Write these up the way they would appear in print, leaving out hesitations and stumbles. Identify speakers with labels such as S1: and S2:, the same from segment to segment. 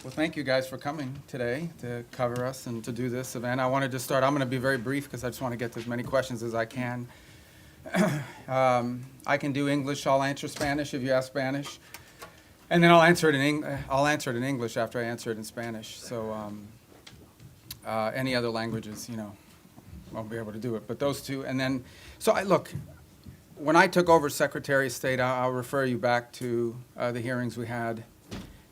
S1: Well, thank you guys for coming today to cover us and to do this event. I wanted to start, I'm going to be very brief because I just want to get to as many questions as I can. I can do English, I'll answer Spanish if you ask Spanish. And then I'll answer it in English after I answer it in Spanish. So any other languages, won't be able to do it. But those two, and then, look, when I took over Secretary of State, I'll refer you back to the hearings we had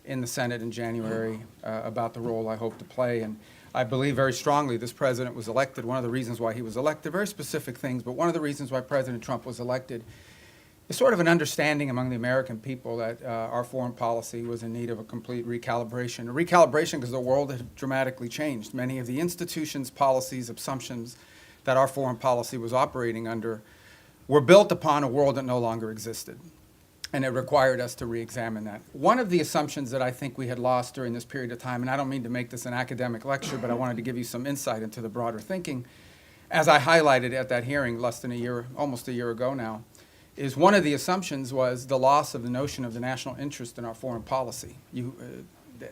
S1: in the Senate in January about the role I hope to play. And I believe very strongly this president was elected. One of the reasons why he was elected, very specific things, but one of the reasons why President Trump was elected is sort of an understanding among the American people that our foreign policy was in need of a complete recalibration. A recalibration because the world had dramatically changed. Many of the institutions, policies, assumptions that our foreign policy was operating under were built upon a world that no longer existed. And it required us to re-examine that. One of the assumptions that I think we had lost during this period of time, and I don't mean to make this an academic lecture, but I wanted to give you some insight into the broader thinking, as I highlighted at that hearing less than a year, almost a year ago now, is one of the assumptions was the loss of the notion of the national interest in our foreign policy.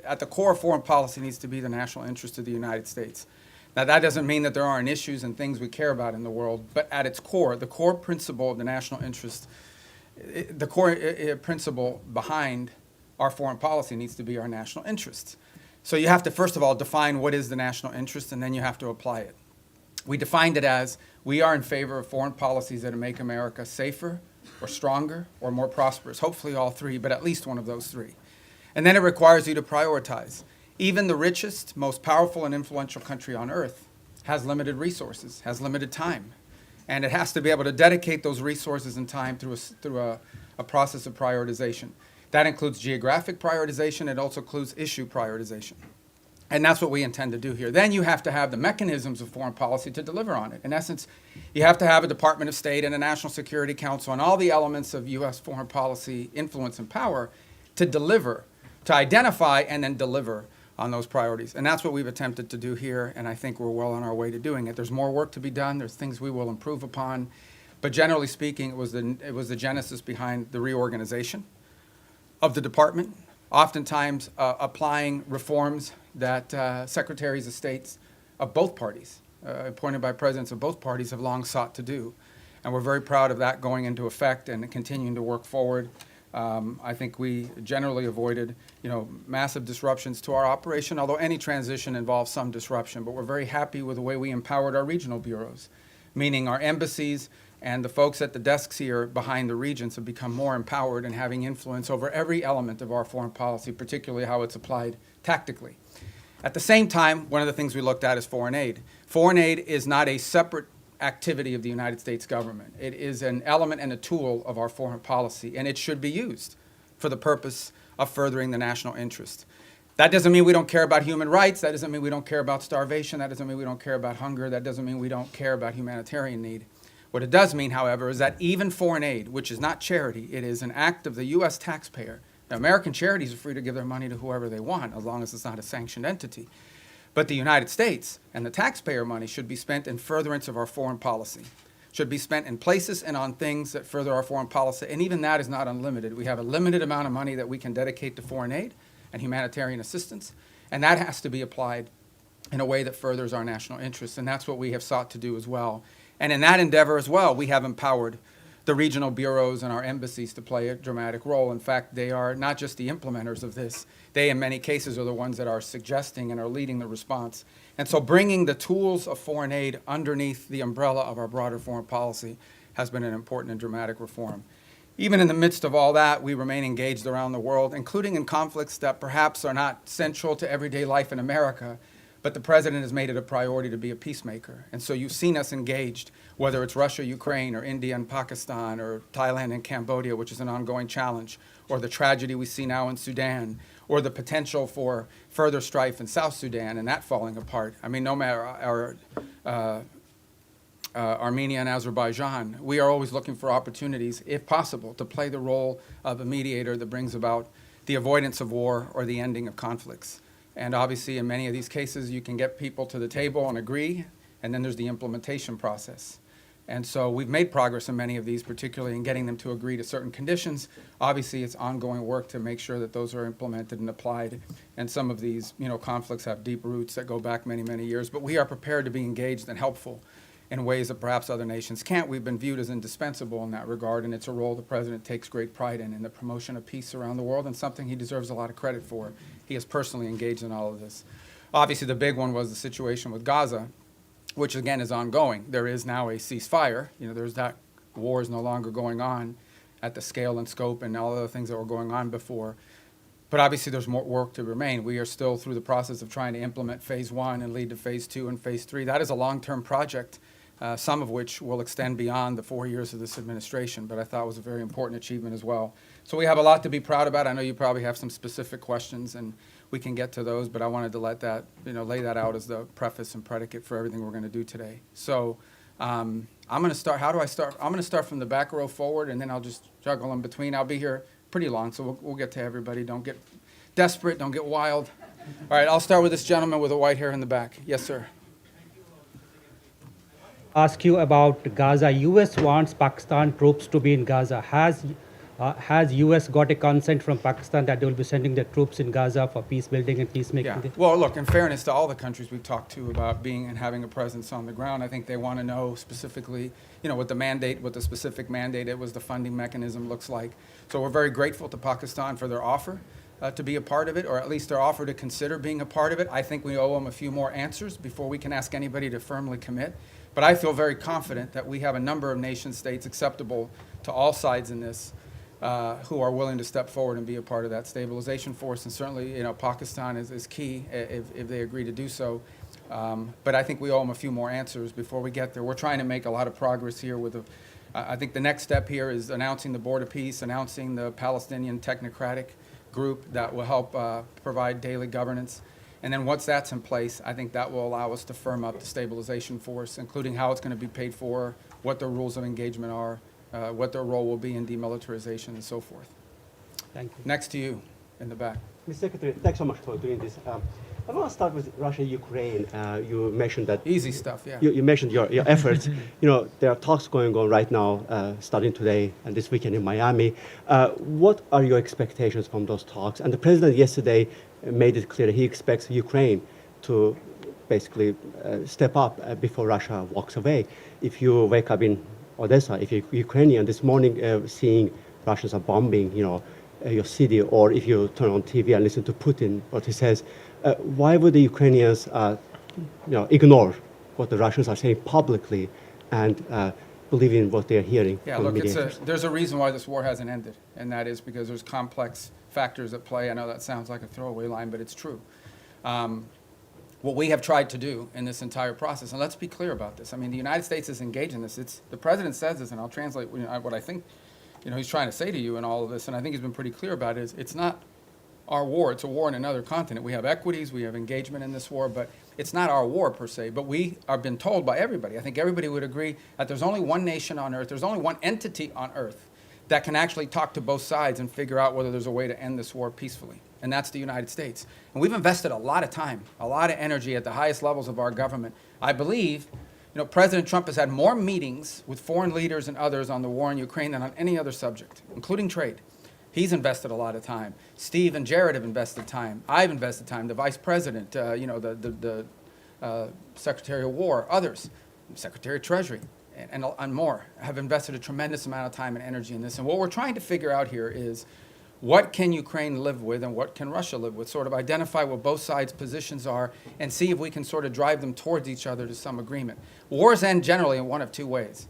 S1: At the core of foreign policy needs to be the national interest of the United States. Now, that doesn't mean that there aren't issues and things we care about in the world, but at its core, the core principle of the national interest, the core principle behind our foreign policy needs to be our national interest. So you have to, first of all, define what is the national interest, and then you have to apply it. We defined it as we are in favor of foreign policies that make America safer or stronger or more prosperous, hopefully all three, but at least one of those three. And then it requires you to prioritize. Even the richest, most powerful and influential country on earth has limited resources, has limited time. And it has to be able to dedicate those resources and time through a process of prioritization. That includes geographic prioritization. It also includes issue prioritization. And that's what we intend to do here. Then you have to have the mechanisms of foreign policy to deliver on it. In essence, you have to have a Department of State and a National Security Council and all the elements of U.S. foreign policy influence and power to deliver, to identify and then deliver on those priorities. And that's what we've attempted to do here, and I think we're well on our way to doing it. There's more work to be done. There's things we will improve upon. But generally speaking, it was the genesis behind the reorganization of the department, oftentimes applying reforms that secretaries of states of both parties, appointed by presidents of both parties, have long sought to do. And we're very proud of that going into effect and continuing to work forward. I think we generally avoided, massive disruptions to our operation, although any transition involves some disruption. But we're very happy with the way we empowered our regional bureaus, meaning our embassies and the folks at the desks here behind the regions have become more empowered and having influence over every element of our foreign policy, particularly how it's applied tactically. At the same time, one of the things we looked at is foreign aid. Foreign aid is not a separate activity of the United States government. It is an element and a tool of our foreign policy, and it should be used for the purpose of furthering the national interest. That doesn't mean we don't care about human rights. That doesn't mean we don't care about starvation. That doesn't mean we don't care about hunger. That doesn't mean we don't care about humanitarian need. What it does mean, however, is that even foreign aid, which is not charity, it is an act of the U.S. taxpayer. Now, American charities are free to give their money to whoever they want, as long as it's not a sanctioned entity. But the United States and the taxpayer money should be spent in furtherance of our foreign policy, should be spent in places and on things that further our foreign policy, and even that is not unlimited. We have a limited amount of money that we can dedicate to foreign aid and humanitarian assistance, and that has to be applied in a way that furthers our national interests, and that's what we have sought to do as well. And in that endeavor as well, we have empowered the regional bureaus and our embassies to play a dramatic role. In fact, they are not just the implementers of this. They, in many cases, are the ones that are suggesting and are leading the response. And so bringing the tools of foreign aid underneath the umbrella of our broader foreign policy has been an important and dramatic reform. Even in the midst of all that, we remain engaged around the world, including in conflicts that perhaps are not central to everyday life in America, but the president has made it a priority to be a peacemaker. And so you've seen us engaged, whether it's Russia, Ukraine, or India and Pakistan, or Thailand and Cambodia, which is an ongoing challenge, or the tragedy we see now in Sudan, or the potential for further strife in South Sudan and that falling apart. I mean, no matter Armenia and Azerbaijan, we are always looking for opportunities, if possible, to play the role of a mediator that brings about the avoidance of war or the ending of conflicts. And obviously, in many of these cases, you can get people to the table and agree, and then there's the implementation process. And so we've made progress in many of these, particularly in getting them to agree to certain conditions. Obviously, it's ongoing work to make sure that those are implemented and applied. And some of these, conflicts have deep roots that go back many, many years. But we are prepared to be engaged and helpful in ways that perhaps other nations can't. We've been viewed as indispensable in that regard, and it's a role the president takes great pride in the promotion of peace around the world, and something he deserves a lot of credit for. He is personally engaged in all of this. Obviously, the big one was the situation with Gaza, which again is ongoing. There is now a ceasefire. There's that war is no longer going on at the scale and scope and all the things that were going on before. But obviously there's more work to remain. We are still through the process of trying to implement phase 1 and lead to phase 2 and phase 3. That is a long-term project, some of which will extend beyond the 4 years of this administration, but I thought was a very important achievement as well. So we have a lot to be proud about. I know you probably have some specific questions, and we can get to those, but I wanted to let that, lay that out as the preface and predicate for everything we're going to do today. So I'm going to start. How do I start? I'm going to start from the back row forward, and then I'll just juggle in between. I'll be here pretty long, so we'll get to everybody. Don't get desperate. Don't get wild. All right, I'll start with this gentleman with the white hair in the back. Yes, sir.
S2: Ask you about Gaza. U.S. wants Pakistan troops to be in Gaza. Has U.S. got a consent from Pakistan that they will be sending their troops in Gaza for peace building and peacemaking?
S1: Yeah. Well, look, in fairness to all the countries we've talked to about being and having a presence on the ground, I think they want to know specifically, what the specific mandate it was, the funding mechanism looks like. So we're very grateful to Pakistan for their offer to be a part of it, or at least their offer to consider being a part of it. I think we owe them a few more answers before we can ask anybody to firmly commit. But I feel very confident that we have a number of nation states acceptable to all sides in this who are willing to step forward and be a part of that stabilization force. And certainly, Pakistan is key if they agree to do so. But I think we owe them a few more answers before we get there. We're trying to make a lot of progress here with I think the next step here is announcing the Board of Peace, announcing the Palestinian Technocratic Group that will help provide daily governance. And then once that's in place, I think that will allow us to firm up the stabilization force, including how it's going to be paid for, what the rules of engagement are, what their role will be in demilitarization and so forth.
S2: Thank you.
S1: Next to you in the back.
S3: Mr. Secretary, thanks so much for doing this. I want to start with Russia-Ukraine. You mentioned that...
S1: Easy stuff, yeah.
S3: You mentioned your efforts. There are talks going on right now, starting today and this weekend in Miami. What are your expectations from those talks? And the president yesterday made it clear he expects Ukraine to basically step up before Russia walks away. If you wake up in Odessa, if you're Ukrainian this morning seeing Russians are bombing, your city, or if you turn on TV and listen to Putin, what he says, why would the Ukrainians, ignore what the Russians are saying publicly and believe in what they're hearing?
S1: Yeah, look, there's a reason why this war hasn't ended, and that is because there's complex factors at play. I know that sounds like a throwaway line, but it's true. What we have tried to do in this entire process, and let's be clear about this. I mean, the United States is engaged in this. The president says this, and I'll translate what I think he's trying to say to you in all of this, and I think he's been pretty clear about it, is it's not our war. It's a war in another continent. We have equities, we have engagement in this war, but it's not our war per se. But we have been told by everybody, I think everybody would agree, that there's only one nation on earth, there's only one entity on earth that can actually talk to both sides and figure out whether there's a way to end this war peacefully. And that's the United States. And we've invested a lot of time, a lot of energy at the highest levels of our government. I believe, President Trump has had more meetings with foreign leaders and others on the war in Ukraine than on any other subject, including trade. He's invested a lot of time. Steve and Jared have invested time. I've invested time. The Vice President, the Secretary of War, others, Secretary of Treasury, and more have invested a tremendous amount of time and energy in this. And what we're trying to figure out here is what can Ukraine live with and what can Russia live with, sort of identify what both sides' positions are and see if we can sort of drive them towards each other to some agreement. Wars end generally in one of two ways.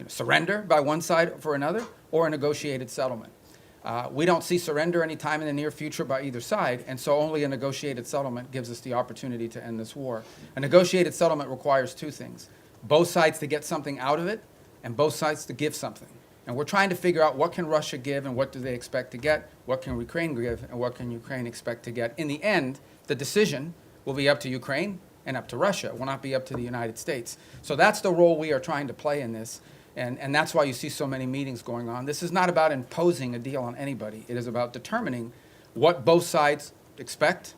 S1: Surrender by one side for another, or a negotiated settlement. We don't see surrender anytime in the near future by either side, and so only a negotiated settlement gives us the opportunity to end this war. A negotiated settlement requires two things: both sides to get something out of it, and both sides to give something. And we're trying to figure out what can Russia give and what do they expect to get, what can Ukraine give and what can Ukraine expect to get. In the end, the decision will be up to Ukraine and up to Russia. It will not be up to the United States. So that's the role we are trying to play in this. And that's why you see so many meetings going on. This is not about imposing a deal on anybody. It is about determining what both sides expect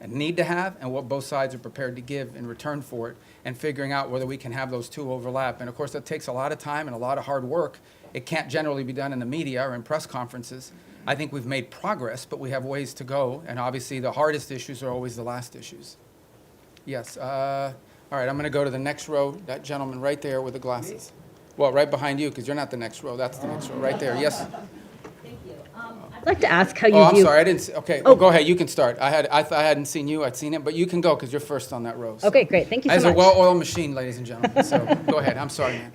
S1: and need to have and what both sides are prepared to give in return for it, and figuring out whether we can have those two overlap. And of course, that takes a lot of time and a lot of hard work. It can't generally be done in the media or in press conferences. I think we've made progress, but we have ways to go, and obviously the hardest issues are always the last issues. Yes, all right, I'm gonna go to the next row, that gentleman right there with the glasses. Well, right behind you, because you're not the next row, that's the next row, right there, yes.
S4: I'd like to ask how you
S1: Oh, I'm
S4: view.
S1: sorry, I didn't see, okay,
S4: Oh.
S1: go ahead, you can start. I thought I hadn't seen you, I'd seen him, but you can go, because you're first on that row. so.
S4: Okay, great. Thank you so
S1: As
S4: much.
S1: a well-oiled machine, ladies and gentlemen, so go ahead, I'm sorry, man.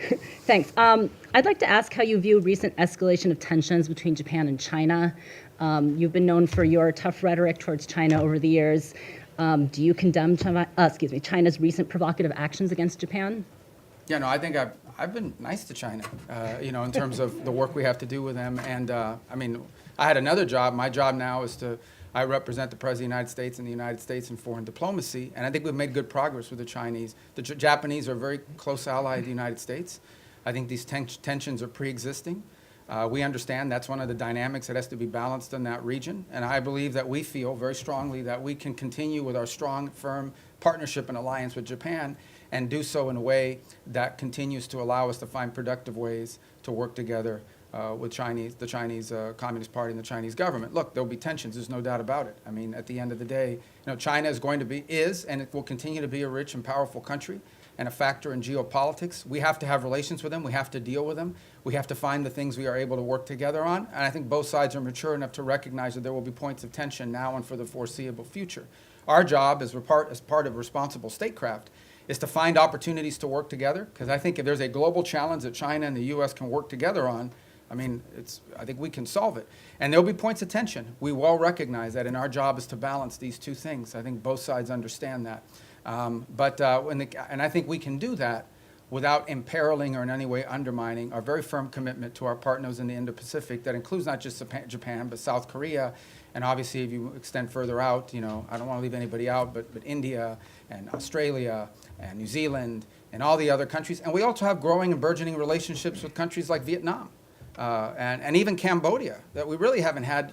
S4: Thanks. I'd like to ask how you view recent escalation of tensions between Japan and China. You've been known for your tough rhetoric towards China over the years. Do you condemn China's recent provocative actions against Japan?
S1: Yeah, no, I think I've been nice to China, in terms of the work we have to do with them. And, I had another job. My job now is I represent the President of the United States and the United States in foreign diplomacy, and I think we've made good progress with the Chinese. The Japanese are a very close ally of the United States. I think these tensions are pre-existing. We understand that's one of the dynamics that has to be balanced in that region, and I believe that we feel very strongly that we can continue with our strong, firm partnership and alliance with Japan and do so in a way that continues to allow us to find productive ways to work together with the Chinese Communist Party and the Chinese government. Look, there'll be tensions, there's no doubt about it. I mean, at the end of the day, China is and it will continue to be a rich and powerful country and a factor in geopolitics. We have to have relations with them, we have to deal with them, we have to find the things we are able to work together on, and I think both sides are mature enough to recognize that there will be points of tension now and for the foreseeable future. Our job as part of responsible statecraft is to find opportunities to work together, because I think if there's a global challenge that China and the U.S. can work together on, I think we can solve it. And there'll be points of tension. We well recognize that, and our job is to balance these two things. I think both sides understand that. And I think we can do that without imperiling or in any way undermining our very firm commitment to our partners in the Indo-Pacific. That includes not just Japan, but South Korea, and obviously if you extend further out, I don't want to leave anybody out, but India and Australia and New Zealand and all the other countries. And we also have growing and burgeoning relationships with countries like Vietnam and even Cambodia that we really haven't had,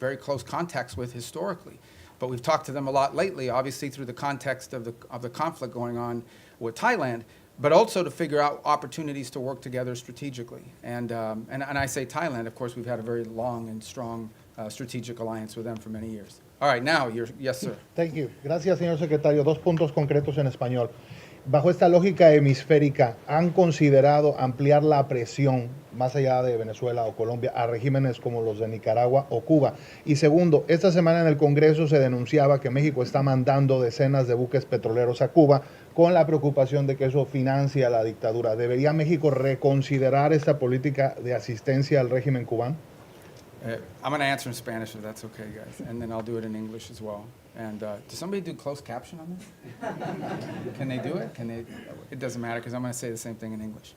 S1: very close contacts with historically. But we've talked to them a lot lately, obviously through the context of the conflict going on with Thailand, but also to figure out opportunities to work together strategically. And I say Thailand, of course, we've had a very long and strong strategic alliance with them for many years. All right, now, yes, sir.
S5: Thank you. Gracias, señor secretario. Dos puntos concretos en español. Bajo esta lógica hemisférica, ¿han considerado ampliar la presión más allá de Venezuela o Colombia a regímenes como los de Nicaragua o Cuba? Y segundo, esta semana en el Congreso se denunciaba que México está mandando decenas de buques petroleros a Cuba con la preocupación de que eso financia la dictadura. ¿Debería México reconsiderar esta política de asistencia al régimen cubano?
S1: I'm going to answer in Spanish if that's okay, guys, and then I'll do it in English as well. And does somebody do closed caption on this? Can they do it? It doesn't matter because I'm going to say the same thing in English.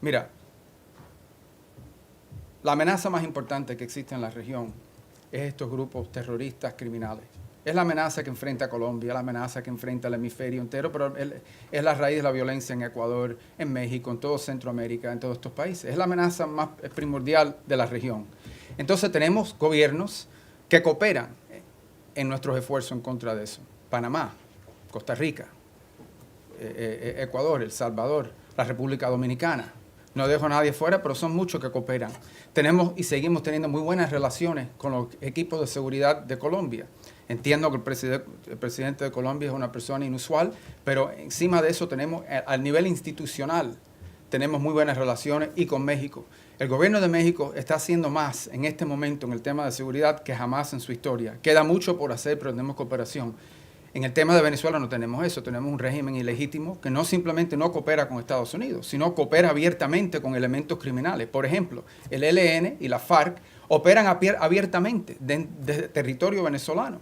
S1: Mira, la amenaza más importante que existe en la región es estos grupos terroristas criminales. Es la amenaza que enfrenta a Colombia, la amenaza que enfrenta el hemisferio entero, pero es la raíz de la violencia en Ecuador, en México, en todo Centroamérica, en todos estos países. Es la amenaza más primordial de la región. Entonces tenemos gobiernos que cooperan en nuestros esfuerzos en contra de eso. Panamá, Costa Rica, Ecuador, El Salvador, la República Dominicana. No dejo a nadie fuera, pero son muchos que cooperan. Tenemos y seguimos teniendo muy buenas relaciones con los equipos de seguridad de Colombia. Entiendo que el presidente de Colombia es una persona inusual, pero encima de eso tenemos, al nivel institucional, tenemos muy buenas relaciones y con México. El gobierno de México está haciendo más en este momento en el tema de seguridad que jamás en su historia. Queda mucho por hacer, pero tenemos cooperación. En el tema de Venezuela no tenemos eso, tenemos un régimen ilegítimo que no simplemente no coopera con Estados Unidos, sino coopera abiertamente con elementos criminales. Por ejemplo, el ELN y la FARC operan abiertamente desde territorio venezolano.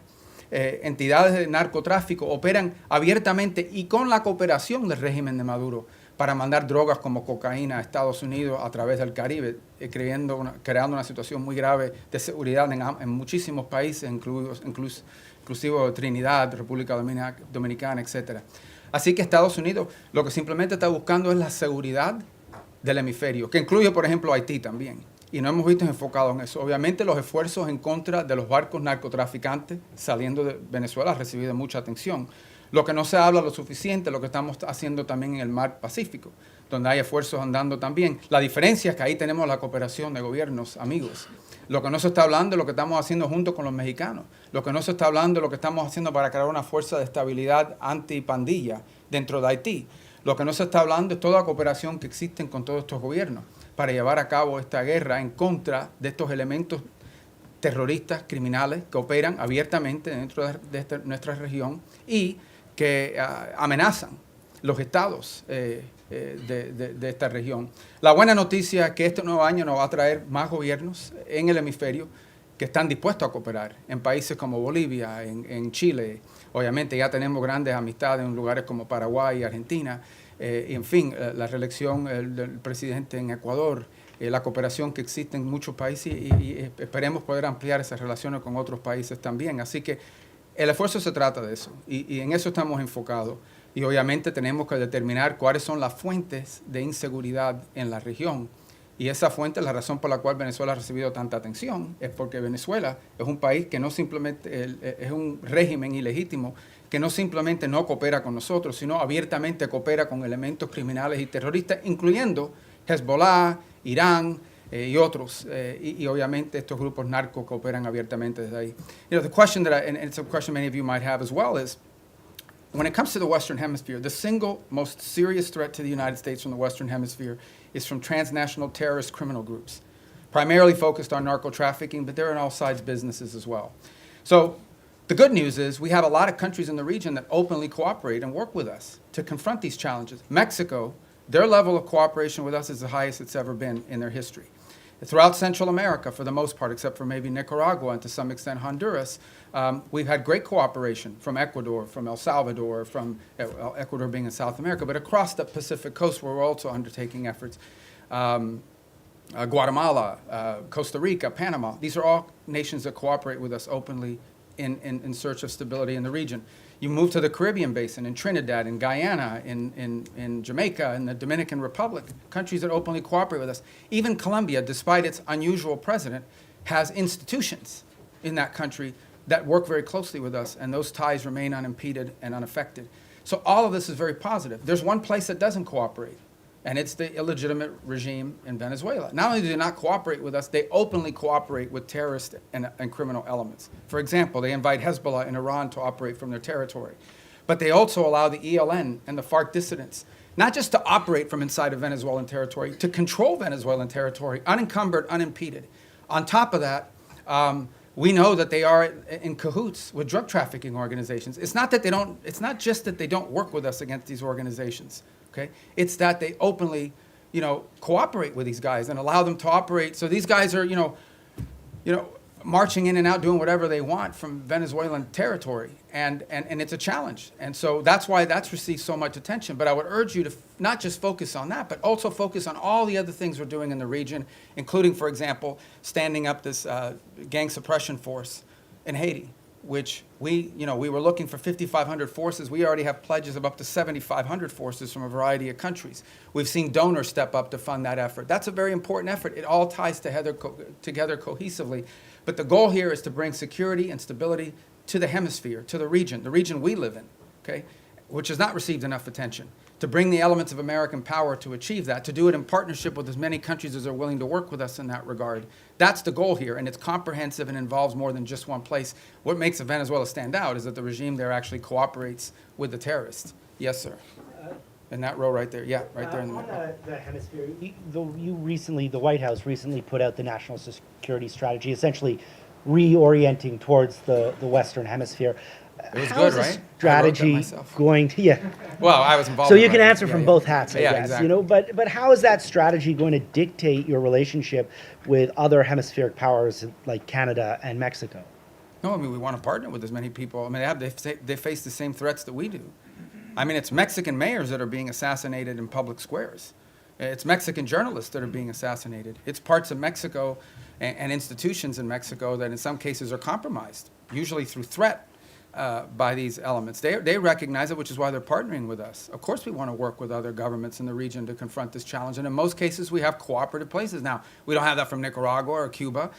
S1: Entidades de narcotráfico operan abiertamente y con la cooperación del régimen de Maduro para mandar drogas como cocaína a Estados Unidos a través del Caribe, creando una situación muy grave de seguridad en muchísimos países, inclusive Trinidad, República Dominicana, etc. Así que Estados Unidos lo que simplemente está buscando es la seguridad del hemisferio, que incluye, por ejemplo, Haití también. y no hemos visto enfocado en eso. Obviamente los esfuerzos en contra de los barcos narcotraficantes saliendo de Venezuela han recibido mucha atención. Lo que no se habla lo suficiente, lo que estamos haciendo también en el mar Pacífico, donde hay esfuerzos andando también. La diferencia es que ahí tenemos la cooperación de gobiernos amigos. Lo que no se está hablando es lo que estamos haciendo junto con los mexicanos. Lo que no se está hablando es lo que estamos haciendo para crear una fuerza de estabilidad antipandilla dentro de Haití. Lo que no se está hablando es toda la cooperación que existen con todos estos gobiernos para llevar a cabo esta guerra en contra de estos elementos terroristas, criminales, que operan abiertamente dentro de nuestra región y que amenazan los estados de esta región. La buena noticia es que este nuevo año nos va a traer más gobiernos en el hemisferio que están dispuestos a cooperar en países como Bolivia, en Chile. Obviamente ya tenemos grandes amistades en lugares como Paraguay y Argentina. Y en fin, la reelección del presidente en Ecuador, la cooperación que existe en muchos países y esperemos poder ampliar esas relaciones con otros países también. Así que el esfuerzo se trata de eso y en eso estamos enfocados. Y obviamente tenemos que determinar cuáles son las fuentes de inseguridad en la región. Y esa fuente, la razón por la cual Venezuela ha recibido tanta atención, es porque Venezuela es un país que no simplemente, es un régimen ilegítimo, que no simplemente no coopera con nosotros, sino abiertamente coopera con elementos criminales y terroristas, incluyendo Hezbollah, Irán y otros. Y obviamente estos grupos narcos cooperan abiertamente desde ahí. You know, the question and it's a question many of you might have as well, is when it comes to the Western Hemisphere, the single most serious threat to the United States from the Western Hemisphere is from transnational terrorist criminal groups, primarily focused on narco trafficking, but they're in all sides businesses as well. So the good news is we have a lot of countries in the region that openly cooperate and work with us to confront these challenges. Mexico, their level of cooperation with us is the highest it's ever been in their history. Throughout Central America, for the most part, except for maybe Nicaragua and to some extent Honduras, we've had great cooperation from Ecuador, from El Salvador, from Ecuador being in South America, but across the Pacific coast where we're also undertaking efforts. Guatemala, Costa Rica, Panama, these are all nations that cooperate with us openly in search of stability in the region. You move to the Caribbean basin, in Trinidad, in Guyana, in Jamaica, in the Dominican Republic, countries that openly cooperate with us. Even Colombia, despite its unusual president, has institutions in that country that work very closely with us, and those ties remain unimpeded and unaffected. So all of this is very positive. There's one place that doesn't cooperate, and it's the illegitimate regime in Venezuela. Not only do they not cooperate with us, they openly cooperate with terrorist and criminal elements. For example, they invite Hezbollah in Iran to operate from their territory. But they also allow the ELN and the FARC dissidents not just to operate from inside of Venezuelan territory, to control Venezuelan territory, unencumbered, unimpeded. On top of that, we know that they are in cahoots with drug trafficking organizations. It's not just that they don't work with us against these organizations. Okay? It's that they openly, cooperate with these guys and allow them to operate. So these guys are, marching in and out, doing whatever they want from Venezuelan territory, and it's a challenge. And so that's why that's received so much attention. But I would urge you to not just focus on that, but also focus on all the other things we're doing in the region, including, for example, standing up this gang suppression force in Haiti, which we were looking for 5,500 forces. We already have pledges of up to 7,500 forces from a variety of countries. We've seen donors step up to fund that effort. That's a very important effort. It all ties together cohesively. But the goal here is to bring security and stability to the hemisphere, to the region we live in, okay, which has not received enough attention. To bring the elements of American power to achieve that, to do it in partnership with as many countries as are willing to work with us in that regard. That's the goal here, and it's comprehensive and involves more than just one place. What makes Venezuela stand out is that the regime there actually cooperates with the terrorists. Yes, sir. In that row right there. Yeah, right there in the middle.
S6: On the hemisphere, the White House recently put out the national security strategy, essentially reorienting towards the Western Hemisphere.
S1: It was
S6: How
S1: good,
S6: is this
S1: right?
S6: strategy going to,
S1: Well, I was involved
S6: So
S1: in
S6: you can
S1: writing it.
S6: answer from both hats, I guess,
S1: exactly.
S6: But how is that strategy going to dictate your relationship with other hemispheric powers like Canada and Mexico?
S1: No, I mean, we want to partner with as many people. I mean, they face the same threats that we do. I mean, it's Mexican mayors that are being assassinated in public squares. It's Mexican journalists that are being assassinated. It's parts of Mexico and institutions in Mexico that in some cases are compromised, usually through threat. by these elements. They recognize it, which is why they're partnering with us. Of course, we want to work with other governments in the region to confront this challenge. And in most cases, we have cooperative places. Now, we don't have that from Nicaragua or Cuba,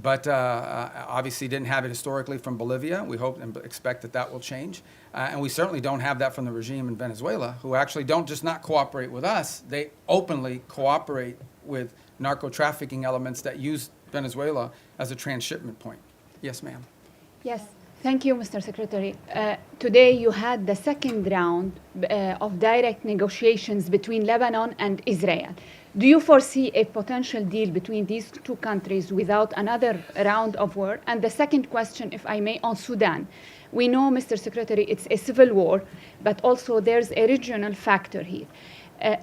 S1: but obviously didn't have it historically from Bolivia. We hope and expect that that will change. And we certainly don't have that from the regime in Venezuela, who actually don't just not cooperate with us, they openly cooperate with narco-trafficking elements that use Venezuela as a transshipment point. Yes, ma'am.
S7: Yes, thank you, Mr. Secretary. Today you had the second round of direct negotiations between Lebanon and Israel. Do you foresee a potential deal between these two countries without another round of war? And the second question, if I may, on Sudan. We know, Mr. Secretary, it's a civil war, but also there's a regional factor here.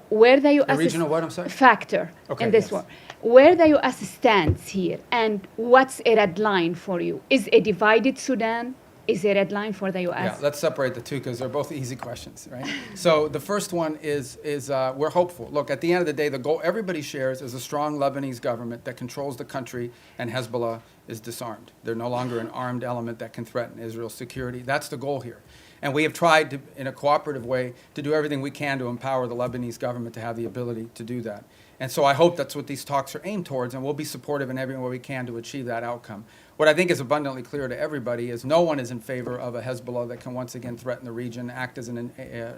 S7: Where the U.S.
S1: A regional what, I'm sorry?
S7: Factor
S1: Okay,
S7: in this
S1: yes.
S7: war. Where the U.S. stands here, and what's a red line for you? Is a divided Sudan is a red line for the U.S.?
S1: Yeah, let's separate the two because they're both easy questions, right? So the first one is we're hopeful. Look, at the end of the day, the goal everybody shares is a strong Lebanese government that controls the country, and Hezbollah is disarmed. They're no longer an armed element that can threaten Israel's security. That's the goal here. And we have tried to, in a cooperative way, to do everything we can to empower the Lebanese government to have the ability to do that. And so I hope that's what these talks are aimed towards, and we'll be supportive in every way we can to achieve that outcome. What I think is abundantly clear to everybody is no one is in favor of a Hezbollah that can once again threaten the region, act as a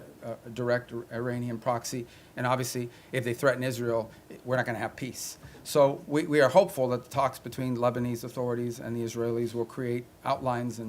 S1: direct Iranian proxy, and obviously if they threaten Israel, we're not going to have peace. So we are hopeful that the talks between Lebanese authorities and the Israelis will create outlines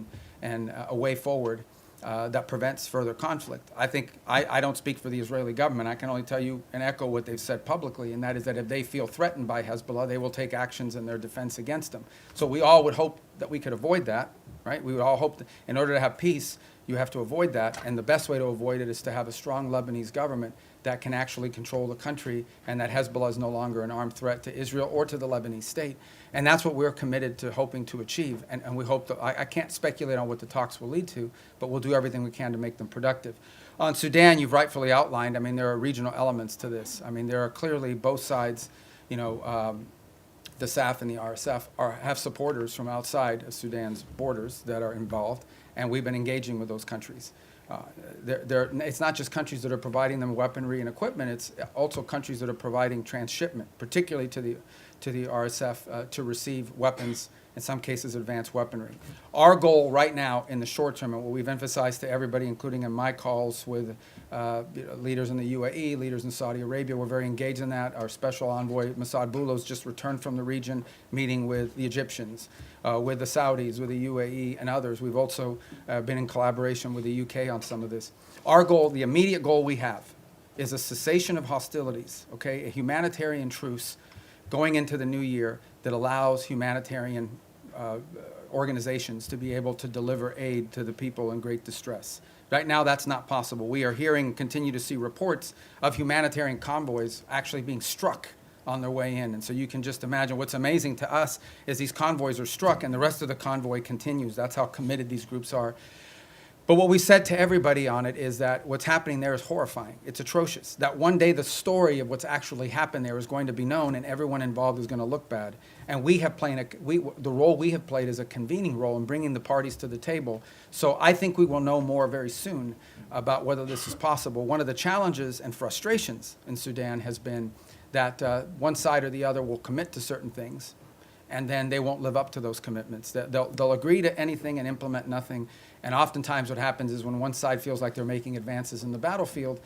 S1: and a way forward that prevents further conflict. I think I don't speak for the Israeli government. I can only tell you and echo what they've said publicly, and that is that if they feel threatened by Hezbollah, they will take actions in their defense against them. So we all would hope that we could avoid that, right? We would all hope that in order to have peace, you have to avoid that, and the best way to avoid it is to have a strong Lebanese government that can actually control the country, and that Hezbollah is no longer an armed threat to Israel or to the Lebanese state. And that's what we're committed to hoping to achieve. And we hope that, I can't speculate on what the talks will lead to, but we'll do everything we can to make them productive. On Sudan, you've rightfully outlined, I mean, there are regional elements to this. I mean, there are clearly both sides, you know, the SAF and the RSF have supporters from outside of Sudan's borders that are involved, and we've been engaging with those countries. It's not just countries that are providing them weaponry and equipment, it's also countries that are providing transshipment, particularly to the RSF to receive weapons, in some cases advanced weaponry. Our goal right now in the short term, and what we've emphasized to everybody, including in my calls with leaders in the UAE, leaders in Saudi Arabia, we're very engaged in that. Our special envoy, Mossad Boulos, just returned from the region, meeting with the Egyptians, with the Saudis, with the UAE, and others. We've also been in collaboration with the UK on some of this. Our goal, the immediate goal we have, is a cessation of hostilities, okay, a humanitarian truce going into the new year that allows humanitarian organizations to be able to deliver aid to the people in great distress. Right now, that's not possible. We are hearing, continue to see reports of humanitarian convoys actually being struck on their way in. And so you can just imagine what's amazing to us is these convoys are struck and the rest of the convoy continues. That's how committed these groups are. But what we said to everybody on it is that what's happening there is horrifying. It's atrocious. That one day the story of what's actually happened there is going to be known and everyone involved is going to look bad. And we have played the role we have played is a convening role in bringing the parties to the table. So I think we will know more very soon about whether this is possible. One of the challenges and frustrations in Sudan has been that one side or the other will commit to certain things, and then they won't live up to those commitments. They'll agree to anything and implement nothing. And oftentimes what happens is when one side feels like they're making advances in the battlefield,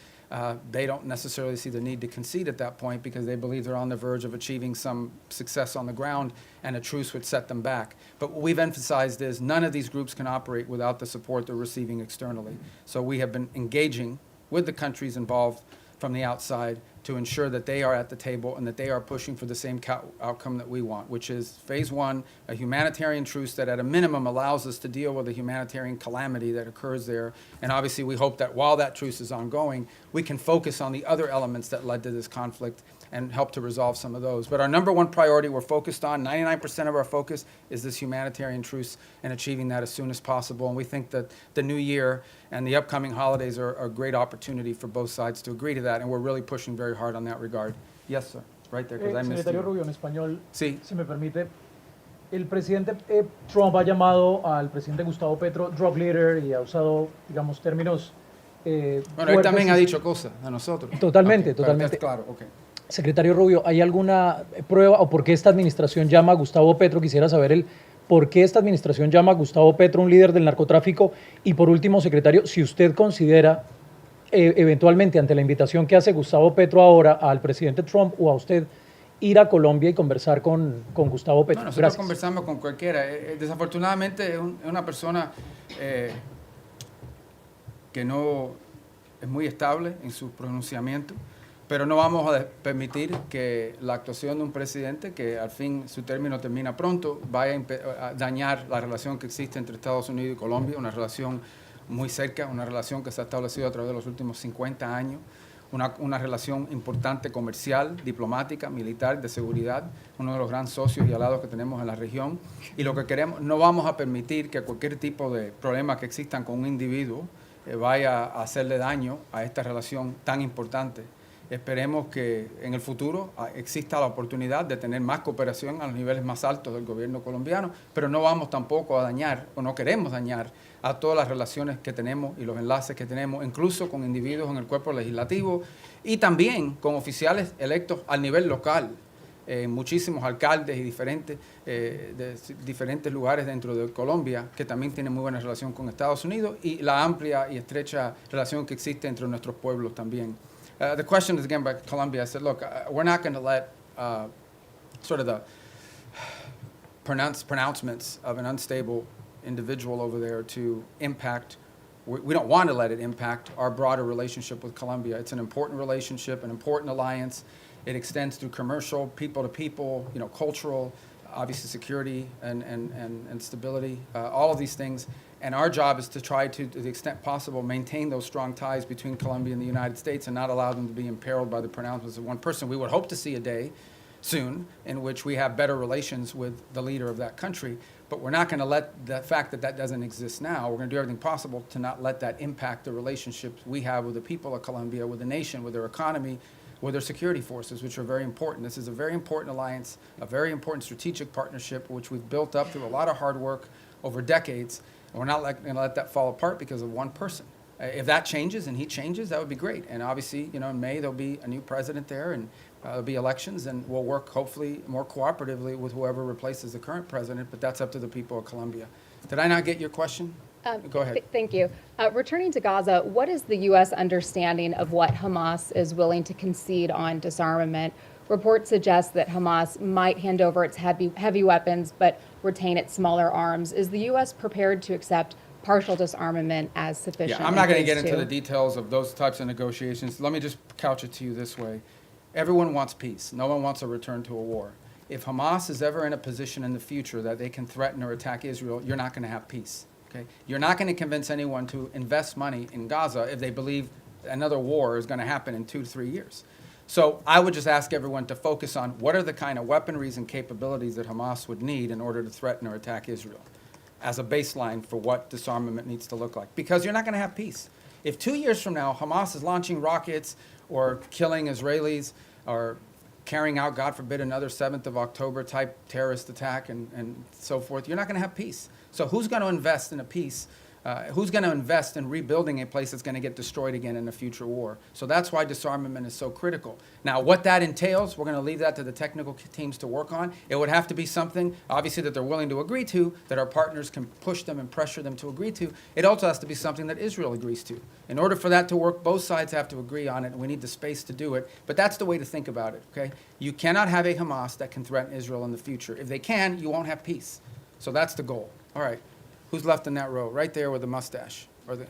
S1: they don't necessarily see the need to concede at that point because they believe they're on the verge of achieving some success on the ground and a truce would set them back. But what we've emphasized is none of these groups can operate without the support they're receiving externally. So we have been engaging with the countries involved from the outside to ensure that they are at the table and that they are pushing for the same outcome that we want, which is phase one, a humanitarian truce that at a minimum allows us to deal with the humanitarian calamity that occurs there. And obviously we hope that while that truce is ongoing, we can focus on the other elements that led to this conflict and help to resolve some of those. But our number one priority we're focused on, 99% of our focus is this humanitarian truce and achieving that as soon as possible. And we think that the new year and the upcoming holidays are a great opportunity for both sides to agree to that. And we're really pushing very hard on that regard. Yes, sir. Right there, because I missed
S8: Secretario
S1: you.
S8: Rubio, en español,
S1: Sí.
S8: si me permite. El presidente Trump ha llamado al presidente Gustavo Petro drug leader y ha usado, digamos, términos
S1: Bueno, él
S8: fuertes
S1: también ha
S8: y-
S1: dicho cosas a nosotros.
S8: Totalmente,
S1: Ok, pero
S8: totalmente.
S1: Claro, ok.
S8: Secretario Rubio, ¿hay alguna prueba o por qué esta administración llama a Gustavo Petro? Quisiera saber el por qué esta administración llama a Gustavo Petro un líder del narcotráfico. Y por último, secretario, si usted considera eventualmente ante la invitación que hace Gustavo Petro ahora al presidente Trump o a usted ir a Colombia y conversar con Gustavo Petro.
S1: No, nosotros
S8: Gracias.
S1: conversamos con cualquiera. Desafortunadamente es una persona que no es muy estable en su pronunciamiento, pero no vamos a permitir que la actuación de un presidente, que al fin su término termina pronto, vaya a dañar la relación que existe entre Estados Unidos y Colombia, una relación muy cerca, una relación que se ha establecido a través de los últimos 50 años, una relación importante comercial, diplomática, militar, de seguridad, uno de los grandes socios y aliados que tenemos en la región. Y lo que queremos, no vamos a permitir que cualquier tipo de problema que existan con un individuo vaya a hacerle daño a esta relación tan importante. Esperemos que en el futuro exista la oportunidad de tener más cooperación a los niveles más altos del gobierno colombiano, pero no vamos tampoco a dañar, o no queremos dañar, a todas las relaciones que tenemos y los enlaces que tenemos, incluso con individuos en el cuerpo legislativo y también con oficiales electos al nivel local. Muchísimos alcaldes y de diferentes lugares dentro de Colombia que también tienen muy buena relación con Estados Unidos y la amplia y estrecha relación que existe entre nuestros pueblos también. The question is again by Colombia. I said, look, we're not going to let sort of the pronouncements of an unstable individual over there to impact. We don't want to let it impact our broader relationship with Colombia. It's an important relationship, an important alliance. It extends through commercial, people to people, cultural, obviously security and stability, all of these things. And our job is to try to the extent possible, maintain those strong ties between Colombia and the United States and not allow them to be imperiled by the pronouncements of one person. We would hope to see a day soon in which we have better relations with the leader of that country, but we're not going to let the fact that doesn't exist now, we're going to do everything possible to not let that impact the relationships we have with the people of Colombia, with the nation, with their economy, with their security forces, which are very important. This is a very important alliance, a very important strategic partnership, which we've built up through a lot of hard work over decades. And we're not going to let that fall apart because of one person. If that changes and he changes, that would be great. And obviously, in May, there'll be a new president there and there'll be elections and we'll work hopefully more cooperatively with whoever replaces the current president, but that's up to the people of Colombia. Did I not get your question? Go ahead.
S9: Thank you. Returning to Gaza, what is the U.S. understanding of what Hamas is willing to concede on disarmament? Reports suggest that Hamas might hand over its heavy weapons but retain its smaller arms. Is the U.S. prepared to accept partial disarmament as sufficient?
S1: Yeah, I'm not going to get
S9: phase
S1: into
S9: two?
S1: the details of those types of negotiations. Let me just couch it to you this way. Everyone wants peace. No one wants a return to a war. If Hamas is ever in a position in the future that they can threaten or attack Israel, you're not going to have peace. Okay? You're not going to convince anyone to invest money in Gaza if they believe another war is going to happen in 2 to 3 years. So I would just ask everyone to focus on what are the kind of weaponries and capabilities that Hamas would need in order to threaten or attack Israel as a baseline for what disarmament needs to look like. Because you're not going to have peace. If 2 years from now Hamas is launching rockets or killing Israelis or carrying out, God forbid, another 7th of October type terrorist attack and so forth, you're not going to have peace. So who's going to invest in a peace? Who's going to invest in rebuilding a place that's going to get destroyed again in a future war? So that's why disarmament is so critical. Now, what that entails, we're going to leave that to the technical teams to work on. It would have to be something, obviously, that they're willing to agree to, that our partners can push them and pressure them to agree to. It also has to be something that Israel agrees to. In order for that to work, both sides have to agree on it, and we need the space to do it. But that's the way to think about it, okay? You cannot have a Hamas that can threaten Israel in the future. If they can, you won't have peace. So that's the goal. All right. Who's left in that row? Right there with the mustache. Or the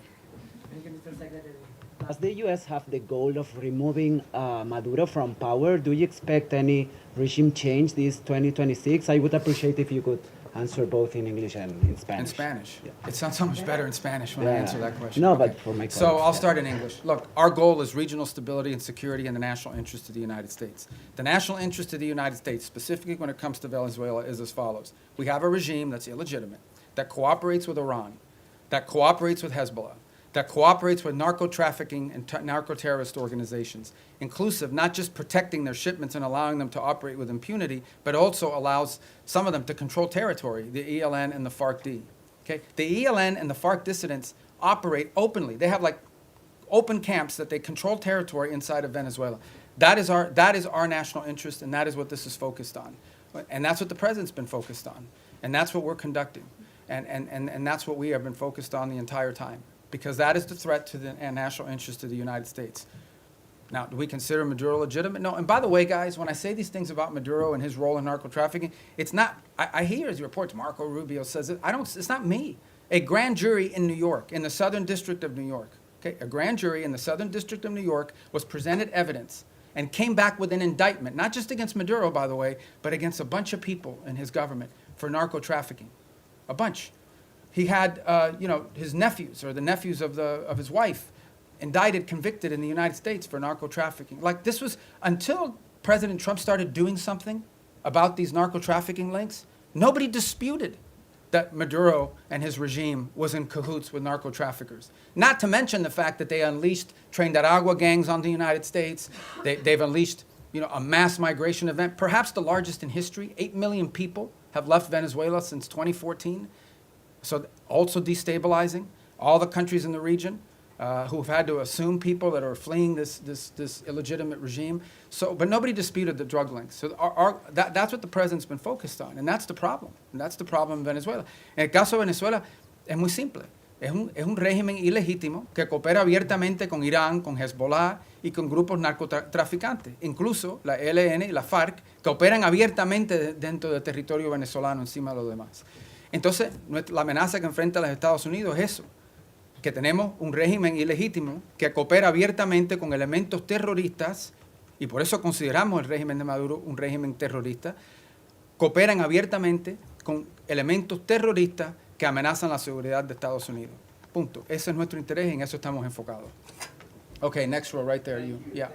S10: Does the U.S. have the goal of removing Maduro from power? Do you expect any regime change this 2026? I would appreciate if you could answer both in English and in Spanish.
S1: in Spanish.
S10: Yeah.
S1: It sounds so much better in Spanish when I
S10: Yeah.
S1: answer that question.
S10: No, but for my
S1: So
S10: colleagues,
S1: I'll
S10: yeah.
S1: start in English. Look, our goal is regional stability and security and the national interest of the United States. The national interest of the United States, specifically when it comes to Venezuela, is as follows. We have a regime that's illegitimate, that cooperates with Iran, that cooperates with Hezbollah, that cooperates with narco-trafficking and narco-terrorist organizations, inclusive, not just protecting their shipments and allowing them to operate with impunity, but also allows some of them to control territory, the ELN and the FARC-D. Okay? The ELN and the FARC dissidents operate openly. They have like open camps that they control territory inside of Venezuela. That is our national interest, and that is what this is focused on. And that's what the president's been focused on. And that's what we're conducting. And that's what we have been focused on the entire time, because that is the threat to the national interest of the United States. Now, do we consider Maduro legitimate? No. And by the way, guys, when I say these things about Maduro and his role in narco-trafficking, it's not, I hear his reports, Marco Rubio says it, it's not me. A grand jury in New York, in the Southern District of New York, okay, a grand jury in the Southern District of New York was presented evidence and came back with an indictment, not just against Maduro, by the way, but against a bunch of people in his government for narco-trafficking. A bunch. He had, his nephews or the nephews of his wife indicted, convicted in the United States for narco-trafficking. Like, this was, until President Trump started doing something about these narco-trafficking links, nobody disputed that Maduro and his regime was in cahoots with narco-traffickers. Not to mention the fact that they unleashed Tren-de-Aragua gangs on the United States. They've unleashed, a mass migration event, perhaps the largest in history. 8 million people have left Venezuela since 2014. So also destabilizing all the countries in the region who've had to assume people that are fleeing this illegitimate regime. So, but nobody disputed the drug links. So that's what the president's been focused on, and that's the problem. And that's the problem in Venezuela. En el caso de Venezuela es muy simple. Es un régimen ilegítimo que coopera abiertamente con Irán, con Hezbollah y con grupos narcotraficantes. Incluso la ELN y la FARC que operan abiertamente dentro del territorio venezolano encima de los demás. Entonces, la amenaza que enfrenta los Estados Unidos es eso, que tenemos un régimen ilegítimo que coopera abiertamente con elementos terroristas, y por eso consideramos el régimen de Maduro un régimen terrorista, cooperan abiertamente con elementos terroristas que amenazan la seguridad de Estados Unidos. Punto. Ese es nuestro interés y en eso estamos enfocados. Okay, next row right there, you. Yeah.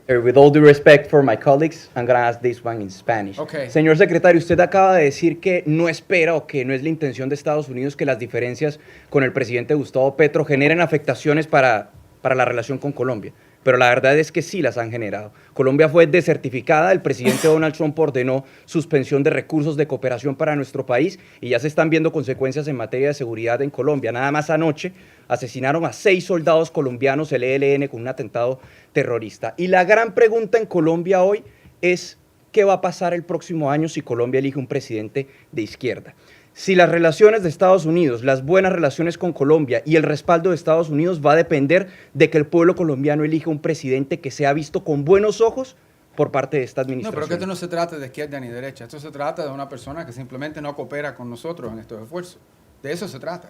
S11: With all due respect for my colleagues, I'm going to ask this one in Spanish.
S1: Okay.
S11: Señor secretario, usted acaba de decir que no espera o que no es la intención de Estados Unidos que las diferencias con el presidente Gustavo Petro generen afectaciones para la relación con Colombia. Pero la verdad es que sí las han generado. Colombia fue desertificada, el presidente Donald Trump ordenó suspensión de recursos de cooperación para nuestro país y ya se están viendo consecuencias en materia de seguridad en Colombia. Nada más anoche asesinaron a 6 soldados colombianos, el ELN, con un atentado terrorista. Y la gran pregunta en Colombia hoy es ¿qué va a pasar el próximo año si Colombia elige un presidente de izquierda? Si las relaciones de Estados Unidos, las buenas relaciones con Colombia y el respaldo de Estados Unidos va a depender de que el pueblo colombiano elija un presidente que sea visto con buenos ojos por parte de esta administración.
S1: No, pero que esto no se trata de izquierda ni derecha. Esto se trata de una persona que simplemente no coopera con nosotros en estos esfuerzos. De eso se trata.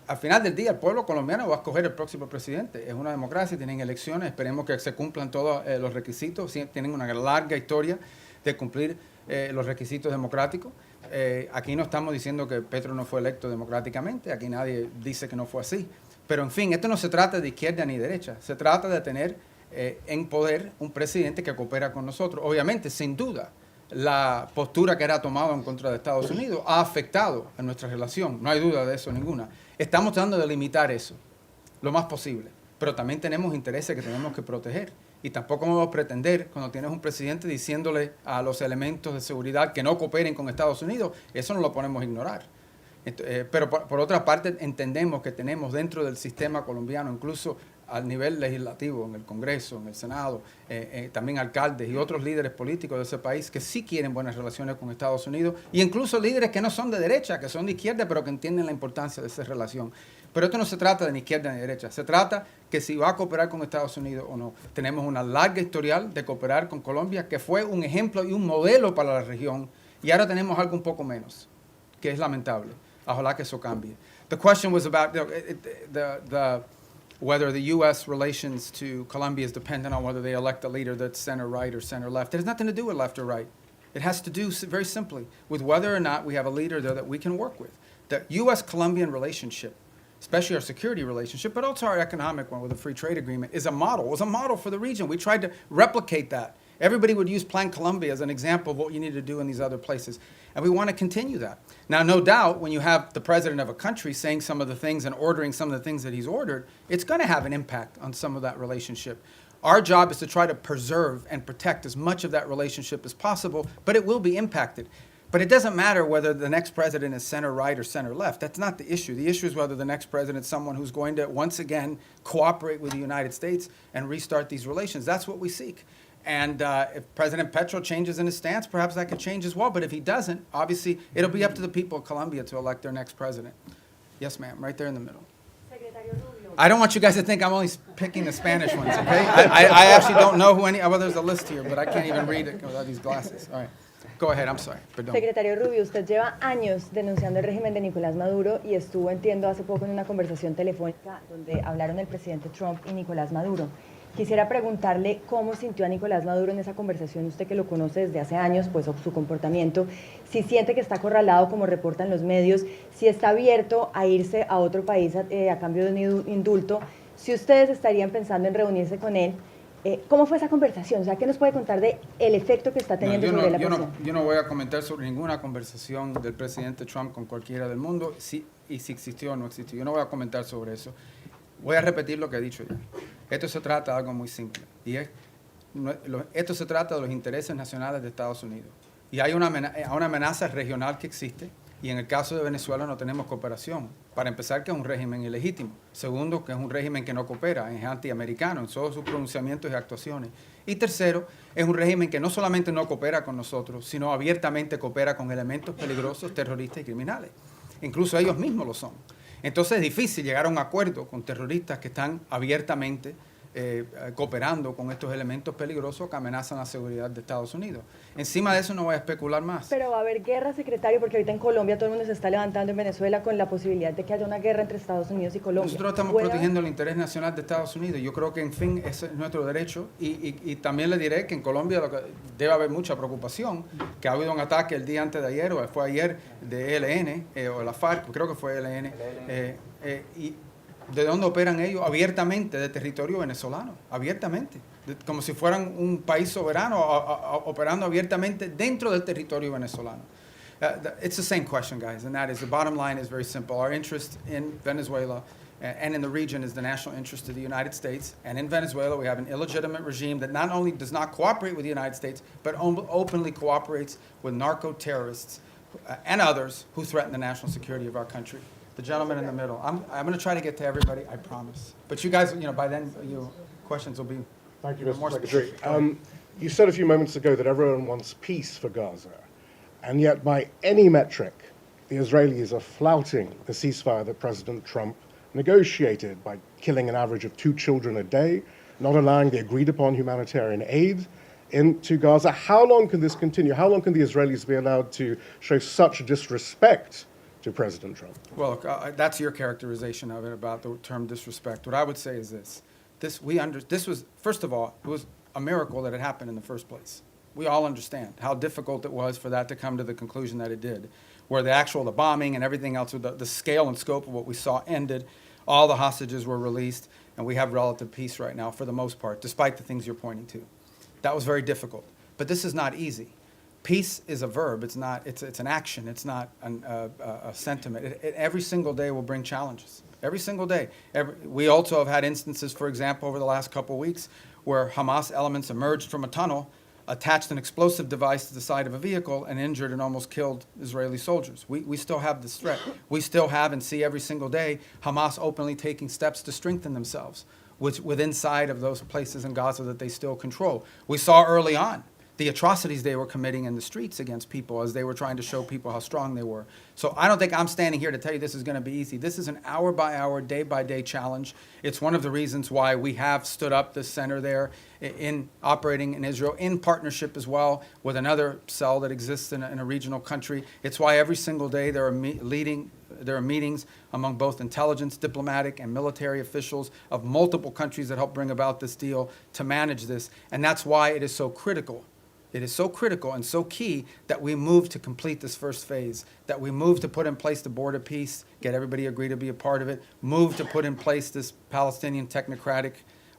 S1: Al final del día, el pueblo colombiano va a escoger el próximo presidente. Es una democracia, tienen elecciones, esperemos que se cumplan todos los requisitos. Tienen una larga historia de cumplir los requisitos democráticos. Aquí no estamos diciendo que Petro no fue electo democráticamente, aquí nadie dice que no fue así. Pero en fin, esto no se trata de izquierda ni derecha, se trata de tener en poder un presidente que coopera con nosotros. Obviamente, sin duda, la postura que era tomada en contra de Estados Unidos ha afectado a nuestra relación, no hay duda de eso ninguna. Estamos tratando de limitar eso lo más posible, pero también tenemos intereses que tenemos que proteger. Y tampoco vamos a pretender, cuando tienes un presidente diciéndole a los elementos de seguridad que no cooperen con Estados Unidos, eso no lo podemos ignorar. Pero por otra parte, entendemos que tenemos dentro del sistema colombiano, incluso al nivel legislativo, en el Congreso, en el Senado, también alcaldes y otros líderes políticos de ese país que sí quieren buenas relaciones con Estados Unidos, y incluso líderes que no son de derecha, que son de izquierda, pero que entienden la importancia de esa relación. Pero esto no se trata de ni izquierda ni derecha, se trata que si va a cooperar con Estados Unidos o no. Tenemos una larga historial de cooperar con Colombia, que fue un ejemplo y un modelo para la región, y ahora tenemos algo un poco menos, que es lamentable. Ojalá que eso cambie. The question was about whether the U.S. relations to Colombia is dependent on whether they elect a leader that's center-right or center-left. It has nothing to do with left or right. It has to do very simply with whether or not we have a leader there that we can work with. The U.S.-Colombian relationship, especially our security relationship, but also our economic one with a free trade agreement, is a model. It was a model for the region. We tried to replicate that Everybody would use Plan Colombia as an example of what you need to do in these other places. And we want to continue that. Now, no doubt, when you have the president of a country saying some of the things and ordering some of the things that he's ordered, it's going to have an impact on some of that relationship. Our job is to try to preserve and protect as much of that relationship as possible, but it will be impacted. But it doesn't matter whether the next president is center right or center left. That's not the issue. The issue is whether the next president is someone who's going to, once again, cooperate with the United States and restart these relations. That's what we seek. And if President Petro changes in his stance, perhaps that could change as well. But if he doesn't, obviously, it'll be up to the people of Colombia to elect their next president. Yes, ma'am, right there in the middle. I don't want you guys to think I'm only picking the Spanish ones, okay? I actually don't know who any, well, there's a list here, but I can't even read it without these glasses. All right. Go ahead, I'm sorry. Perdón.
S12: Secretario Rubio, usted lleva años denunciando el régimen de Nicolás Maduro y estuvo, entiendo, hace poco en una conversación telefónica donde hablaron el presidente Trump y Nicolás Maduro. Quisiera preguntarle cómo sintió a Nicolás Maduro en esa conversación, usted que lo conoce desde hace años, pues su comportamiento, si siente que está acorralado como reportan los medios, si está abierto a irse a otro país a cambio de un indulto, si ustedes estarían pensando en reunirse con él. ¿Cómo fue esa conversación? O sea, ¿qué nos puede contar de el efecto que está teniendo sobre la presión?
S1: Yo no voy a comentar sobre ninguna conversación del presidente Trump con cualquiera del mundo, si existió o no existió. Yo no voy a comentar sobre eso. Voy a repetir lo que he dicho ya. Esto se trata de algo muy simple. Y esto se trata de los intereses nacionales de Estados Unidos. Y hay una amenaza regional que existe. Y en el caso de Venezuela no tenemos cooperación. Para empezar, que es un régimen ilegítimo. Segundo, que es un régimen que no coopera, es antiamericano en todos sus pronunciamientos y actuaciones. Y tercero, es un régimen que no solamente no coopera con nosotros, sino abiertamente coopera con elementos peligrosos, terroristas y criminales. Incluso ellos mismos lo son. Entonces es difícil llegar a un acuerdo con terroristas que están abiertamente cooperando con estos elementos peligrosos que amenazan la seguridad de Estados Unidos. Encima de eso no voy a especular más.
S12: Pero va a haber guerra, secretario, porque ahorita en Colombia todo el mundo se está levantando, en Venezuela, con la posibilidad de que haya una guerra entre Estados Unidos y Colombia.
S1: Nosotros estamos protegiendo el interés nacional de Estados Unidos. Yo creo que, en fin, ese es nuestro derecho. Y también le diré que en Colombia debe haber mucha preocupación, que ha habido un ataque el día antes de ayer, o fue ayer, de ELN, o la FARC, creo que fue ELN, y ¿de dónde operan ellos? Abiertamente, de territorio venezolano, abiertamente, como si fueran un país soberano, operando abiertamente dentro del territorio venezolano. It's the same question, guys, and that is, the bottom line is very simple. Our interest in Venezuela and in the region is the national interest of the United States, and in Venezuela we have an illegitimate regime that not only does not cooperate with the United States, but openly cooperates with narco-terrorists and others who threaten the national security of our country. The gentleman in the middle. I'm going to try to get to everybody, I promise. But you guys, by then, your questions will be
S13: Thank you,
S1: more
S13: Mr. Secretary.
S1: specific.
S13: You said a few moments ago that everyone wants peace for Gaza, and yet by any metric, the Israelis are flouting the ceasefire that President Trump negotiated by killing an average of 2 children a day, not allowing the agreed-upon humanitarian aid into Gaza. How long can this continue? How long can the Israelis be allowed to show such disrespect to President Trump?
S1: Well, look, that's your characterization of it about the term disrespect. What I would say is this. This was, first of all, it was a miracle that it happened in the first place. We all understand how difficult it was for that to come to the conclusion that it did, where the bombing and everything else, the scale and scope of what we saw ended, all the hostages were released, and we have relative peace right now for the most part, despite the things you're pointing to. That was very difficult. But this is not easy. Peace is a verb. It's an action. It's not a sentiment. Every single day will bring challenges. Every single day. We also have had instances, for example, over the last couple of weeks, where Hamas elements emerged from a tunnel, attached an explosive device to the side of a vehicle, and injured and almost killed Israeli soldiers. We still have this threat. We still have and see every single day Hamas openly taking steps to strengthen themselves within inside of those places in Gaza that they still control. We saw early on the atrocities they were committing in the streets against people as they were trying to show people how strong they were. So I don't think I'm standing here to tell you this is going to be easy. This is an hour-by-hour, day-by-day challenge. It's one of the reasons why we have stood up this center there in operating in Israel, in partnership as well with another cell that exists in a regional country. It's why every single day there are meetings among both intelligence, diplomatic, and military officials of multiple countries that help bring about this deal to manage this. And that's why it is so critical. It is so critical and so key that we move to complete this first phase, that we move to put in place the border peace, get everybody agree to be a part of it, move to put in place this Palestinian technocratic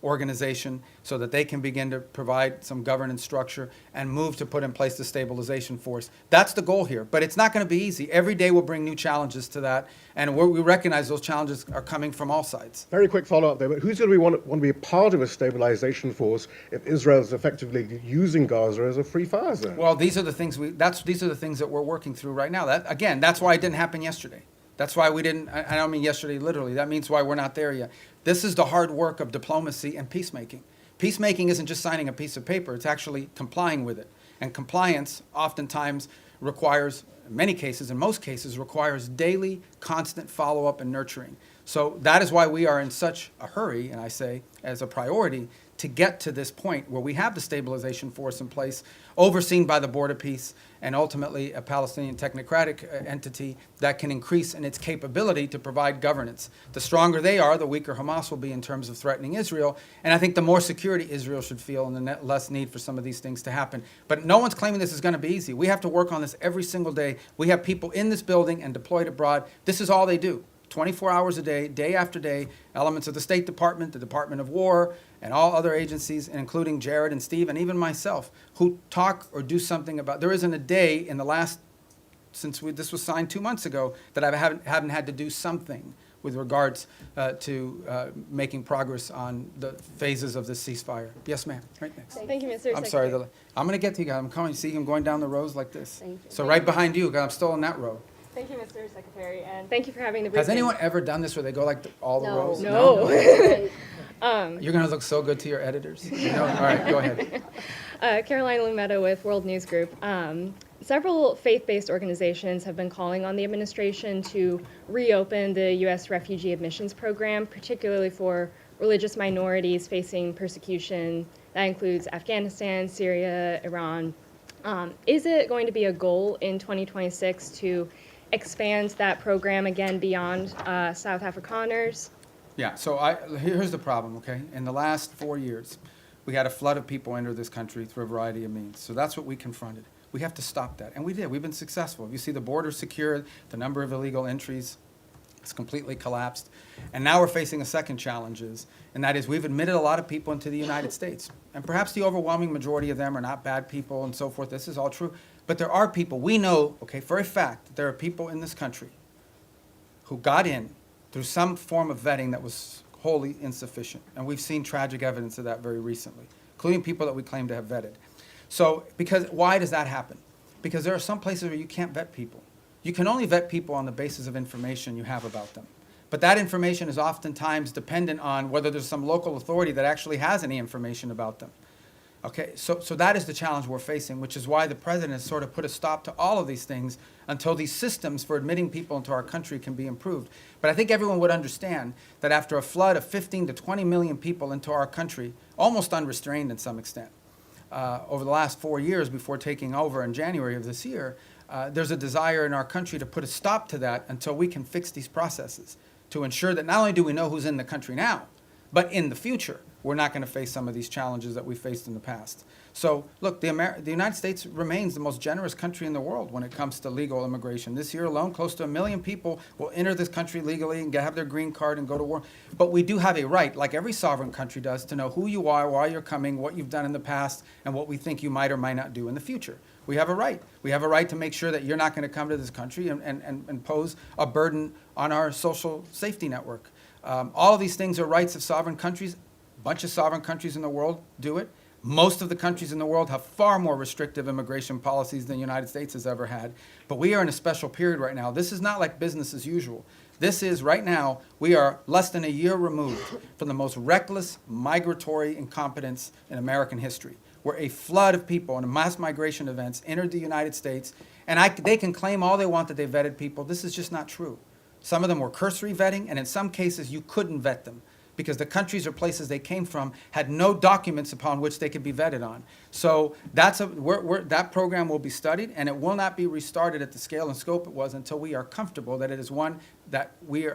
S1: organization so that they can begin to provide some governance structure and move to put in place the stabilization force. That's the goal here, but it's not going to be easy. Every day will bring new challenges to that, and we recognize those challenges are coming from all sides.
S13: Very quick follow-up there, but who's going to want to be a part of a stabilization force if Israel is effectively using Gaza as a free fire zone?
S1: Well, these are the things these are the things that we're working through right now. That's why it didn't happen yesterday. That's why we didn't, I don't mean yesterday literally, that means why we're not there yet. This is the hard work of diplomacy and peacemaking. Peacemaking isn't just signing a piece of paper, it's actually complying with it. And compliance oftentimes requires, in many cases, in most cases, requires daily, constant follow-up and nurturing. So that is why we are in such a hurry, and I say as a priority, to get to this point where we have the stabilization force in place, overseen by the Board of Peace, and ultimately a Palestinian technocratic entity that can increase in its capability to provide governance. The stronger they are, the weaker Hamas will be in terms of threatening Israel, and I think the more security Israel should feel and the less need for some of these things to happen. But no one's claiming this is going to be easy. We have to work on this every single day. We have people in this building and deployed abroad. This is all they do. 24 hours a day, day after day, elements of the State Department, the Department of War, and all other agencies, including Jared and Steve, and even myself, who talk or do something about. There isn't a day in the last, since this was signed 2 months ago, that I haven't had to do something with regards to making progress on the phases of this ceasefire. Yes, ma'am. Right next.
S14: Thank you, Mr. Secretary.
S1: I'm sorry. I'm going to get to you guys. I'm coming. See, I'm going down the rows like this.
S14: Thank you.
S1: So right behind you, 'cause I'm still in that row.
S14: Thank you, Mr. Secretary, and thank you for having the
S1: Has
S14: briefing.
S1: anyone ever done this where they go like all the rows?
S14: No.
S1: You're going to look so good to your editors. No? All right, go ahead.
S14: Caroline Lumetta with World News Group. Several faith-based organizations have been calling on the administration to reopen the U.S. refugee admissions program, particularly for religious minorities facing persecution. That includes Afghanistan, Syria, Iran. Is it going to be a goal in 2026 to expand that program again beyond South Afrikaners?
S1: Yeah, so here's the problem, okay? In the last 4 years, we had a flood of people enter this country through a variety of means. So that's what we confronted. We have to stop that, and we did. We've been successful. You see the border secured, the number of illegal entries has completely collapsed. And now we're facing a second challenge, and that is we've admitted a lot of people into the United States. And perhaps the overwhelming majority of them are not bad people and so forth. This is all true. But there are people, we know, okay, for a fact, that there are people in this country who got in through some form of vetting that was wholly insufficient. And we've seen tragic evidence of that very recently, including people that we claim to have vetted. So, why does that happen? Because there are some places where you can't vet people. You can only vet people on the basis of information you have about them. But that information is oftentimes dependent on whether there's some local authority that actually has any information about them. Okay, so that is the challenge we're facing, which is why the president has sort of put a stop to all of these things until these systems for admitting people into our country can be improved. But I think everyone would understand that after a flood of 15 to 20 million people into our country, almost unrestrained in some extent, over the last 4 years before taking over in January of this year, there's a desire in our country to put a stop to that until we can fix these processes to ensure that not only do we know who's in the country now, but in the future, we're not going to face some of these challenges that we faced in the past. So, look, the United States remains the most generous country in the world when it comes to legal immigration. This year alone, close to 1 million people will enter this country legally and have their green card and go to war. But we do have a right, like every sovereign country does, to know who you are, why you're coming, what you've done in the past, and what we think you might or might not do in the future. We have a right. We have a right to make sure that you're not going to come to this country and pose a burden on our social safety network. All of these things are rights of sovereign countries. A bunch of sovereign countries in the world do it. Most of the countries in the world have far more restrictive immigration policies than the United States has ever had. But we are in a special period right now. This is not like business as usual. This is, right now, we are less than a year removed from the most reckless migratory incompetence in American history, where a flood of people and mass migration events entered the United States. And they can claim all they want that they vetted people. This is just not true. Some of them were cursory vetting, and in some cases, you couldn't vet them because the countries or places they came from had no documents upon which they could be vetted on. So that program will be studied, and it will not be restarted at the scale and scope it was until we are comfortable that it is one that we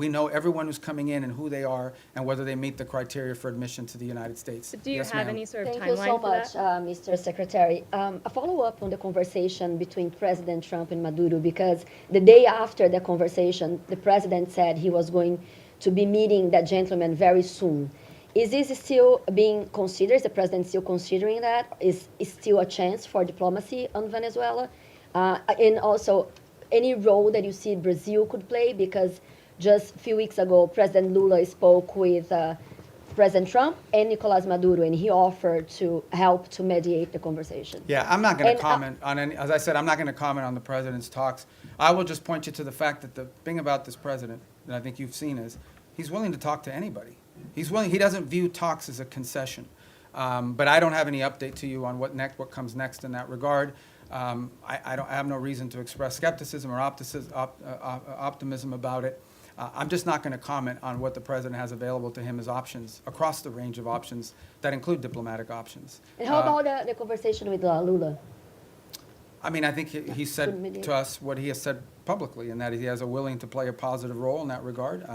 S1: know everyone who's coming in and who they are and whether they meet the criteria for admission to the United States.
S14: Do you
S1: Yes,
S14: have
S1: ma'am.
S14: any sort of
S15: Thank you
S14: timeline
S15: so
S14: for
S15: much,
S14: that?
S15: Mr. Secretary. A follow-up on the conversation between President Trump and Maduro, because the day after the conversation, the president said he was going to be meeting that gentleman very soon. Is this still being considered? Is the president still considering that? Is still a chance for diplomacy on Venezuela? And also, any role that you see Brazil could play? Because just a few weeks ago, President Lula spoke with President Trump and Nicolas Maduro, and he offered to help to mediate the conversation.
S1: Yeah, I'm not going
S15: And,
S1: to comment on any, as I said, I'm not going to comment on the president's talks. I will just point you to the fact that the thing about this president that I think you've seen is he's willing to talk to anybody. He's willing, he doesn't view talks as a concession. But I don't have any update to you on what comes next in that regard. I have no reason to express skepticism or optimism about it. I'm just not going to comment on what the president has available to him as options across the range of options that include diplomatic options.
S15: And how about the conversation with Lula?
S1: I mean, I think he said to us what he has said publicly, and that he has a willing to play a positive role in that regard.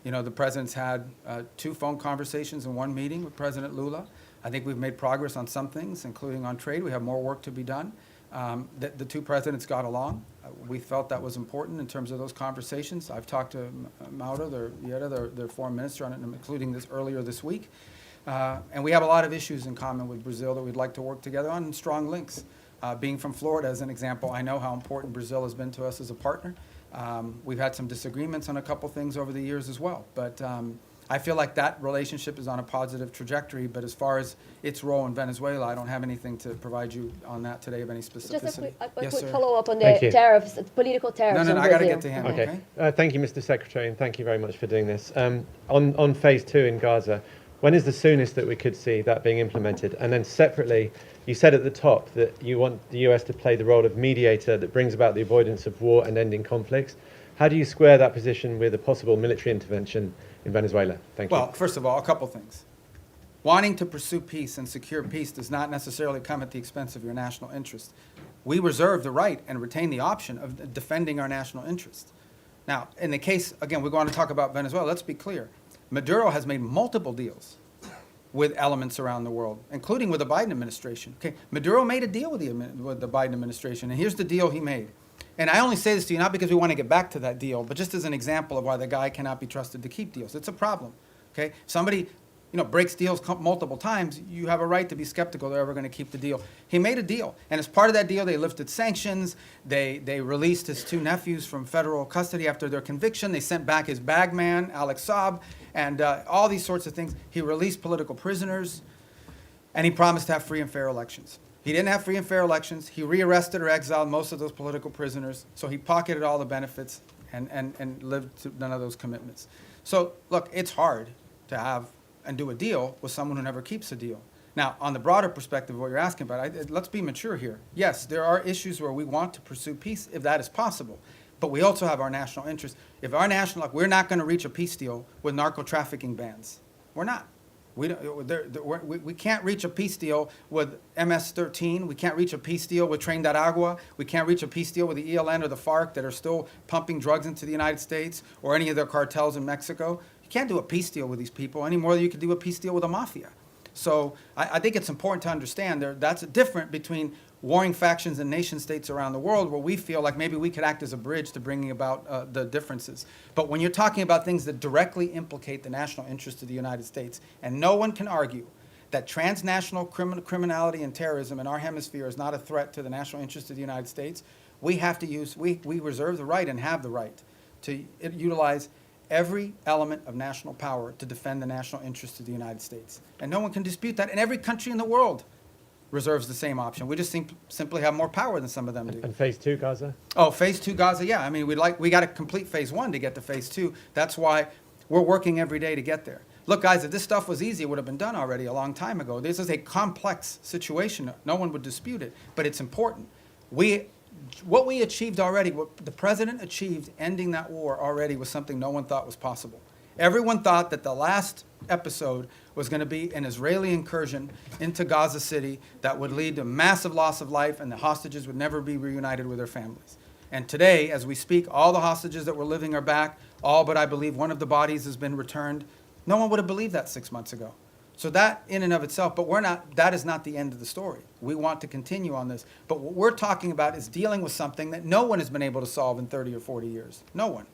S1: You know, the president's had 2 phone conversations and 1 meeting with President Lula. I think we've made progress on some things, including on trade. We have more work to be done. The 2 presidents got along. We felt that was important in terms of those conversations. I've talked to Mauro, their foreign minister, on it, including this earlier this week. And we have a lot of issues in common with Brazil that we'd like to work together on, and strong links. Being from Florida, as an example, I know how important Brazil has been to us as a partner. We've had some disagreements on a couple things over the years as well. But I feel like that relationship is on a positive trajectory, but as far as its role in Venezuela, I don't have anything to provide you on that today of any specificity.
S15: Just a
S1: Yes,
S15: quick
S1: sir.
S15: follow-up on
S16: Thank
S15: the
S16: you.
S15: tariffs, political tariffs
S1: No,
S15: on
S1: I got to
S15: Brazil.
S1: get to him.
S16: Okay. Thank you, Mr. Secretary, and thank you very much for doing this. On phase 2 in Gaza, when is the soonest that we could see that being implemented? And then separately, you said at the top that you want the US to play the role of mediator that brings about the avoidance of war and ending conflicts. How do you square that position with a possible military intervention in Venezuela? Thank you.
S1: Well, first of all, a couple things. Wanting to pursue peace and secure peace does not necessarily come at the expense of your national interest. We reserve the right and retain the option of defending our national interest. Now, in the case, again, we're going to talk about Venezuela. Let's be clear. Maduro has made multiple deals with elements around the world, including with the Biden administration. Okay, Maduro made a deal with the Biden administration, and here's the deal he made. And I only say this to you not because we want to get back to that deal, but just as an example of why the guy cannot be trusted to keep deals. It's a problem. Okay, somebody, breaks deals multiple times. You have a right to be skeptical they're ever going to keep the deal. He made a deal, and as part of that deal, they lifted sanctions. They released his 2 nephews from federal custody after their conviction. They sent back his bagman, Alex Saab, and all these sorts of things. He released political prisoners, and he promised to have free and fair elections. He didn't have free and fair elections. He rearrested or exiled most of those political prisoners, so he pocketed all the benefits and lived to none of those commitments. So, look, it's hard to have and do a deal with someone who never keeps a deal. Now, on the broader perspective of what you're asking about, let's be mature here. Yes, there are issues where we want to pursue peace if that is possible, but we also have our national interest. If we're not going to reach a peace deal with narco-trafficking bans. We're not. We can't reach a peace deal with MS-13. We can't reach a peace deal with Tren de Aragua. We can't reach a peace deal with the ELN or the FARC that are still pumping drugs into the United States or any of their cartels in Mexico. You can't do a peace deal with these people any more than you could do a peace deal with the mafia. So I think it's important to understand that's different between warring factions and nation states around the world where we feel like maybe we could act as a bridge to bringing about the differences. But when you're talking about things that directly implicate the national interest of the United States, and no one can argue that transnational criminality and terrorism in our hemisphere is not a threat to the national interest of the United States, we reserve the right and have the right to utilize every element of national power to defend the national interest of the United States. And no one can dispute that. And every country in the world reserves the same option. We just simply have more power than some of them do.
S16: And phase 2 Gaza?
S1: Oh, phase 2 Gaza, yeah. I mean, we got to complete phase 1 to get to phase 2. That's why we're working every day to get there. Look, guys, if this stuff was easy, it would have been done already a long time ago. This is a complex situation. No one would dispute it, but it's important. What we achieved already, what the president achieved ending that war already was something no one thought was possible. Everyone thought that the last episode was going to be an Israeli incursion into Gaza City that would lead to massive loss of life and the hostages would never be reunited with their families. And today, as we speak, all the hostages that were living are back, all but I believe one of the bodies has been returned. No one would have believed that 6 months ago. So that in and of itself, but that is not the end of the story. We want to continue on this. But what we're talking about is dealing with something that no one has been able to solve in 30 or 40 years. No one.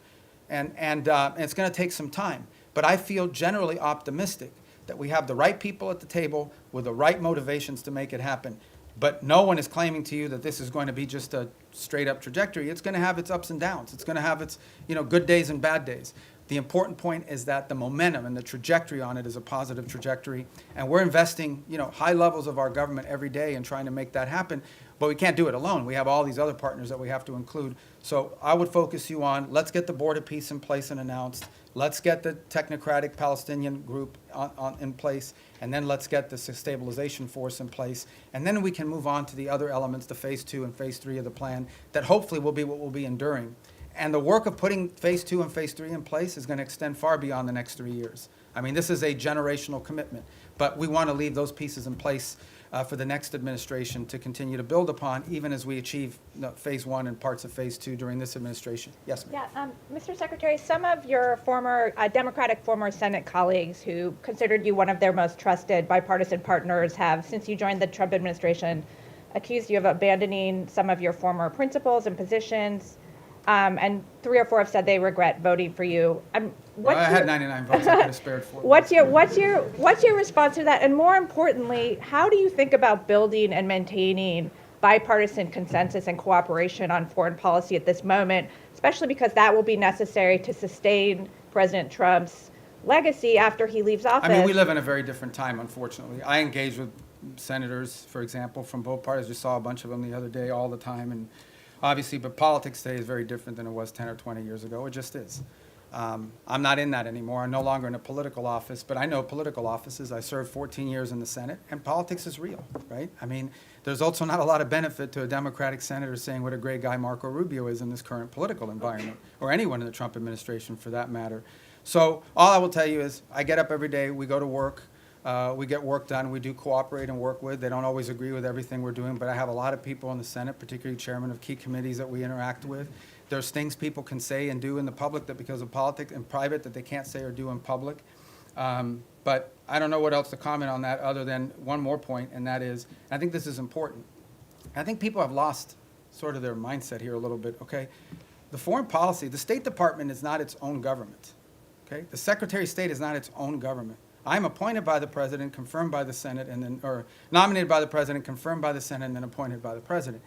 S1: And it's going to take some time. But I feel generally optimistic that we have the right people at the table with the right motivations to make it happen. But no one is claiming to you that this is going to be just a straight up trajectory. It's going to have its ups and downs. It's going to have its, good days and bad days. The important point is that the momentum and the trajectory on it is a positive trajectory. And we're investing, high levels of our government every day in trying to make that happen. But we can't do it alone. We have all these other partners that we have to include. So I would focus you on, let's get the board of peace in place and announced. Let's get the technocratic Palestinian group in place. And then let's get the stabilization force in place. And then we can move on to the other elements, the phase 2 and phase 3 of the plan, that hopefully will be what will be enduring. And the work of putting phase 2 and phase 3 in place is going to extend far beyond the next 3 years. I mean, this is a generational commitment. But we want to leave those pieces in place for the next administration to continue to build upon, even as we achieve phase 1 and parts of phase 2 during this administration. Yes, ma'am.
S17: Yeah, Mr. Secretary, some of your former Democratic former Senate colleagues who considered you one of their most trusted bipartisan partners have, since you joined the Trump administration, accused you of abandoning some of your former principles and positions. And 3 or 4 have said they regret voting for you.
S1: Well, I had 99 votes. I could have spared 4.
S17: What's your response to that? And more importantly, how do you think about building and maintaining bipartisan consensus and cooperation on foreign policy at this moment, especially because that will be necessary to sustain President Trump's legacy after he leaves office?
S1: I mean, we live in a very different time, unfortunately. I engage with senators, for example, from both parties. We saw a bunch of them the other day all the time. And obviously, but politics today is very different than it was 10 or 20 years ago. It just is. I'm not in that anymore. I'm no longer in a political office, but I know political offices. I served 14 years in the Senate, and politics is real, right? I mean, there's also not a lot of benefit to a Democratic senator saying what a great guy Marco Rubio is in this current political environment, or anyone in the Trump administration for that matter. So all I will tell you is I get up every day, we go to work, we get work done, we do cooperate and work with. They don't always agree with everything we're doing, but I have a lot of people in the Senate, particularly chairmen of key committees that we interact with. There's things people can say and do in the public that because of politics in private that they can't say or do in public. But I don't know what else to comment on that other than one more point, and that is, I think this is important. I think people have lost sort of their mindset here a little bit, okay? The foreign policy, the State Department is not its own government, okay? The Secretary of State is not its own government. I'm appointed by the President, confirmed by the Senate, and then, or nominated by the President, confirmed by the Senate, and then appointed by the President.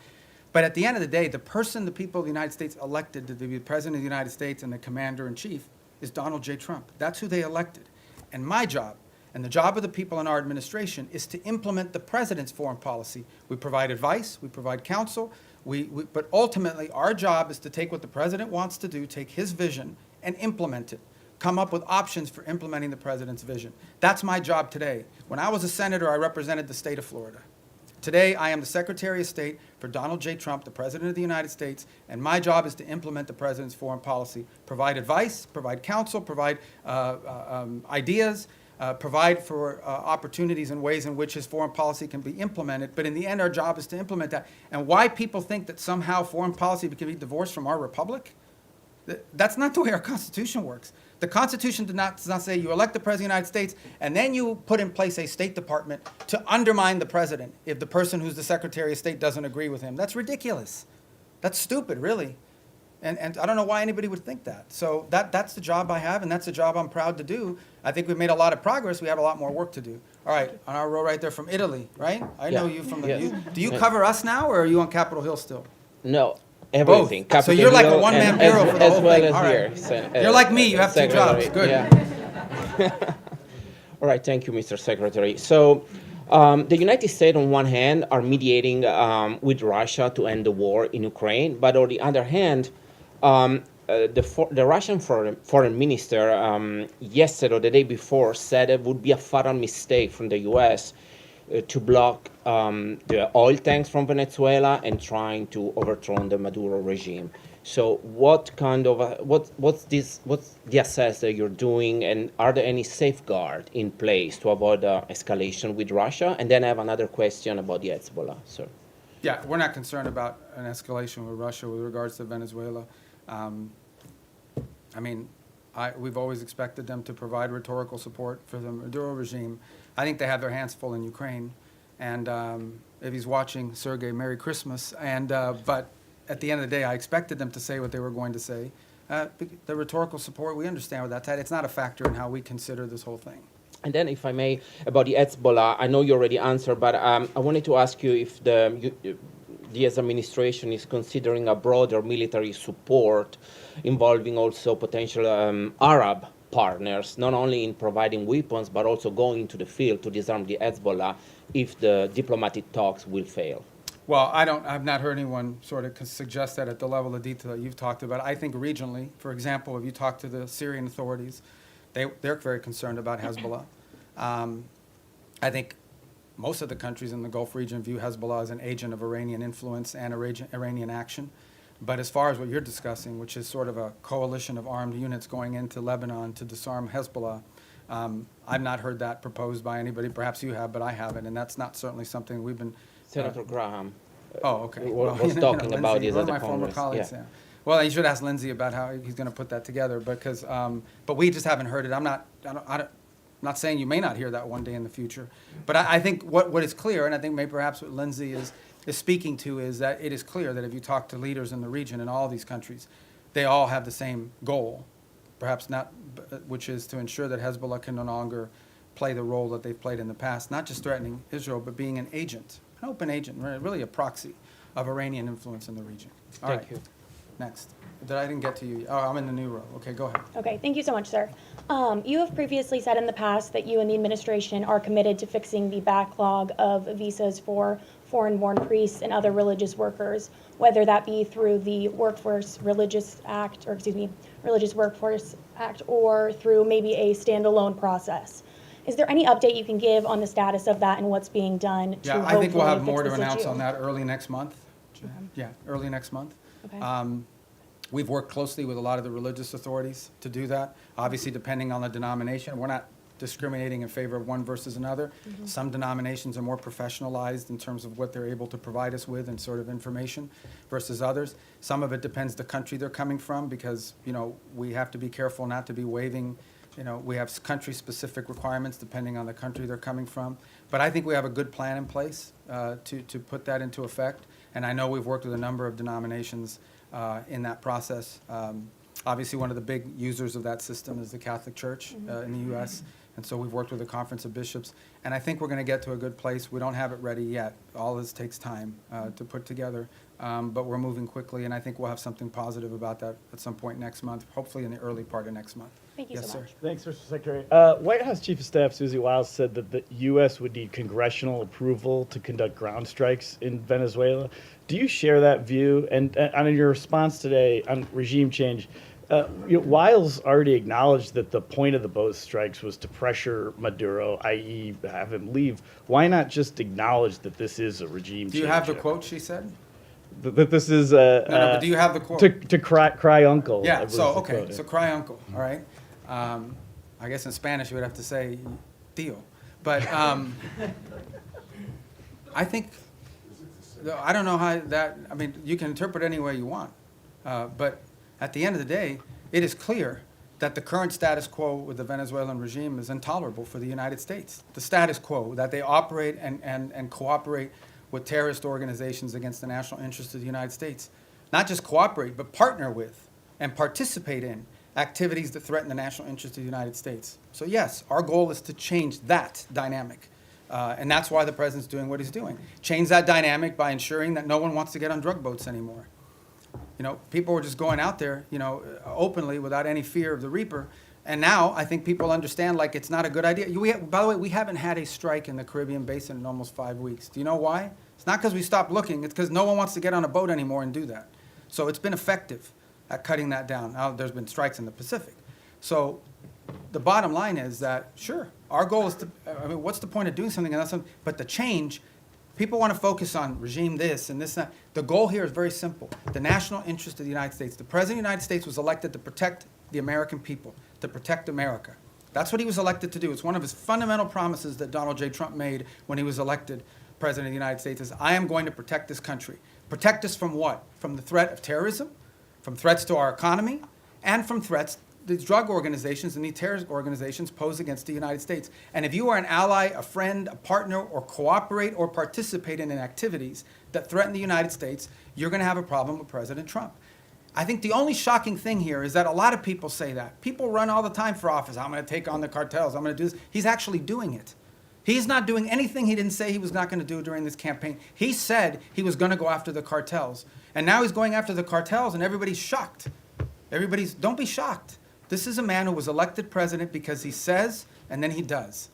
S1: But at the end of the day, the person the people of the United States elected to be the President of the United States and the Commander-in-Chief is Donald J. Trump. That's who they elected. And my job, and the job of the people in our administration, is to implement the President's foreign policy. We provide advice, we provide counsel, but ultimately our job is to take what the President wants to do, take his vision, and implement it. Come up with options for implementing the President's vision. That's my job today. When I was a senator, I represented the state of Florida. Today, I am the Secretary of State for Donald J. Trump, the President of the United States, and my job is to implement the President's foreign policy, provide advice, provide counsel, provide ideas, provide for opportunities and ways in which his foreign policy can be implemented. But in the end, our job is to implement that. And why people think that somehow foreign policy can be divorced from our republic? That's not the way our Constitution works. The Constitution does not say you elect the President of the United States and then you put in place a State Department to undermine the President if the person who's the Secretary of State doesn't agree with him. That's ridiculous. That's stupid, really. And I don't know why anybody would think that. So that's the job I have, and that's the job I'm proud to do. I think we've made a lot of progress. We have a lot more work to do. All right, on our row right there from Italy, right? I know you from the...
S18: Yes.
S1: Do you cover us now, or are you on Capitol Hill still?
S18: No. Everything.
S1: Both. So you're like a
S18: Hill
S1: one-man
S18: and
S1: bureau for the whole
S18: well
S1: thing.
S18: as
S1: All right.
S18: here.
S1: You're like me. You have 2 jobs. Good.
S18: Yeah. All right. Thank you, Mr. Secretary. So the United States, on one hand, are mediating with Russia to end the war in Ukraine. But on the other hand, the Russian foreign minister yesterday or the day before said it would be a fatal mistake from the U.S. To block the oil tanks from Venezuela and trying to overthrow the Maduro regime. So what kind of what's the assess that you're doing, and are there any safeguards in place to avoid escalation with Russia? And then I have another question about the Hezbollah, sir.
S1: Yeah, we're not concerned about an escalation with Russia with regards to Venezuela. I mean, we've always expected them to provide rhetorical support for the Maduro regime. I think they have their hands full in Ukraine. And if he's watching, Sergei, Merry Christmas. And but at the end of the day, I expected them to say what they were going to say. The rhetorical support, we understand what that's at. It's not a factor in how we consider this whole thing.
S18: And then, if I may, about the Hezbollah, I know you already answered, but I wanted to ask you if the US administration is considering a broader military support involving also potential Arab partners, not only in providing weapons, but also going into the field to disarm the Hezbollah if the diplomatic talks will fail.
S1: Well, I've not heard anyone sort of suggest that at the level of detail that you've talked about. I think regionally, for example, if you talk to the Syrian authorities, they're very concerned about Hezbollah. I think most of the countries in the Gulf region view Hezbollah as an agent of Iranian influence and Iranian action. But as far as what you're discussing, which is sort of a coalition of armed units going into Lebanon to disarm Hezbollah, I've not heard that proposed by anybody. Perhaps you have, but I haven't, and that's not certainly something we've been...
S18: Senator Graham
S1: okay.
S18: was talking about
S1: Lindsey,
S18: this
S1: one
S18: at
S1: of
S18: the
S1: my former
S18: Congress.
S1: colleagues, yeah. Well, you should ask Lindsey about how he's going to put that together, because, but we just haven't heard it. I'm not saying you may not hear that one day in the future, but I think what is clear, and I think maybe perhaps what Lindsey is speaking to, is that it is clear that if you talk to leaders in the region in all these countries, they all have the same goal, perhaps not, which is to ensure that Hezbollah can no longer play the role that they've played in the past, not just threatening Israel, but being an agent, an open agent, really a proxy of Iranian influence in the region. All right.
S18: Thank you.
S1: Next. I didn't get to you. Oh, I'm in the new row. Okay, go ahead.
S19: Okay, thank you so much, sir. You have previously said in the past that you and the administration are committed to fixing the backlog of visas for foreign-born priests and other religious workers, whether that be through the Religious Workforce Act, or through maybe a standalone process. Is there any update you can give on the status of that and what's being done to
S1: Yeah, I think we'll have
S19: hopefully
S1: more to
S19: fix this
S1: announce
S19: issue?
S1: on that early next month.
S19: Okay.
S1: Yeah, early next month.
S19: Okay.
S1: We've worked closely with a lot of the religious authorities to do that. Obviously, depending on the denomination, we're not discriminating in favor of one versus another.
S19: Mhm.
S1: Some denominations are more professionalized in terms of what they're able to provide us with and sort of information versus others. Some of it depends the country they're coming from, because, we have to be careful not to be waiving, we have country-specific requirements depending on the country they're coming from. But I think we have a good plan in place to put that into effect. And I know we've worked with a number of denominations in that process. Obviously, one of the big users of that system is the Catholic Church in the U.S., and so we've worked with the Conference of Bishops. And I think we're going to get to a good place. We don't have it ready yet. All this takes time to put together, but we're moving quickly, and I think we'll have something positive about that at some point next month, hopefully in the early part of next month.
S19: Thank you
S1: Yes,
S19: so
S1: sir.
S19: much.
S20: Thanks, Mr. Secretary. White House Chief of Staff Susie Wiles said that the U.S. would need congressional approval to conduct ground strikes in Venezuela. Do you share that view? And in your response today on regime change, Wiles already acknowledged that the point of the boat strikes was to pressure Maduro, i.e. have him leave. Why not just acknowledge that this is a regime change?
S1: Do you have the quote she said?
S20: That this is
S1: but do you have the quote?
S20: To cry uncle.
S1: Yeah,
S20: was
S1: so,
S20: the
S1: okay,
S20: quote, yeah.
S1: so cry uncle, all right? I guess in Spanish you would have to say tío. But I think, I don't know how that, you can interpret it any way you want. But at the end of the day, it is clear that the current status quo with the Venezuelan regime is intolerable for the United States. The status quo, that they operate and cooperate with terrorist organizations against the national interest of the United States. Not just cooperate, but partner with and participate in activities that threaten the national interest of the United States. So yes, our goal is to change that dynamic. And that's why the president's doing what he's doing. Change that dynamic by ensuring that no one wants to get on drug boats anymore. People were just going out there, openly without any fear of the reaper. And now I think people understand, it's not a good idea. By the way, we haven't had a strike in the Caribbean Basin in almost 5 weeks. Do you know why? It's not because we stopped looking. It's because no one wants to get on a boat anymore and do that. So it's been effective at cutting that down. Now there's been strikes in the Pacific. So the bottom line is that, sure, our goal is to, what's the point of doing something and that's something, but the change, people want to focus on regime this and this and that. The goal here is very simple. The national interest of the United States. The President of the United States was elected to protect the American people, to protect America. That's what he was elected to do. It's one of his fundamental promises that Donald J. Trump made when he was elected President of the United States is, I am going to protect this country. Protect us from what? From the threat of terrorism, from threats to our economy, and from threats these drug organizations and these terrorist organizations pose against the United States. And if you are an ally, a friend, a partner, or cooperate or participate in activities that threaten the United States, you're going to have a problem with President Trump. I think the only shocking thing here is that a lot of people say that. People run all the time for office. I'm going to take on the cartels. I'm going to do this. He's actually doing it. He's not doing anything he didn't say he was not going to do during this campaign. He said he was going to go after the cartels. And now he's going after the cartels, and everybody's shocked. Don't be shocked. This is a man who was elected president because he says and then he does.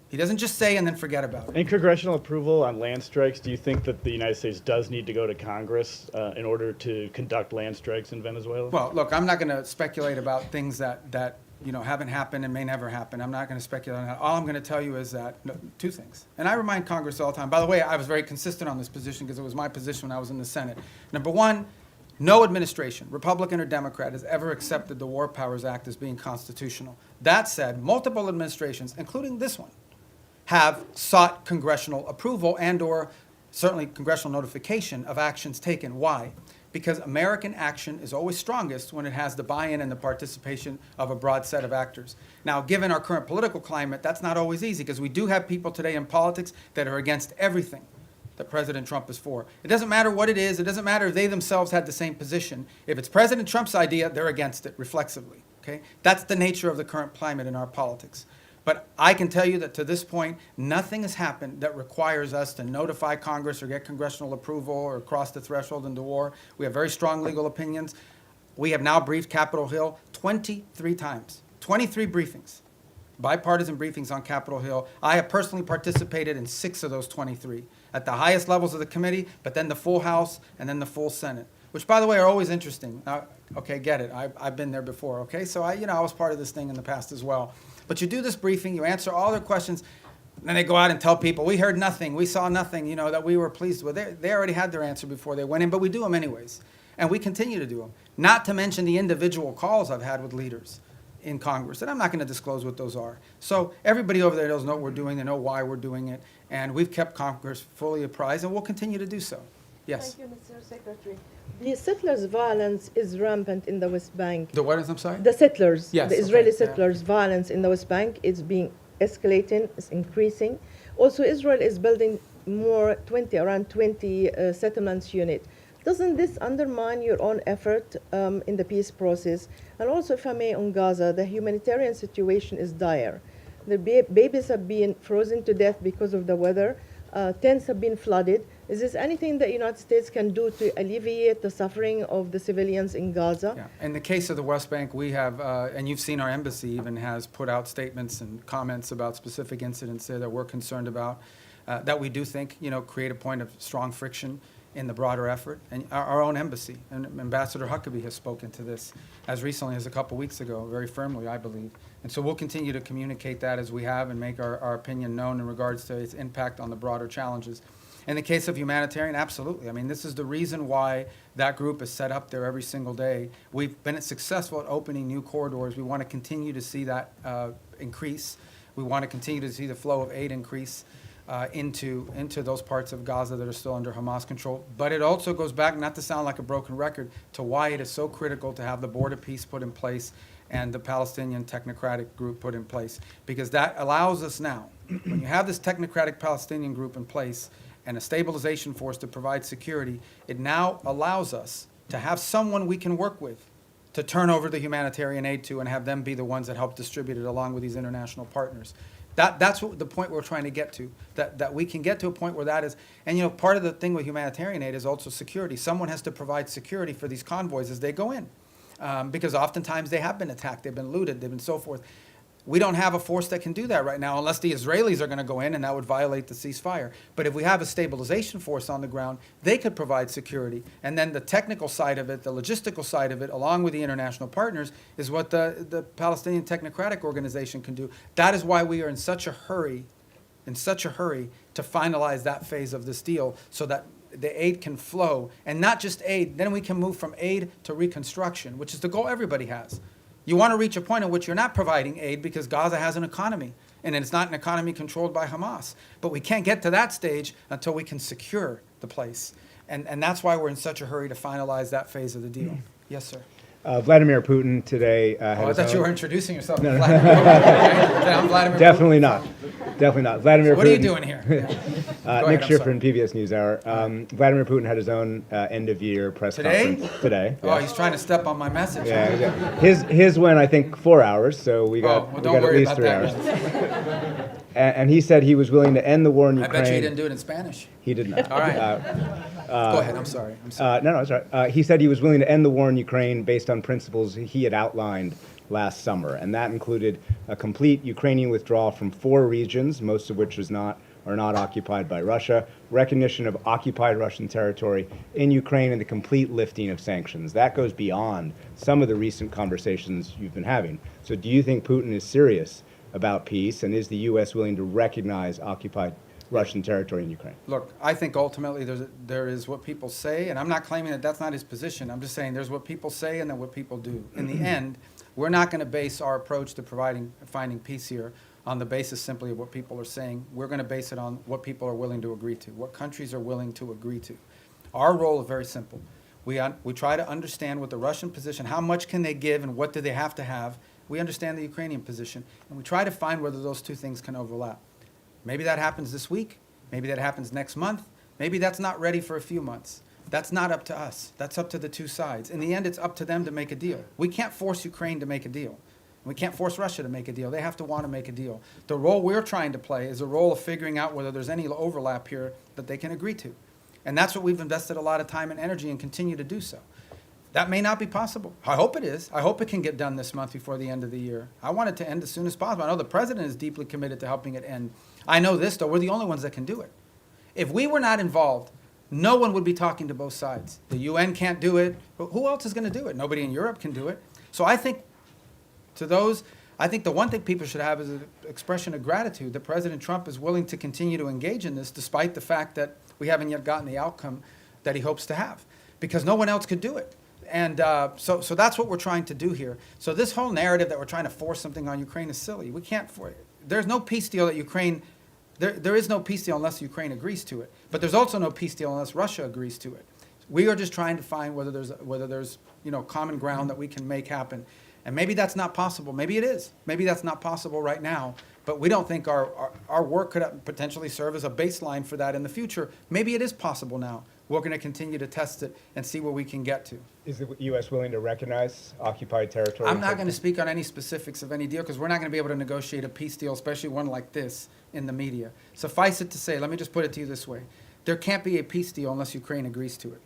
S1: He doesn't just say and then forget about it.
S20: In congressional approval on land strikes, do you think that the United States does need to go to Congress in order to conduct land strikes in Venezuela?
S1: Well, look, I'm not going to speculate about things that haven't happened and may never happen. I'm not going to speculate on that. All I'm going to tell you is that two things. And I remind Congress all the time. By the way, I was very consistent on this position because it was my position when I was in the Senate. Number one, no administration, Republican or Democrat, has ever accepted the War Powers Act as being constitutional. That said, multiple administrations, including this one, have sought congressional approval and or certainly congressional notification of actions taken. Why? Because American action is always strongest when it has the buy-in and the participation of a broad set of actors. Now, given our current political climate, that's not always easy because we do have people today in politics that are against everything that President Trump is for. It doesn't matter what it is. It doesn't matter if they themselves had the same position. If it's President Trump's idea, they're against it reflexively. Okay? That's the nature of the current climate in our politics. But I can tell you that to this point, nothing has happened that requires us to notify Congress or get congressional approval or cross the threshold into war. We have very strong legal opinions. We have now briefed Capitol Hill 23 times, 23 briefings, bipartisan briefings on Capitol Hill. I have personally participated in 6 of those 23 at the highest levels of the committee, but then the full House and then the full Senate, which, by the way, are always interesting. Now, okay, get it. I've been there before, okay? So I was part of this thing in the past as well. But you do this briefing, you answer all their questions, and then they go out and tell people, we heard nothing, we saw nothing, that we were pleased with. They already had their answer before they went in, but we do them anyways. And we continue to do them. Not to mention the individual calls I've had with leaders in Congress, and I'm not going to disclose what those are. So everybody over there knows what we're doing, they know why we're doing it, and we've kept Congress fully apprised, and we'll continue to do so. Yes?
S21: Thank you, Mr. Secretary. The settlers' violence is rampant in the West Bank.
S1: The what is, I'm sorry?
S21: The settlers,
S1: yes,
S21: the Israeli
S1: okay,
S21: settlers' violence in the West Bank is being escalating, is increasing. Also, Israel is building around 20 settlements unit. Doesn't this undermine your own effort in the peace process? And also, if I may, on Gaza, the humanitarian situation is dire. The babies have been frozen to death because of the weather. Tents have been flooded. Is this anything that the United States can do to alleviate the suffering of the civilians in Gaza?
S1: Yeah. In the case of the West Bank, we have, and you've seen our embassy even has put out statements and comments about specific incidents there that we're concerned about, that we do think, create a point of strong friction in the broader effort. And our own embassy, and Ambassador Huckabee has spoken to this as recently as a couple weeks ago, very firmly, I believe. And so we'll continue to communicate that as we have and make our opinion known in regards to its impact on the broader challenges. In the case of humanitarian, absolutely. I mean, this is the reason why that group is set up there every single day. We've been successful at opening new corridors. We want to continue to see that increase. We want to continue to see the flow of aid increase into those parts of Gaza that are still under Hamas control. But it also goes back, not to sound like a broken record, to why it is so critical to have the border peace put in place and the Palestinian technocratic group put in place. Because that allows us now, when you have this technocratic Palestinian group in place, and a stabilization force to provide security, it now allows us to have someone we can work with to turn over the humanitarian aid to and have them be the ones that help distribute it along with these international partners. That's what the point we're trying to get to, that we can get to a point where that is, and part of the thing with humanitarian aid is also security. Someone has to provide security for these convoys as they go in, because oftentimes they have been attacked, they've been looted, they've been so forth. We don't have a force that can do that right now unless the Israelis are going to go in, and that would violate the ceasefire. But if we have a stabilization force on the ground, they could provide security. And then the technical side of it, the logistical side of it, along with the international partners, is what the Palestinian Technocratic Organization can do. That is why we are in such a hurry to finalize that phase of this deal so that the aid can flow. And not just aid, then we can move from aid to reconstruction, which is the goal everybody has. You want to reach a point in which you're not providing aid because Gaza has an economy, and it's not an economy controlled by Hamas. But we can't get to that stage until we can secure the place. And that's why we're in such a hurry to finalize that phase of the deal. Yes, sir.
S22: Vladimir Putin today had
S1: I thought you were introducing yourself.
S22: No,
S1: Vladimir. I'm Vladimir
S22: definitely
S1: Putin.
S22: not.
S2: Definitely not. Vladimir Putin.
S1: What are you doing here? Go ahead,
S2: Nick
S1: I'm
S2: Schiffer,
S1: sorry.
S2: PBS NewsHour. Vladimir Putin had his own end-of-year press
S1: Today?
S2: conference today.
S1: Oh, he's trying to step on my message.
S2: Yeah. His went, I think, 4 hours. So we got,
S1: well,
S2: we
S1: don't
S2: got at
S1: worry
S2: least
S1: about
S2: 3
S1: that,
S2: hours.
S1: guys.
S2: And he said he was willing to end the war in
S1: I
S2: Ukraine.
S1: bet you he didn't do it in Spanish.
S2: He did not.
S1: All right. Go ahead. I'm sorry.
S2: No, it's all right. He said he was willing to end the war in Ukraine based on principles he had outlined last summer, and that included a complete Ukrainian withdrawal from 4 regions, most of which are not occupied by Russia, recognition of occupied Russian territory in Ukraine, and the complete lifting of sanctions. That goes beyond some of the recent conversations you've been having. So do you think Putin is serious about peace, and is the U.S. willing to recognize occupied Russian territory in Ukraine?
S1: Look, I think ultimately there is what people say, and I'm not claiming that that's not his position. I'm just saying there's what people say and then what people do. In the end, we're not going to base our approach to finding peace here on the basis simply of what people are saying. We're going to base it on what people are willing to agree to, what countries are willing to agree to. Our role is very simple. We try to understand what the Russian position, how much can they give and what do they have to have. We understand the Ukrainian position, and we try to find whether those two things can overlap. Maybe that happens this week. Maybe that happens next month. Maybe that's not ready for a few months. That's not up to us. That's up to the two sides. In the end, it's up to them to make a deal. We can't force Ukraine to make a deal. We can't force Russia to make a deal. They have to want to make a deal. The role we're trying to play is a role of figuring out whether there's any overlap here that they can agree to. And that's what we've invested a lot of time and energy and continue to do so. That may not be possible. I hope it is. I hope it can get done this month before the end of the year. I want it to end as soon as possible. I know the president is deeply committed to helping it end. I know this, though, we're the only ones that can do it. If we were not involved, no one would be talking to both sides. The UN can't do it. But who else is going to do it? Nobody in Europe can do it. So I think I think the one thing people should have is an expression of gratitude that President Trump is willing to continue to engage in this despite the fact that we haven't yet gotten the outcome that he hopes to have, because no one else could do it. And so that's what we're trying to do here. So this whole narrative that we're trying to force something on Ukraine is silly. We can't there's no peace deal that Ukraine, there is no peace deal unless Ukraine agrees to it. But there's also no peace deal unless Russia agrees to it. We are just trying to find whether there's common ground that we can make happen. And maybe that's not possible. Maybe it is. Maybe that's not possible right now. But we don't think our work could potentially serve as a baseline for that in the future. Maybe it is possible now. We're going to continue to test it and see where we can get to.
S2: Is the U.S. willing to recognize occupied territory?
S1: I'm not going to speak on any specifics of any deal because we're not going to be able to negotiate a peace deal, especially one like this, in the media. Suffice it to say, let me just put it to you this way. There can't be a peace deal unless Ukraine agrees to it.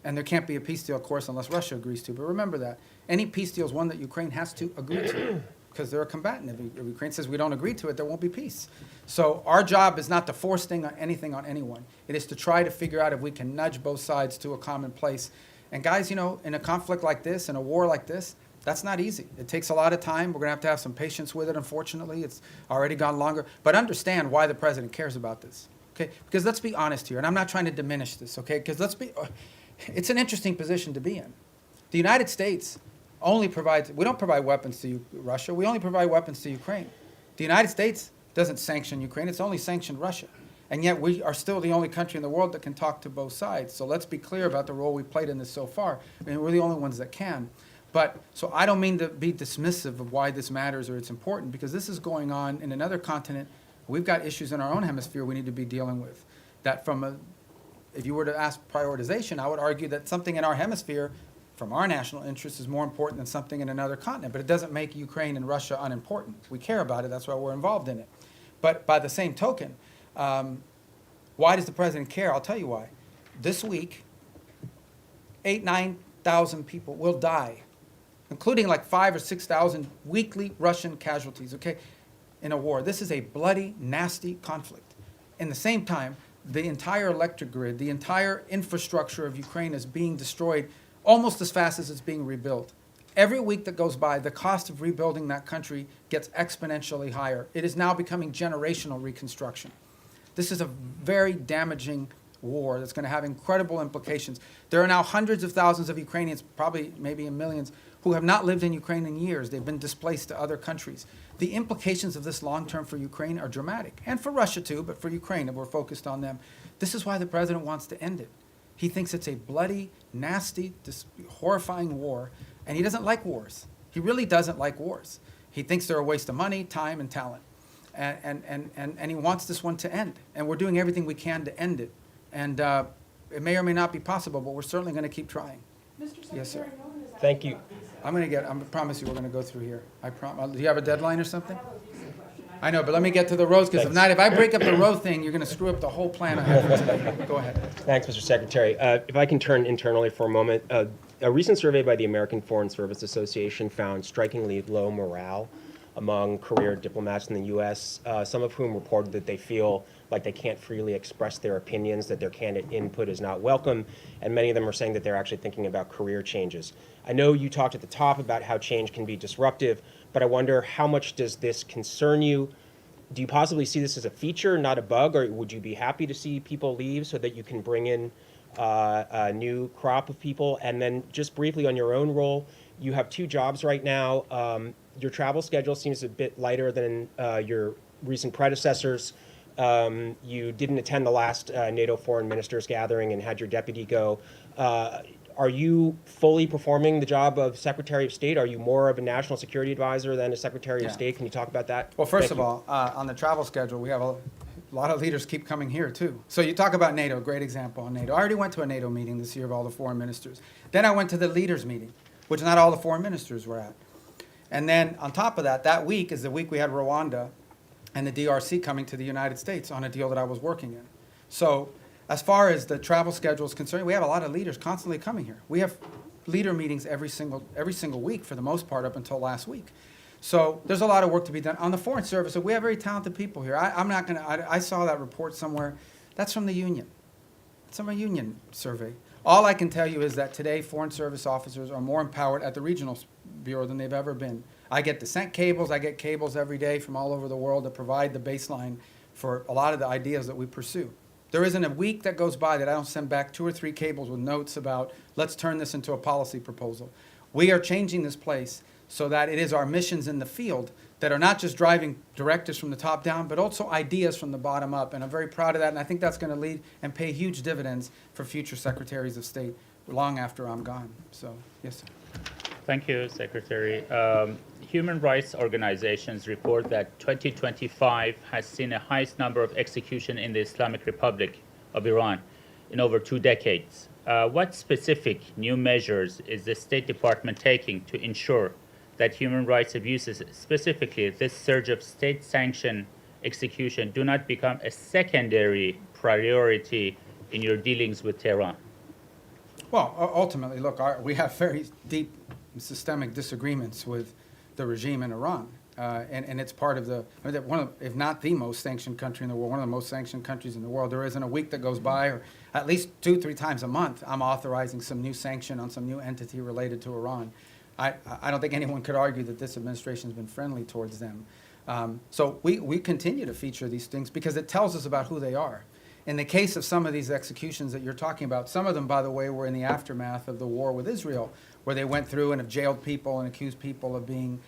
S1: And there can't be a peace deal, of course, unless Russia agrees to it. But remember that. Any peace deal is one that Ukraine has to agree to because they're a combatant. If Ukraine says we don't agree to it, there won't be peace. So our job is not to force anything on anyone. It is to try to figure out if we can nudge both sides to a common place. And guys, in a conflict like this, in a war like this, that's not easy. It takes a lot of time. We're going to have some patience with it, unfortunately. It's already gone longer. But understand why the president cares about this, okay? Because let's be honest here, and I'm not trying to diminish this, okay? Because it's an interesting position to be in. The United States we don't provide weapons to Russia. We only provide weapons to Ukraine. The United States doesn't sanction Ukraine. It's only sanctioned Russia. And yet we are still the only country in the world that can talk to both sides. So let's be clear about the role we've played in this so far. I mean, we're the only ones that can. So I don't mean to be dismissive of why this matters or it's important, because this is going on in another continent. We've got issues in our own hemisphere we need to be dealing with. That if you were to ask prioritization, I would argue that something in our hemisphere from our national interest is more important than something in another continent. But it doesn't make Ukraine and Russia unimportant. We care about it. That's why we're involved in it. But by the same token, why does the president care? I'll tell you why. This week, 9,000 people will die, including like 5,000 or 6,000 weekly Russian casualties, okay, in a war. This is a bloody, nasty conflict. In the same time, the entire electric grid, the entire infrastructure of Ukraine is being destroyed almost as fast as it's being rebuilt. Every week that goes by, the cost of rebuilding that country gets exponentially higher. It is now becoming generational reconstruction. This is a very damaging war that's going to have incredible implications. There are now hundreds of thousands of Ukrainians, probably maybe in millions, who have not lived in Ukraine in years. They've been displaced to other countries. The implications of this long-term for Ukraine are dramatic, and for Russia too, but for Ukraine, if we're focused on them. This is why the president wants to end it. He thinks it's a bloody, nasty, horrifying war, and he doesn't like wars. He really doesn't like wars. He thinks they're a waste of money, time, and talent. and he wants this one to end. And we're doing everything we can to end it. And it may or may not be possible, but we're certainly going to keep trying. Yes, sir.
S3: Thank you.
S1: I promise you we're going to go through here. Do you have a deadline or something? I know, but let me get to the roads, because if I break up the road thing, you're going to screw up the whole plan I have for today. Go ahead.
S3: Thanks, Mr. Secretary. If I can turn internally for a moment, a recent survey by the American Foreign Service Association found strikingly low morale among career diplomats in the U.S., some of whom reported that they feel like they can't freely express their opinions, that their candidate input is not welcome, and many of them are saying that they're actually thinking about career changes. I know you talked at the top about how change can be disruptive, but I wonder, how much does this concern you? Do you possibly see this as a feature, not a bug, or would you be happy to see people leave so that you can bring in a new crop of people? And then just briefly on your own role, you have 2 jobs right now. Your travel schedule seems a bit lighter than your recent predecessors. You didn't attend the last NATO foreign ministers gathering and had your deputy go. Are you fully performing the job of Secretary of State? Are you more of a national security advisor than a Secretary of State? Can you talk about that?
S1: Well, first of all, on the travel schedule, we have a lot of leaders keep coming here, too. So you talk about NATO, great example on NATO. I already went to a NATO meeting this year of all the foreign ministers. Then I went to the leaders meeting, which not all the foreign ministers were at. And then on top of that, that week is the week we had Rwanda and the DRC coming to the United States on a deal that I was working in. So as far as the travel schedule is concerned, we have a lot of leaders constantly coming here. We have leader meetings every single week for the most part up until last week. So there's a lot of work to be done. On the Foreign Service, we have very talented people here. I saw that report somewhere. That's from the union. It's from a union survey. All I can tell you is that today Foreign Service officers are more empowered at the regional bureau than they've ever been. I get descent cables. I get cables every day from all over the world that provide the baseline for a lot of the ideas that we pursue. There isn't a week that goes by that I don't send back 2 or 3 cables with notes about, let's turn this into a policy proposal. We are changing this place so that it is our missions in the field that are not just driving directives from the top down, but also ideas from the bottom up. And I'm very proud of that, and I think that's going to lead and pay huge dividends for future secretaries of state long after I'm gone. So, yes, sir.
S22: Thank you, Secretary. Human rights organizations report that 2025 has seen the highest number of executions in the Islamic Republic of Iran in over 2 decades. What specific new measures is the State Department taking to ensure that human rights abuses, specifically this surge of state-sanctioned execution, do not become a secondary priority in your dealings with Tehran?
S1: Well, ultimately, look, we have very deep systemic disagreements with the regime in Iran. And it's part of one of, if not the most sanctioned country in the world, one of the most sanctioned countries in the world. There isn't a week that goes by, or at least 2-3 times a month, I'm authorizing some new sanction on some new entity related to Iran. I don't think anyone could argue that this administration has been friendly towards them. So we continue to feature these things because it tells us about who they are. In the case of some of these executions that you're talking about, some of them, by the way, were in the aftermath of the war with Israel, where they went through and have jailed people and accused people of being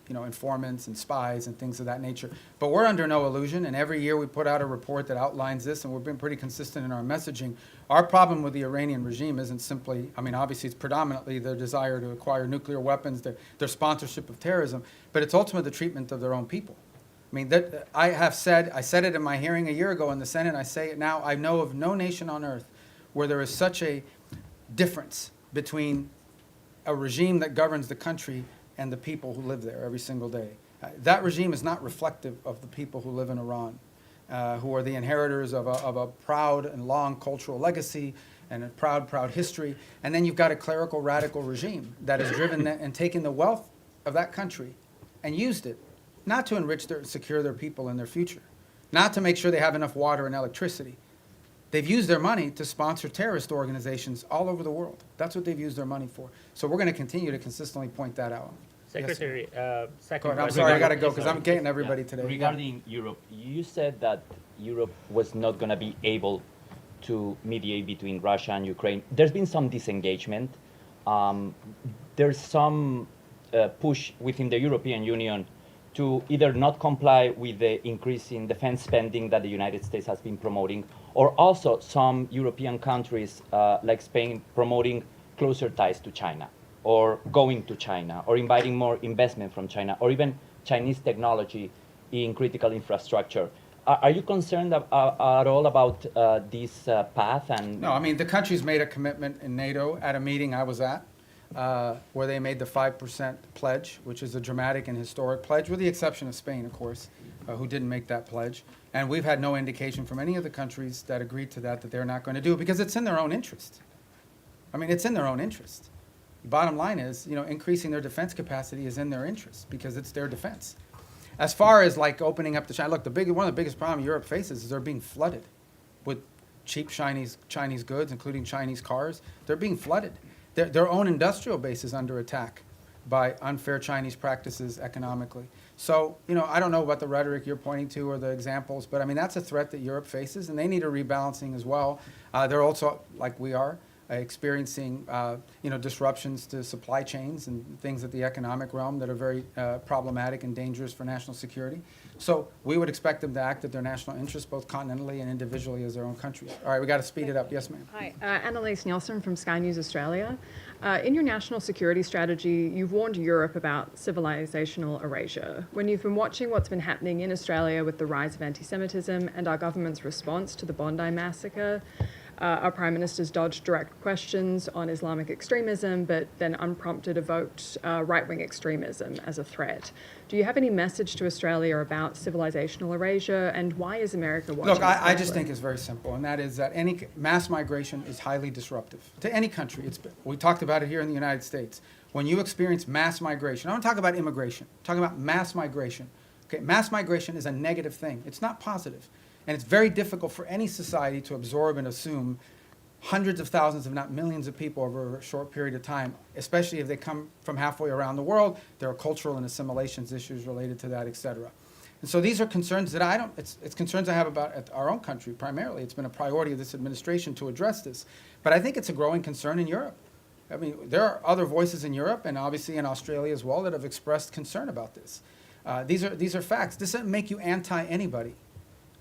S1: informants and spies and things of that nature. But we're under no illusion, and every year we put out a report that outlines this, and we've been pretty consistent in our messaging. Our problem with the Iranian regime isn't simply, obviously it's predominantly their desire to acquire nuclear weapons, their sponsorship of terrorism, but it's ultimately the treatment of their own people. I said it in my hearing a year ago in the Senate, I say it now, I know of no nation on earth where there is such a difference between a regime that governs the country and the people who live there every single day. That regime is not reflective of the people who live in Iran, who are the inheritors of a proud and long cultural legacy and a proud history. And then you've got a clerical radical regime that has driven and taken the wealth of that country and used it not to enrich secure their people and their future, not to make sure they have enough water and electricity. They've used their money to sponsor terrorist organizations all over the world. That's what they've used their money for. So we're going to continue to consistently point that out.
S22: Secretary,
S1: second question. I'm sorry, I got to go because I'm getting everybody today.
S23: Regarding Europe, you said that Europe was not going to be able to mediate between Russia and Ukraine. There's been some disengagement. There's some push within the European Union to either not comply with the increase in defense spending that the United States has been promoting, or also some European countries like Spain promoting closer ties to China, or going to China, or inviting more investment from China, or even Chinese technology in critical infrastructure. Are you concerned at all about this path? And
S1: No, I mean, the country's made a commitment in NATO at a meeting I was at, where they made the 5% pledge, which is a dramatic and historic pledge, with the exception of Spain, of course, who didn't make that pledge. And we've had no indication from any of the countries that agreed to that they're not going to do it, because it's in their own interest. I mean, it's in their own interest. Bottom line is, increasing their defense capacity is in their interest, because it's their defense. As far as like opening up to China, look, one of the biggest problems Europe faces is they're being flooded with cheap Chinese goods, including Chinese cars. They're being flooded. Their own industrial base is under attack by unfair Chinese practices economically. So, I don't know what the rhetoric you're pointing to or the examples, but I mean, that's a threat that Europe faces, and they need a rebalancing as well. They're also, like we are, experiencing disruptions to supply chains and things at the economic realm that are very problematic and dangerous for national security. So we would expect them to act at their national interests, both continentally and individually as their own countries. All right, we got to speed it up. Yes, ma'am.
S4: Hi, Annalise Nielsen from Sky News Australia. In your national security strategy, you've warned Europe about civilizational erasure. When you've been watching what's been happening in Australia with the rise of anti-Semitism and our government's response to the Bondi massacre, our Prime Minister's dodged direct questions on Islamic extremism, but then unprompted evoked right-wing extremism as a threat. Do you have any message to Australia about civilizational erasure, and why is America watching?
S1: Look, I just think it's very simple, and that is that any mass migration is highly disruptive to any country. We talked about it here in the United States. When you experience mass migration, I don't talk about immigration, I'm talking about mass migration. Okay, mass migration is a negative thing. It's not positive. And it's very difficult for any society to absorb and assume hundreds of thousands, if not millions of people over a short period of time, especially if they come from halfway around the world. There are cultural and assimilations issues related to that, et cetera. And so these are concerns that it's concerns I have about our own country primarily. It's been a priority of this administration to address this. But I think it's a growing concern in Europe. I mean, there are other voices in Europe and obviously in Australia as well that have expressed concern about this. These are facts. This doesn't make you anti-anybody.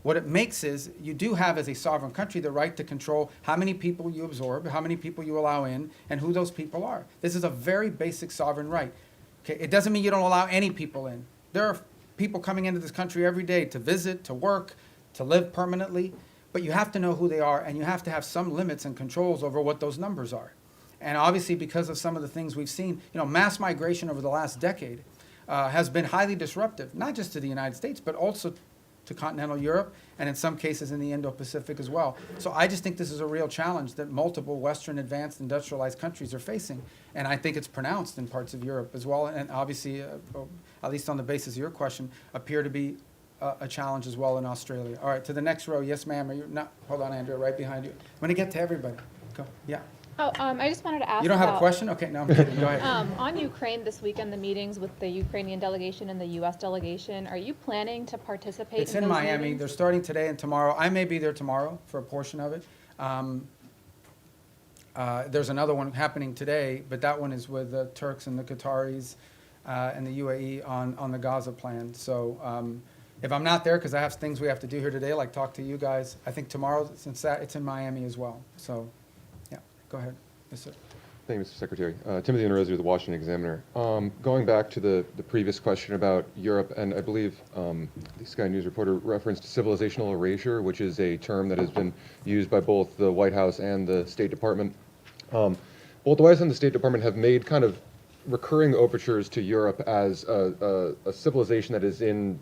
S1: What it makes is you do have, as a sovereign country, the right to control how many people you absorb, how many people you allow in, and who those people are. This is a very basic sovereign right. Okay? It doesn't mean you don't allow any people in. There are people coming into this country every day to visit, to work, to live permanently, but you have to know who they are, and you have to have some limits and controls over what those numbers are. And obviously, because of some of the things we've seen, mass migration over the last decade has been highly disruptive, not just to the United States, but also to continental Europe, and in some cases in the Indo-Pacific as well. So I just think this is a real challenge that multiple Western advanced industrialized countries are facing, and I think it's pronounced in parts of Europe as well, and obviously, at least on the basis of your question, appear to be a challenge as well in Australia. All right, to the next row. Yes, ma'am. Are you not? Hold on, Andrea, right behind you. I'm going to get to everybody. Go. Yeah.
S5: Oh, I just wanted to ask.
S1: You don't have a question? Okay, no, I'm kidding. Go ahead.
S5: On Ukraine this weekend, the meetings with the Ukrainian delegation and the U.S. delegation, are you planning to participate
S1: It's
S5: in
S1: in
S5: those
S1: Miami.
S5: meetings?
S1: They're starting today and tomorrow. I may be there tomorrow for a portion of it. There's another one happening today, but that one is with the Turks and the Qataris and the UAE on the Gaza plan. So if I'm not there, because I have things we have to do here today, like talk to you guys, I think tomorrow, since it's in Miami as well. So, yeah, go ahead. Yes, sir.
S6: Thank you, Mr. Secretary. Timothy Inarozzi with the Washington Examiner. Going back to the previous question about Europe, and I believe the Sky News reporter referenced civilizational erasure, which is a term that has been used by both the White House and the State Department. Both the White House and the State Department have made kind of recurring overtures to Europe as a civilization that is in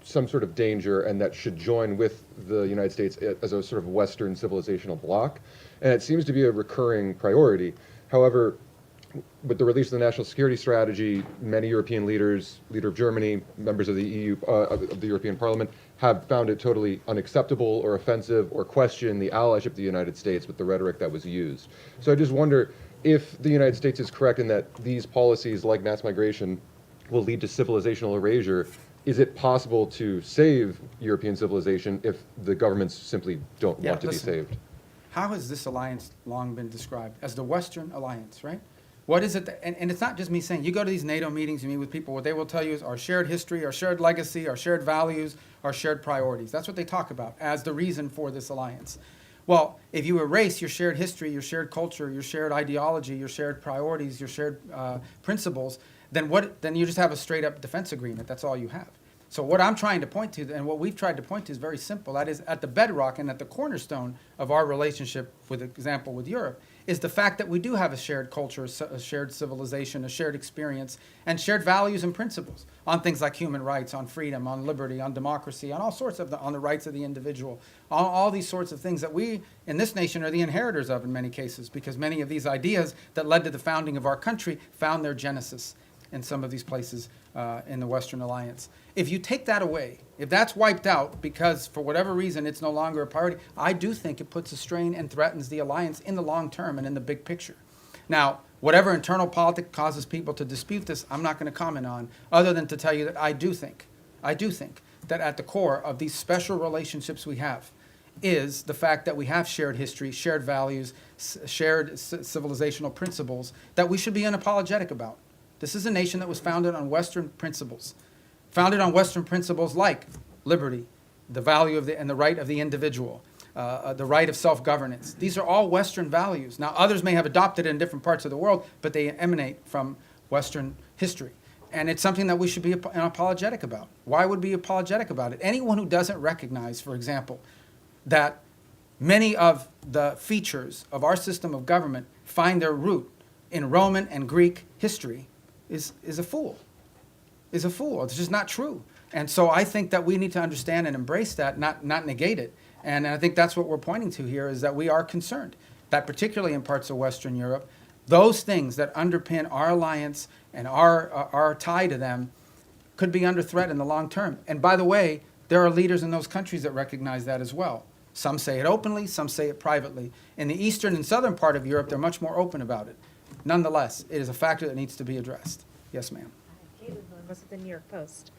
S6: some sort of danger and that should join with the United States as a sort of Western civilizational bloc. And it seems to be a recurring priority. However, with the release of the National Security Strategy, many European leaders, leader of Germany, members of the EU, of the European Parliament, have found it totally unacceptable or offensive or question the allyship of the United States with the rhetoric that was used. So I just wonder if the United States is correct in that these policies, like mass migration, will lead to civilizational erasure. Is it possible to save European civilization if the governments simply don't want to be saved?
S1: How has this alliance long been described? As the Western alliance, right? What is it that, and it's not just me saying, you go to these NATO meetings, you meet with people, what they will tell you is our shared history, our shared legacy, our shared values, our shared priorities. That's what they talk about as the reason for this alliance. Well, if you erase your shared history, your shared culture, your shared ideology, your shared priorities, your shared principles, then you just have a straight up defense agreement. That's all you have. So what I'm trying to point to, and what we've tried to point to, is very simple. That is, at the bedrock and at the cornerstone of our relationship, with example, with Europe, is the fact that we do have a shared culture, a shared civilization, a shared experience, and shared values and principles on things like human rights, on freedom, on liberty, on democracy, on all sorts of on the rights of the individual, on all these sorts of things that we in this nation are the inheritors of in many cases, because many of these ideas that led to the founding of our country found their genesis in some of these places in the Western Alliance. If you take that away, if that's wiped out because for whatever reason it's no longer a priority, I do think it puts a strain and threatens the alliance in the long term and in the big picture. Now, whatever internal politics causes people to dispute this, I'm not going to comment on, other than to tell you that I do think that at the core of these special relationships we have is the fact that we have shared history, shared values, shared civilizational principles that we should be unapologetic about. This is a nation that was founded on Western principles. Founded on Western principles like liberty, the value of and the right of the individual, the right of self-governance. These are all Western values. Now, others may have adopted it in different parts of the world, but they emanate from Western history. And it's something that we should be unapologetic about. Why would we be apologetic about it? Anyone who doesn't recognize, for example, that many of the features of our system of government find their root in Roman and Greek history is a fool. Is a fool. It's just not true. And so I think that we need to understand and embrace that, not negate it. And I think that's what we're pointing to here, is that we are concerned that particularly in parts of Western Europe, those things that underpin our alliance and our tie to them could be under threat in the long term. And by the way, there are leaders in those countries that recognize that as well. Some say it openly, some say it privately. In the eastern and southern part of Europe, they're much more open about it. Nonetheless, it is a factor that needs to be addressed. Yes, ma'am.
S7: Was the New York Post.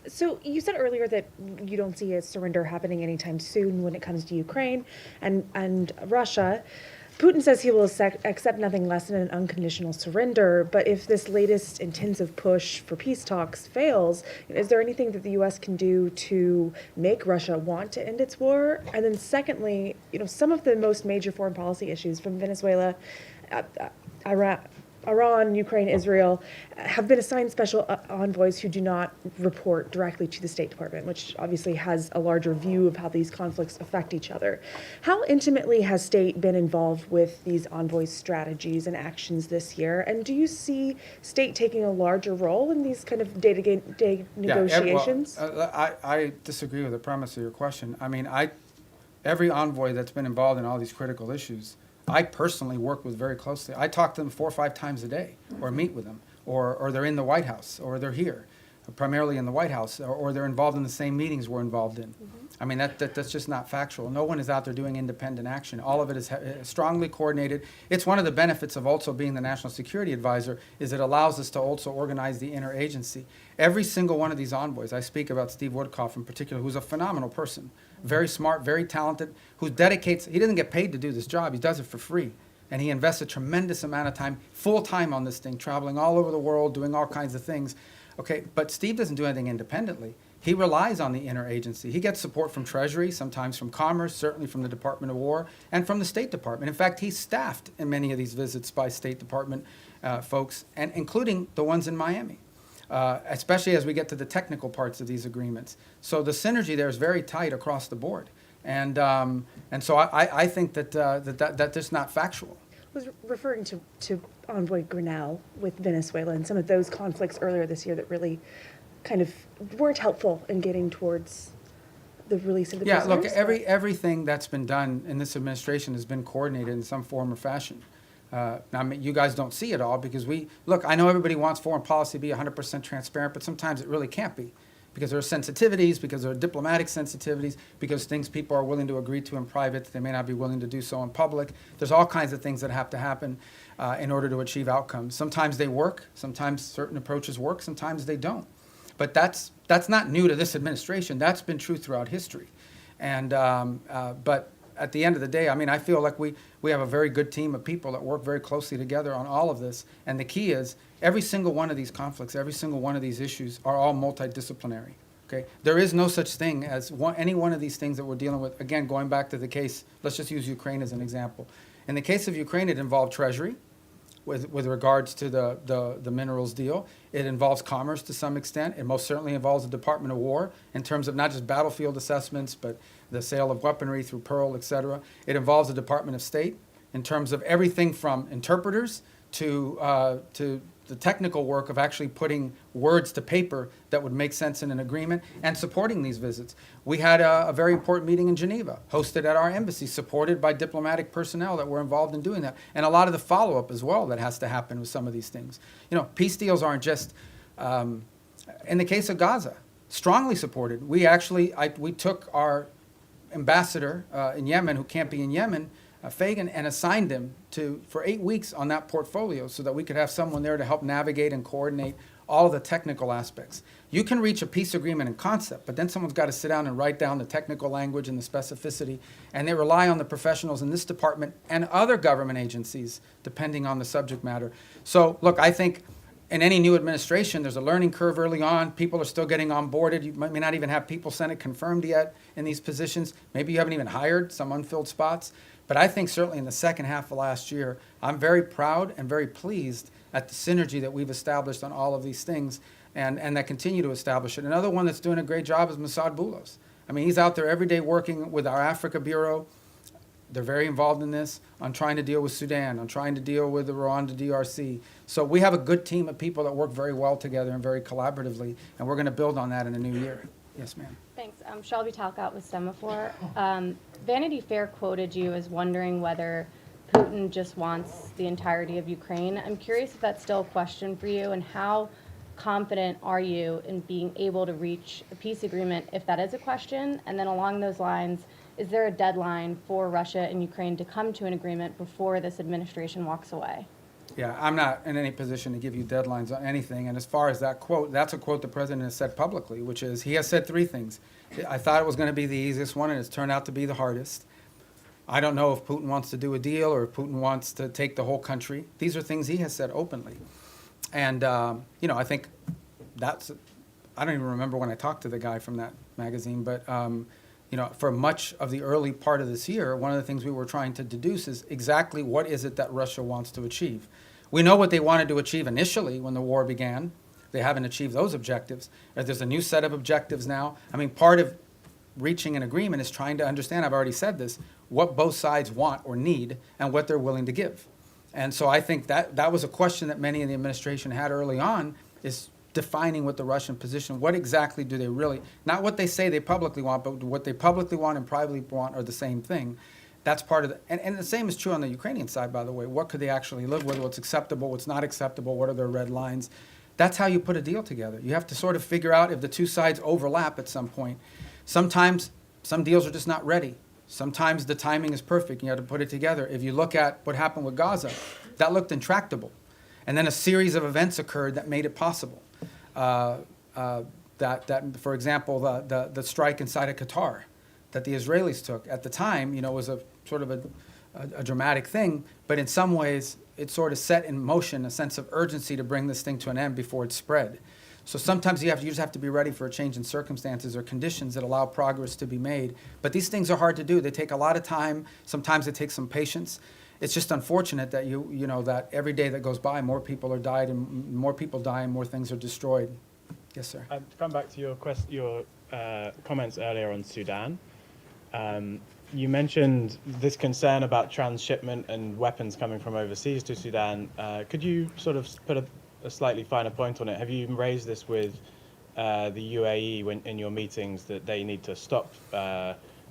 S7: So you said earlier that you don't see a surrender happening anytime soon when it comes to Ukraine and Russia. Putin says he will accept nothing less than an unconditional surrender, but if this latest intensive push for peace talks fails, is there anything that the U.S. can do to make Russia want to end its war? And then secondly, some of the most major foreign policy issues from Venezuela, Iran, Ukraine, Israel, have been assigned special envoys who do not report directly to the State Department, which obviously has a larger view of how these conflicts affect each other. How intimately has State been involved with these envoys' strategies and actions this year? And do you see State taking a larger role in these kind of day-to-day negotiations?
S1: I disagree with the premise of your question. I mean, every envoy that's been involved in all these critical issues, I personally work with very closely. I talk to them 4 or 5 times a day, or meet with them, or they're in the White House, or they're here, primarily in the White House, or they're involved in the same meetings we're involved in. I mean, that's just not factual. No one is out there doing independent action. All of it is strongly coordinated. It's one of the benefits of also being the National Security Advisor, is it allows us to also organize the interagency. Every single one of these envoys, I speak about Steve Woodcock in particular, who's a phenomenal person, very smart, very talented, who dedicates, he doesn't get paid to do this job, he does it for free. And he invests a tremendous amount of time, full time on this thing, traveling all over the world, doing all kinds of things. Okay, but Steve doesn't do anything independently. He relies on the interagency. He gets support from Treasury, sometimes from Commerce, certainly from the Department of War, and from the State Department. In fact, he's staffed in many of these visits by State Department folks, and including the ones in Miami. Especially as we get to the technical parts of these agreements. So the synergy there is very tight across the board. And so I think that's just not factual.
S7: I was referring to Envoy Grinnell with Venezuela and some of those conflicts earlier this year that really kind of weren't helpful in getting towards the release of the prisoners.
S1: Yeah, look, everything that's been done in this administration has been coordinated in some form or fashion. Now, I mean, you guys don't see it all because I know everybody wants foreign policy to be 100% transparent, but sometimes it really can't be because there are sensitivities, because there are diplomatic sensitivities, because things people are willing to agree to in private, they may not be willing to do so in public. There's all kinds of things that have to happen in order to achieve outcomes. Sometimes they work, sometimes certain approaches work, sometimes they don't. But that's not new to this administration. That's been true throughout history. And but at the end of the day, I mean, I feel like we have a very good team of people that work very closely together on all of this. And the key is every single one of these conflicts, every single one of these issues are all multidisciplinary. Okay? There is no such thing as any one of these things that we're dealing with. Again, going back to the case, let's just use Ukraine as an example. In the case of Ukraine, it involved Treasury, with regards to the minerals deal. It involves commerce to some extent. It most certainly involves the Department of War in terms of not just battlefield assessments, but the sale of weaponry through Pearl, et cetera. It involves the Department of State in terms of everything from interpreters to the technical work of actually putting words to paper that would make sense in an agreement and supporting these visits. We had a very important meeting in Geneva, hosted at our embassy, supported by diplomatic personnel that were involved in doing that, and a lot of the follow-up as well that has to happen with some of these things. You know, peace deals aren't just, in the case of Gaza, strongly supported. We actually, we took our ambassador in Yemen, who can't be in Yemen, Fagan, and assigned him for 8 weeks on that portfolio so that we could have someone there to help navigate and coordinate all of the technical aspects. You can reach a peace agreement in concept, but then someone's got to sit down and write down the technical language and the specificity, and they rely on the professionals in this department and other government agencies, depending on the subject matter. So, look, I think in any new administration, there's a learning curve early on. People are still getting onboarded. You may not even have people Senate confirmed yet in these positions. Maybe you haven't even hired some unfilled spots. But I think certainly in the second half of last year, I'm very proud and very pleased at the synergy that we've established on all of these things and that continue to establish it. Another one that's doing a great job is Mossad Boulos. I mean, he's out there every day working with our Africa Bureau. They're very involved in this, on trying to deal with Sudan, on trying to deal with the Rwanda DRC. So we have a good team of people that work very well together and very collaboratively, and we're going to build on that in the new year. Yes, ma'am.
S14: Thanks. Shelby Talcott with Semaphore. Vanity Fair quoted you as wondering whether Putin just wants the entirety of Ukraine. I'm curious if that's still a question for you, and how confident are you in being able to reach a peace agreement if that is a question? And then along those lines, is there a deadline for Russia and Ukraine to come to an agreement before this administration walks away?
S1: Yeah, I'm not in any position to give you deadlines on anything. And as far as that quote, that's a quote the president has said publicly, which is, he has said 3 things. I thought it was going to be the easiest one, and it's turned out to be the hardest. I don't know if Putin wants to do a deal or if Putin wants to take the whole country. These are things he has said openly. And, you know, I think that's, I don't even remember when I talked to the guy from that magazine, but, you know, for much of the early part of this year, one of the things we were trying to deduce is exactly what is it that Russia wants to achieve. We know what they wanted to achieve initially when the war began. They haven't achieved those objectives. There's a new set of objectives now. I mean, part of reaching an agreement is trying to understand, I've already said this, what both sides want or need and what they're willing to give. And so I think that was a question that many in the administration had early on, is defining what the Russian position, what exactly do they really, not what they say they publicly want, but what they publicly want and privately want are the same thing. That's part of the, and the same is true on the Ukrainian side, by the way. What could they actually live with, what's acceptable, what's not acceptable, what are their red lines? That's how you put a deal together. You have to sort of figure out if the two sides overlap at some point. Sometimes some deals are just not ready. Sometimes the timing is perfect and you have to put it together. If you look at what happened with Gaza, that looked intractable. And then a series of events occurred that made it possible. That for example, the strike inside of Qatar that the Israelis took at the time, you know, was a sort of a dramatic thing, but in some ways it sort of set in motion a sense of urgency to bring this thing to an end before it spread. So sometimes you just have to be ready for a change in circumstances or conditions that allow progress to be made. But these things are hard to do. They take a lot of time. Sometimes it takes some patience. It's just unfortunate that you know that every day that goes by, more people are died and more people die and more things are destroyed. Yes, sir.
S8: To come back to your comments earlier on Sudan, you mentioned this concern about transshipment and weapons coming from overseas to Sudan. Could you sort of put a slightly finer point on it? Have you raised this with the UAE in your meetings that they need to stop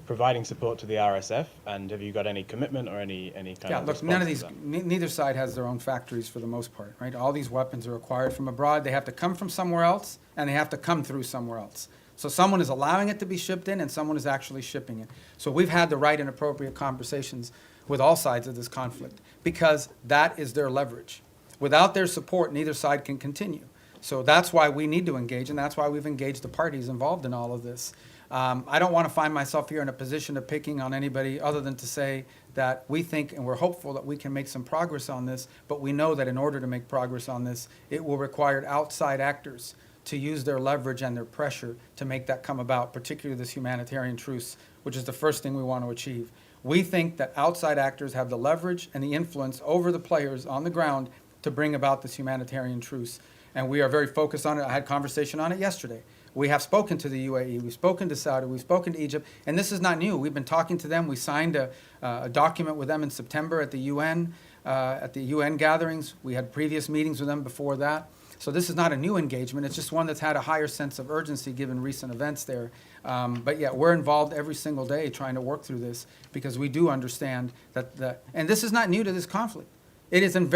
S8: providing support to the RSF? And have you got any commitment or any kind of
S1: look,
S8: response
S1: none of
S8: to
S1: these,
S8: that?
S1: neither side has their own factories for the most part, right? All these weapons are acquired from abroad. They have to come from somewhere else, and they have to come through somewhere else. So someone is allowing it to be shipped in, and someone is actually shipping it. So we've had the right and appropriate conversations with all sides of this conflict, because that is their leverage. Without their support, neither side can continue. So that's why we need to engage, and that's why we've engaged the parties involved in all of this. I don't want to find myself here in a position of picking on anybody other than to say that we think and we're hopeful that we can make some progress on this, but we know that in order to make progress on this, it will require outside actors to use their leverage and their pressure to make that come about, particularly this humanitarian truce, which is the first thing we want to achieve. We think that outside actors have the leverage and the influence over the players on the ground to bring about this humanitarian truce. And we are very focused on it. I had conversation on it yesterday. We have spoken to the UAE, we've spoken to Saudi, we've spoken to Egypt, and this is not new. We've been talking to them. We signed a document with them in September at the UN gatherings. We had previous meetings with them before that. So this is not a new engagement. It's just one that's had a higher sense of urgency given recent events there. But yeah, we're involved every single day trying to work through this because we do understand that and this is not new to this conflict. It is in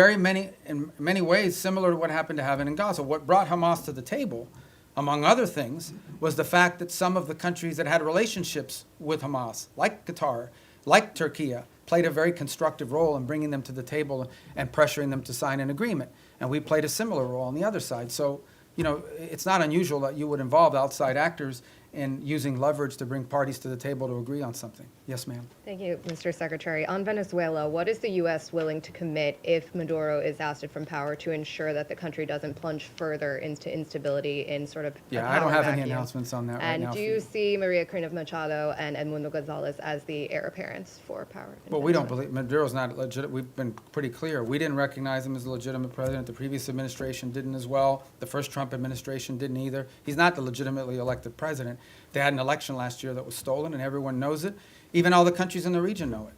S1: many ways similar to what happened to happen in Gaza. What brought Hamas to the table, among other things, was the fact that some of the countries that had relationships with Hamas, like Qatar, like Turkey, played a very constructive role in bringing them to the table and pressuring them to sign an agreement. And we played a similar role on the other side. So, it's not unusual that you would involve outside actors in using leverage to bring parties to the table to agree on something. Yes, ma'am.
S9: Thank you, Mr. Secretary. On Venezuela, what is the U.S. willing to commit if Maduro is ousted from power to ensure that the country doesn't plunge further into instability in sort of a
S1: Yeah,
S9: power
S1: I don't have any
S9: vacuum?
S1: announcements on that right now.
S9: And do you see Maria Corina Machado and Edmundo Gonzalez as the heir apparents for power?
S1: Well, we don't believe Maduro's not legit. We've been pretty clear. We didn't recognize him as a legitimate president. The previous administration didn't as well. The first Trump administration didn't either. He's not the legitimately elected president. They had an election last year that was stolen, and everyone knows it. Even all the countries in the region know it.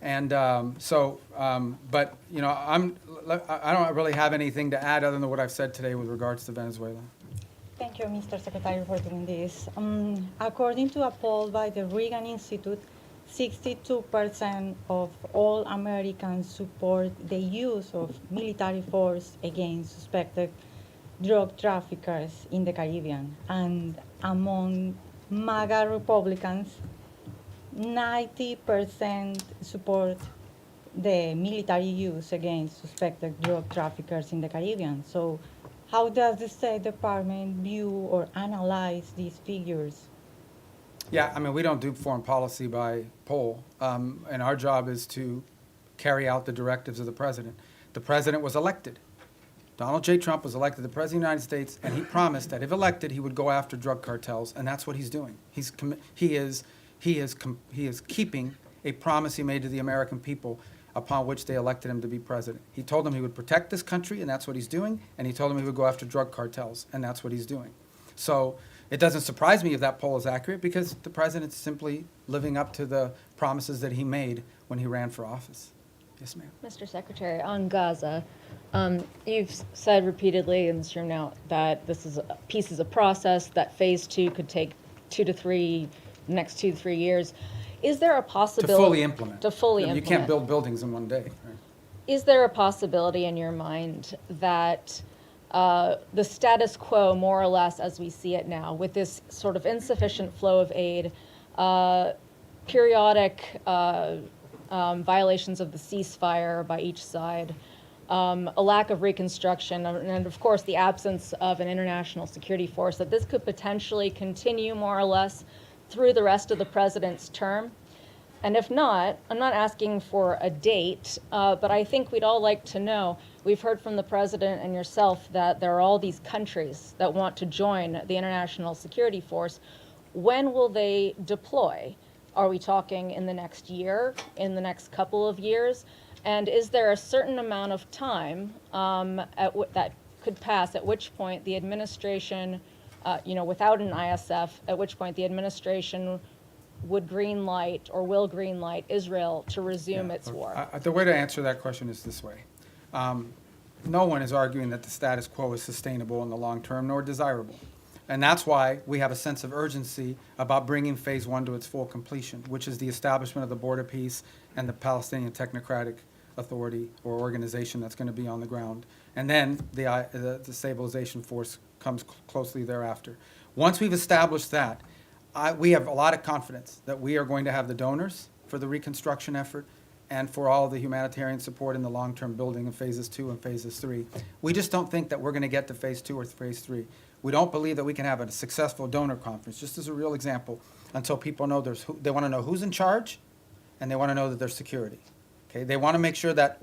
S1: And but I don't really have anything to add other than what I've said today with regards to Venezuela.
S10: Thank you, Mr. Secretary, for doing this. According to a poll by the Reagan Institute, 62% of all Americans support the use of military force against suspected drug traffickers in the Caribbean. And among MAGA Republicans, 90% support the military use against suspected drug traffickers in the Caribbean. So how does the State Department view or analyze these figures?
S1: Yeah, I mean, we don't do foreign policy by poll, and our job is to carry out the directives of the president. The president was elected. Donald J. Trump was elected the President of the United States, and he promised that if elected, he would go after drug cartels, and that's what he's doing. He is keeping a promise he made to the American people upon which they elected him to be president. He told them he would protect this country, and that's what he's doing, and he told them he would go after drug cartels, and that's what he's doing. So it doesn't surprise me if that poll is accurate because the president's simply living up to the promises that he made when he ran for office. Yes, ma'am.
S9: Mr. Secretary, on Gaza, you've said repeatedly in this room now that peace is a process, that phase 2 could take next 2 to 3 years. Is there a possibility
S1: to fully implement?
S9: You
S1: can't build buildings in one day. Right?
S9: Is there a possibility in your mind that the status quo, more or less as we see it now, with this sort of insufficient flow of aid, periodic violations of the ceasefire by each side, a lack of reconstruction, and of course the absence of an international security force, that this could potentially continue more or less through the rest of the president's term? And if not, I'm not asking for a date, but I think we'd all like to know. We've heard from the president and yourself that there are all these countries that want to join the international security force. When will they deploy? Are we talking in the next year, in the next couple of years? And is there a certain amount of time that could pass at which point the administration, without an ISF, at which point the administration would green light or will green light Israel to resume its war?
S1: The way to answer that question is this way. No one is arguing that the status quo is sustainable in the long term nor desirable. And that's why we have a sense of urgency about bringing phase 1 to its full completion, which is the establishment of the border peace and the Palestinian Technocratic Authority or organization that's going to be on the ground. And then the stabilization force comes closely thereafter. Once we've established that, we have a lot of confidence that we are going to have the donors for the reconstruction effort and for all the humanitarian support in the long-term building in phases 2 and phases 3. We just don't think that we're going to get to phase 2 or phase 3. We don't believe that we can have a successful donor conference, just as a real example, until people know they want to know who's in charge, and they want to know that there's security. Okay, they want to make sure that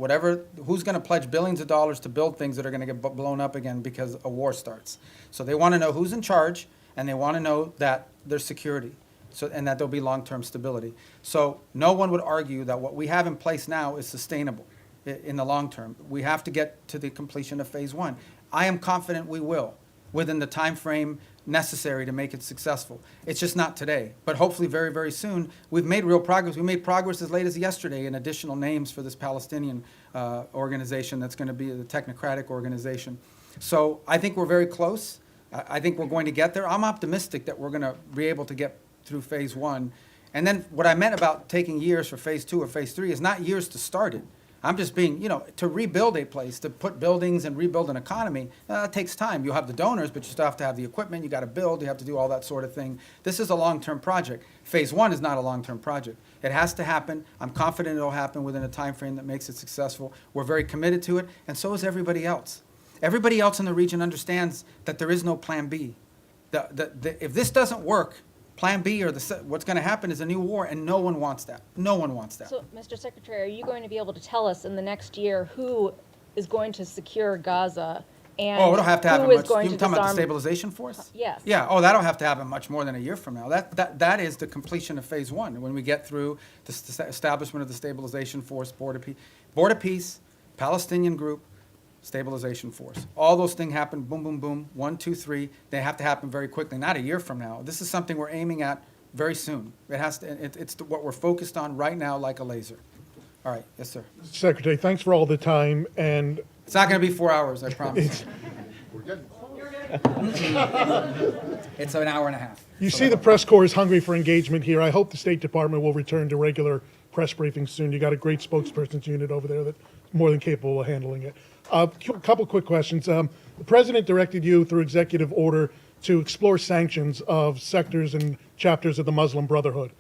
S1: who's going to pledge billions of dollars to build things that are going to get blown up again because a war starts. So they want to know who's in charge, and they want to know that there's security. and that there'll be long-term stability. So no one would argue that what we have in place now is sustainable in the long term. We have to get to the completion of phase one. I am confident we will, within the time frame necessary to make it successful. It's just not today, but hopefully very, very soon. We've made real progress. We made progress as late as yesterday in additional names for this Palestinian organization that's going to be the technocratic organization. So I think we're very close. I think we're going to get there. I'm optimistic that we're going to be able to get through phase one. And then what I meant about taking years for phase two or phase three is not years to start it. I'm just being, to rebuild a place, to put buildings and rebuild an economy, it takes time. You'll have the donors, but you still have to have the equipment. You got to build. You have to do all that sort of thing. This is a long-term project. Phase one is not a long-term project. It has to happen. I'm confident it'll happen within a time frame that makes it successful. We're very committed to it, and so is everybody else. Everybody else in the region understands that there is no plan B. If this doesn't work, plan B or what's going to happen is a new war, and no one wants that. No one wants that.
S9: So, Mr. Secretary, are you going to be able to tell us in the next year who is going to secure Gaza and
S1: it'll have to happen
S9: who is
S1: much.
S9: going
S1: You're
S9: to
S1: talking about the
S9: disarm?
S1: stabilization force?
S9: Yes.
S1: Yeah. That'll have to happen much more than a year from now. That is the completion of phase one. When we get through the establishment of the stabilization force, Board of Peace, Palestinian group, stabilization force. All those things happen, boom, boom, boom, 1, 2, 3. They have to happen very quickly, not a year from now. This is something we're aiming at very soon. It has to. It's what we're focused on right now, like a laser. All right, yes, sir.
S11: Secretary, thanks for all the time, and
S1: it's not going to be 4 hours, I promise. It's an hour and a half.
S11: You see the press corps is hungry for engagement here. I hope the State Department will return to regular press briefings soon. You got a great spokesperson's unit over there that's more than capable of handling it. A couple quick questions. The President directed you through executive order to explore sanctions of sectors and chapters of the Muslim Brotherhood.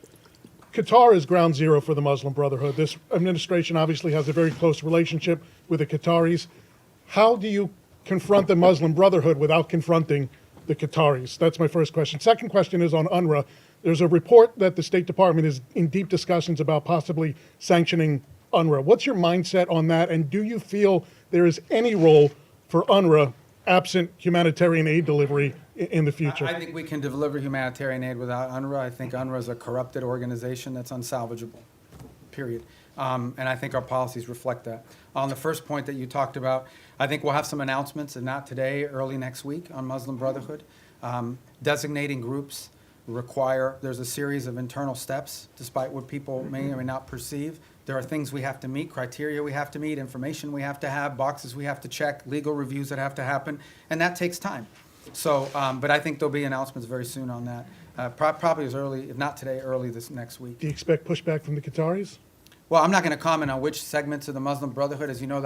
S11: Qatar is ground zero for the Muslim Brotherhood. This administration obviously has a very close relationship with the Qataris. How do you confront the Muslim Brotherhood without confronting the Qataris? That's my first question. Second question is on UNRWA. There's a report that the State Department is in deep discussions about possibly sanctioning UNRWA. What's your mindset on that, and do you feel there is any role for UNRWA absent humanitarian aid delivery in the future?
S1: I think we can deliver humanitarian aid without UNRWA. I think UNRWA is a corrupted organization that's unsalvageable, period. And I think our policies reflect that. On the first point that you talked about, I think we'll have some announcements, and not today, early next week, on Muslim Brotherhood. Designating groups there's a series of internal steps, despite what people may or may not perceive. There are things we have to meet, criteria we have to meet, information we have to have, boxes we have to check, legal reviews that have to happen, and that takes time. So, but I think there'll be announcements very soon on that, probably as early, if not today, early this next week.
S11: Do you expect pushback from the Qataris?
S1: Well, I'm not going to comment on which segments of the Muslim Brotherhood. As you know,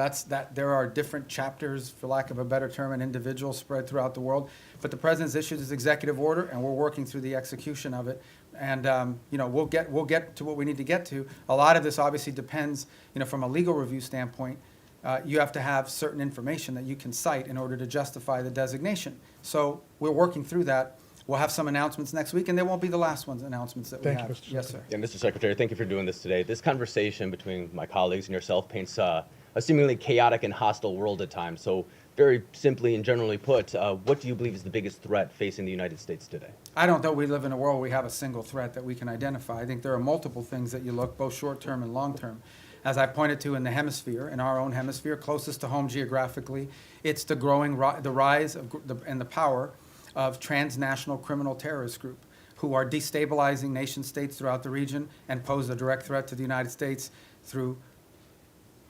S1: there are different chapters, for lack of a better term, and individuals spread throughout the world. But the President's issued his executive order, and we're working through the execution of it. And we'll get to what we need to get to. A lot of this obviously depends, from a legal review standpoint. You have to have certain information that you can cite in order to justify the designation. So we're working through that. We'll have some announcements next week, and they won't be the last announcements that we have.
S11: Thank you, Mr.
S1: Yes, sir.
S12: Yeah, Mr. Secretary, thank you for doing this today. This conversation between my colleagues and yourself paints a seemingly chaotic and hostile world at times. So very simply and generally put, what do you believe is the biggest threat facing the United States today?
S1: I don't know we live in a world where we have a single threat that we can identify. I think there are multiple things that you look, both short-term and long-term. As I pointed to in the hemisphere, in our own hemisphere, closest to home geographically, it's the rise and the power of transnational criminal terrorist group who are destabilizing nation states throughout the region and pose a direct threat to the United States through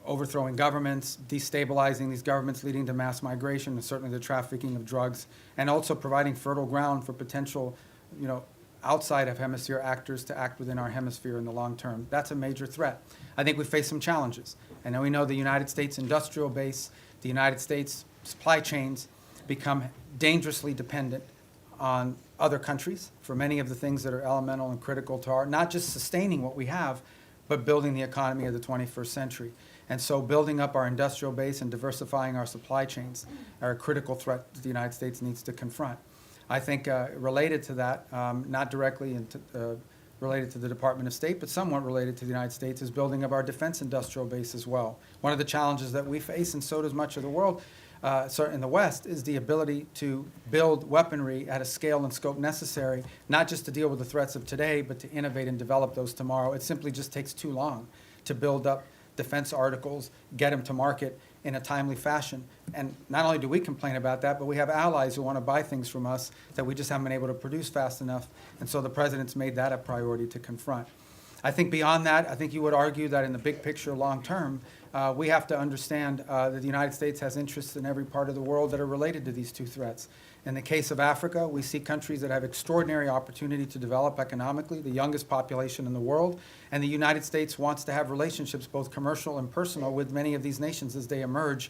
S1: overthrowing governments, destabilizing these governments, leading to mass migration and certainly the trafficking of drugs, and also providing fertile ground for potential, outside of hemisphere actors to act within our hemisphere in the long term. That's a major threat. I think we face some challenges. And then we know the United States industrial base, the United States supply chains become dangerously dependent on other countries for many of the things that are elemental and critical to not just sustaining what we have, but building the economy of the 21st century. And so building up our industrial base and diversifying our supply chains are a critical threat that the United States needs to confront. I think related to that, not directly related to the Department of State, but somewhat related to the United States, is building up our defense industrial base as well. One of the challenges that we face, and so does much of the world, in the West, is the ability to build weaponry at a scale and scope necessary, not just to deal with the threats of today, but to innovate and develop those tomorrow. It simply just takes too long to build up defense articles, get them to market in a timely fashion. And not only do we complain about that, but we have allies who want to buy things from us that we just haven't been able to produce fast enough. And so the president's made that a priority to confront. I think beyond that, I think you would argue that in the big picture, long term, we have to understand that the United States has interests in every part of the world that are related to these two threats. In the case of Africa, we see countries that have extraordinary opportunity to develop economically, the youngest population in the world, and the United States wants to have relationships, both commercial and personal, with many of these nations as they emerge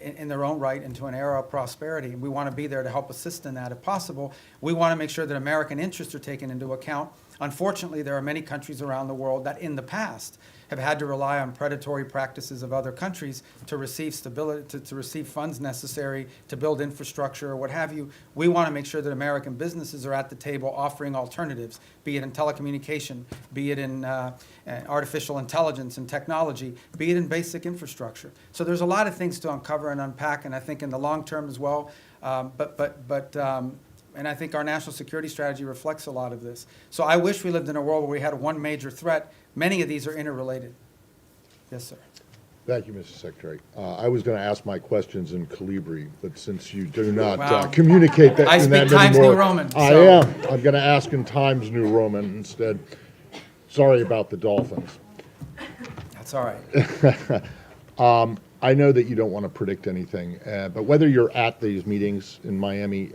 S1: in their own right into an era of prosperity. And we want to be there to help assist in that if possible. We want to make sure that American interests are taken into account. Unfortunately, there are many countries around the world that in the past have had to rely on predatory practices of other countries to receive stability, to receive funds necessary to build infrastructure or what have you. We want to make sure that American businesses are at the table offering alternatives, be it in telecommunication, be it in artificial intelligence and technology, be it in basic infrastructure. So there's a lot of things to uncover and unpack, and I think in the long term as well. And I think our national security strategy reflects a lot of this. So I wish we lived in a world where we had one major threat. Many of these are interrelated. Yes, sir.
S13: Thank you, Mr. Secretary. I was going to ask my questions in Calibri, but since you do not
S1: Wow.
S13: communicate that
S1: I
S13: in that
S1: speak Times
S13: anymore,
S1: New Roman,
S13: I
S1: so-
S13: am. I'm going to ask in Times New Roman instead. Sorry about the Dolphins.
S1: That's all right.
S13: I know that you don't want to predict anything, but whether you're at these meetings in Miami,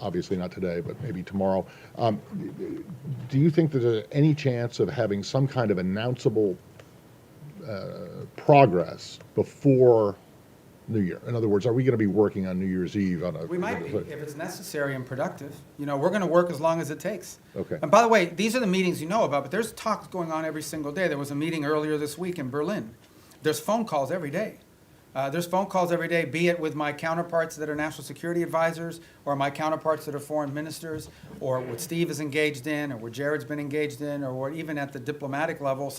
S13: obviously not today, but maybe tomorrow, do you think there's any chance of having some kind of announceable progress before New Year? In other words, are we going to be working on New Year's Eve on a?
S1: We might be, if it's necessary and productive. You know, we're going to work as long as it takes.
S13: Okay.
S1: And by the way, these are the meetings you know about, but there's talks going on every single day. There was a meeting earlier this week in Berlin. There's phone calls every day. There's phone calls every day, be it with my counterparts that are national security advisors, or my counterparts that are foreign ministers, or what Steve is engaged in, or what Jared's been engaged in, or what even at the diplomatic level,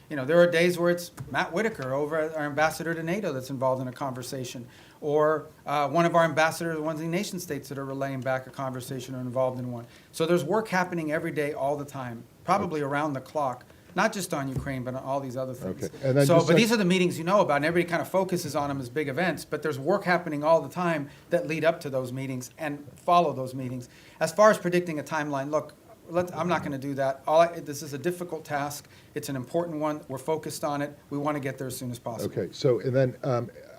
S1: there are days where it's Matt Whitaker, our ambassador to NATO, that's involved in a conversation, or one of our ambassadors, ones in the nation states that are relaying back a conversation or involved in one. So there's work happening every day, all the time, probably around the clock. Not just on Ukraine, but on all these other things.
S13: Okay. And then
S1: But these are the meetings you know about, and everybody kind of focuses on them as big events, but there's work happening all the time that lead up to those meetings and follow those meetings. As far as predicting a timeline, look, I'm not going to do that. This is a difficult task. It's an important one. We're focused on it. We want to get there as soon as possible.
S13: Okay, so, and then,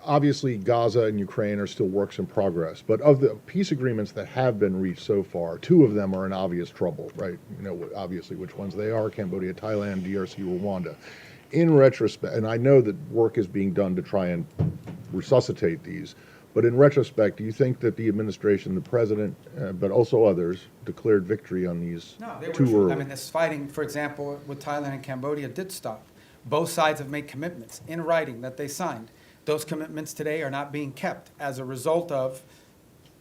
S13: obviously, Gaza and Ukraine are still works in progress, but of the peace agreements that have been reached so far, two of them are in obvious trouble, right? You know, obviously, which ones they are: Cambodia, Thailand, DRC, Rwanda. In retrospect, and I know that work is being done to try and resuscitate these, but in retrospect, do you think that the administration, the president, but also others, declared victory on these too early?
S1: I mean, this fighting, for example, with Thailand and Cambodia did stop. Both sides have made commitments in writing that they signed. Those commitments today are not being kept as a result of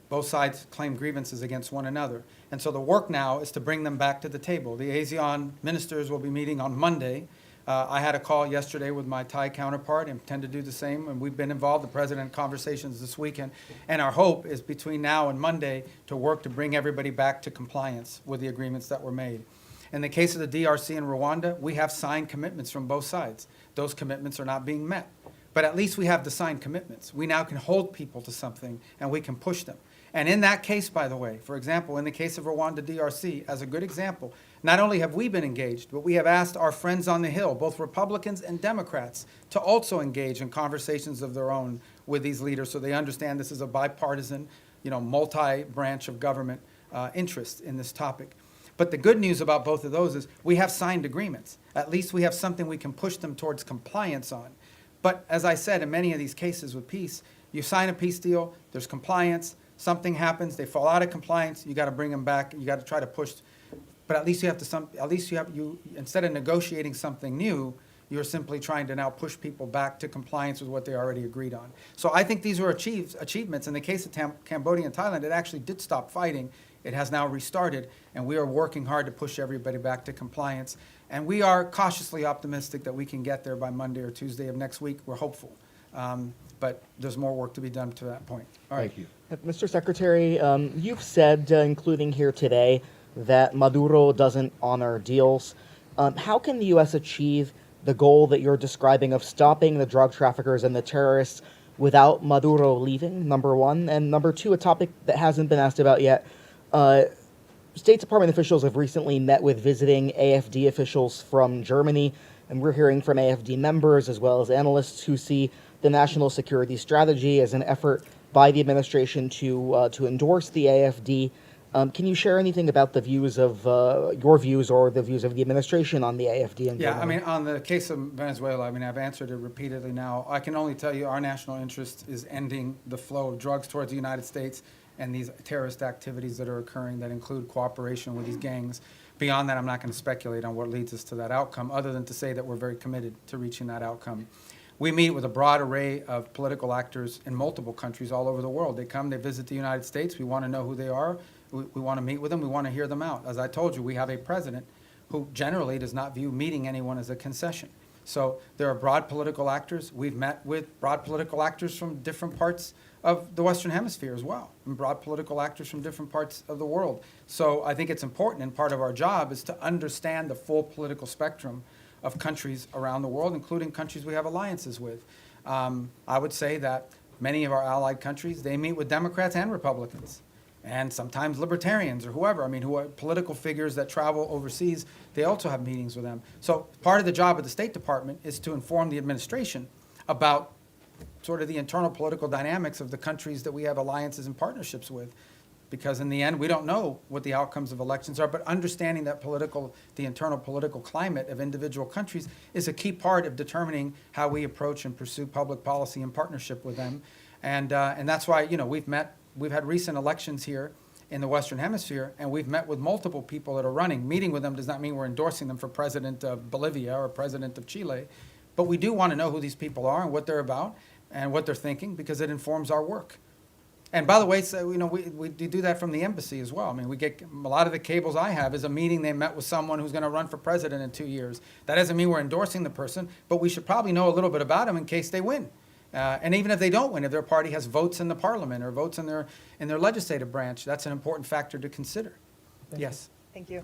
S1: both sides claim grievances against one another. And so the work now is to bring them back to the table. The ASEAN ministers will be meeting on Monday. I had a call yesterday with my Thai counterpart and intend to do the same, and we've been involved in president conversations this weekend. And our hope is between now and Monday to work to bring everybody back to compliance with the agreements that were made. In the case of the DRC and Rwanda, we have signed commitments from both sides. Those commitments are not being met. But at least we have the signed commitments. We now can hold people to something, and we can push them. And in that case, by the way, for example, in the case of Rwanda DRC, as a good example, not only have we been engaged, but we have asked our friends on the Hill, both Republicans and Democrats, to also engage in conversations of their own with these leaders so they understand this is a bipartisan, multi-branch of government interest in this topic. But the good news about both of those is we have signed agreements. At least we have something we can push them towards compliance on. But as I said, in many of these cases with peace, you sign a peace deal, there's compliance, something happens, they fall out of compliance, you got to bring them back, you got to try to push. But at least instead of negotiating something new, you're simply trying to now push people back to compliance with what they already agreed on. So I think these are achievements. In the case of Cambodia and Thailand, it actually did stop fighting. It has now restarted, and we are working hard to push everybody back to compliance. And we are cautiously optimistic that we can get there by Monday or Tuesday of next week. We're hopeful. but there's more work to be done to that point. All right.
S13: Thank you.
S15: Mr. Secretary, you've said, including here today, that Maduro doesn't honor deals. How can the U.S. achieve the goal that you're describing of stopping the drug traffickers and the terrorists without Maduro leaving, number one? And number two, a topic that hasn't been asked about yet. State Department officials have recently met with visiting AFD officials from Germany, and we're hearing from AFD members as well as analysts who see the national security strategy as an effort by the administration to endorse the AFD. Can you share anything about the views of your views or the views of the administration on the AFD in
S1: Yeah,
S15: Germany?
S1: I mean, on the case of Venezuela, I mean, I've answered it repeatedly now. I can only tell you our national interest is ending the flow of drugs towards the United States and these terrorist activities that are occurring that include cooperation with these gangs. Beyond that, I'm not going to speculate on what leads us to that outcome, other than to say that we're very committed to reaching that outcome. We meet with a broad array of political actors in multiple countries all over the world. They come, they visit the United States. We want to know who they are. We want to meet with them. We want to hear them out. As I told you, we have a president who generally does not view meeting anyone as a concession. So there are broad political actors. We've met with broad political actors from different parts of the Western Hemisphere as well, and broad political actors from different parts of the world. So I think it's important, and part of our job is to understand the full political spectrum of countries around the world, including countries we have alliances with. I would say that many of our allied countries, they meet with Democrats and Republicans, and sometimes libertarians or whoever. I mean, who are political figures that travel overseas, they also have meetings with them. So part of the job of the State Department is to inform the administration about sort of the internal political dynamics of the countries that we have alliances and partnerships with. Because in the end, we don't know what the outcomes of elections are, but understanding that the internal political climate of individual countries is a key part of determining how we approach and pursue public policy in partnership with them. And that's why, you know, we've had recent elections here in the Western Hemisphere, and we've met with multiple people that are running. Meeting with them does not mean we're endorsing them for president of Bolivia or president of Chile, but we do want to know who these people are and what they're about and what they're thinking, because it informs our work. And by the way, so, you know, we do that from the embassy as well. I mean, we get a lot of the cables I have is a meeting they met with someone who's going to run for president in 2 years. That doesn't mean we're endorsing the person, but we should probably know a little bit about them in case they win. And even if they don't win, if their party has votes in the parliament or votes in their legislative branch, that's an important factor to consider. Yes.
S16: Thank you.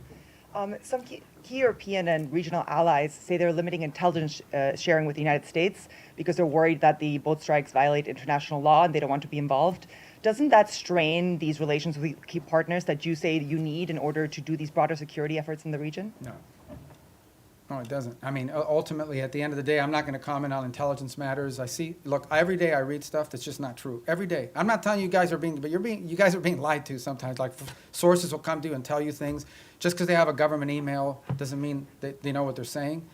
S16: Some key European and regional allies say they're limiting intelligence sharing with the United States because they're worried that the boat strikes violate international law and they don't want to be involved. Doesn't that strain these relations with key partners that you say you need in order to do these broader security efforts in the region?
S1: No. No, it doesn't. I mean, ultimately, at the end of the day, I'm not going to comment on intelligence matters. Look, every day I read stuff that's just not true. Every day. I'm not telling you guys are being, but you guys are being lied to sometimes. Like, sources will come to you and tell you things. Just because they have a government email doesn't mean that they know what they're saying.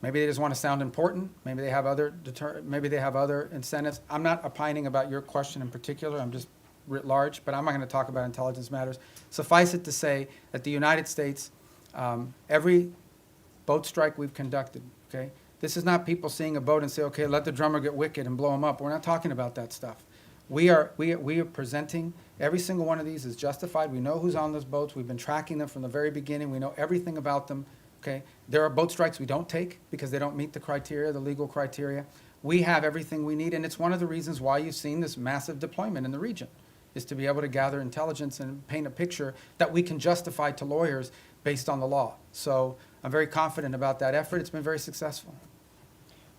S1: Maybe they just want to sound important. Maybe they have other incentives. I'm not opining about your question in particular. I'm just writ large, but I'm not going to talk about intelligence matters. Suffice it to say that the United States, every boat strike we've conducted, okay? This is not people seeing a boat and say, okay, let the drummer get wicked and blow them up. We're not talking about that stuff. We are presenting every single one of these is justified. We know who's on those boats. We've been tracking them from the very beginning. We know everything about them, okay? There are boat strikes we don't take because they don't meet the criteria, the legal criteria. We have everything we need, and it's one of the reasons why you've seen this massive deployment in the region, is to be able to gather intelligence and paint a picture that we can justify to lawyers based on the law. So I'm very confident about that effort. It's been very successful.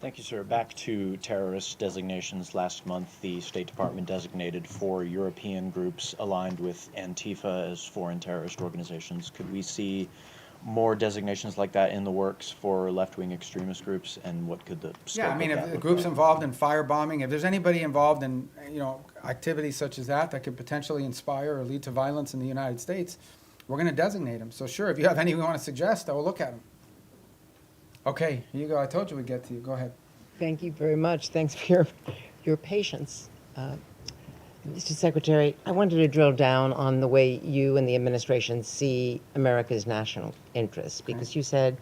S17: Thank you, sir. Back to terrorist designations. Last month, the State Department designated 4 European groups aligned with Antifa as foreign terrorist organizations. Could we see more designations like that in the works for left-wing extremist groups, and what could the scope
S1: Yeah, I mean,
S17: of
S1: if
S17: that
S1: the
S17: look
S1: group's
S17: like?
S1: involved in firebombing, if there's anybody involved in, activities such as that could potentially inspire or lead to violence in the United States, we're going to designate them. So sure, if you have any we want to suggest, I will look at them. Okay, here you go. I told you we'd get to you. Go ahead.
S24: Thank you very much. Thanks for your patience. Mr. Secretary, I wanted to drill down on the way you and the administration see America's national interests, because you said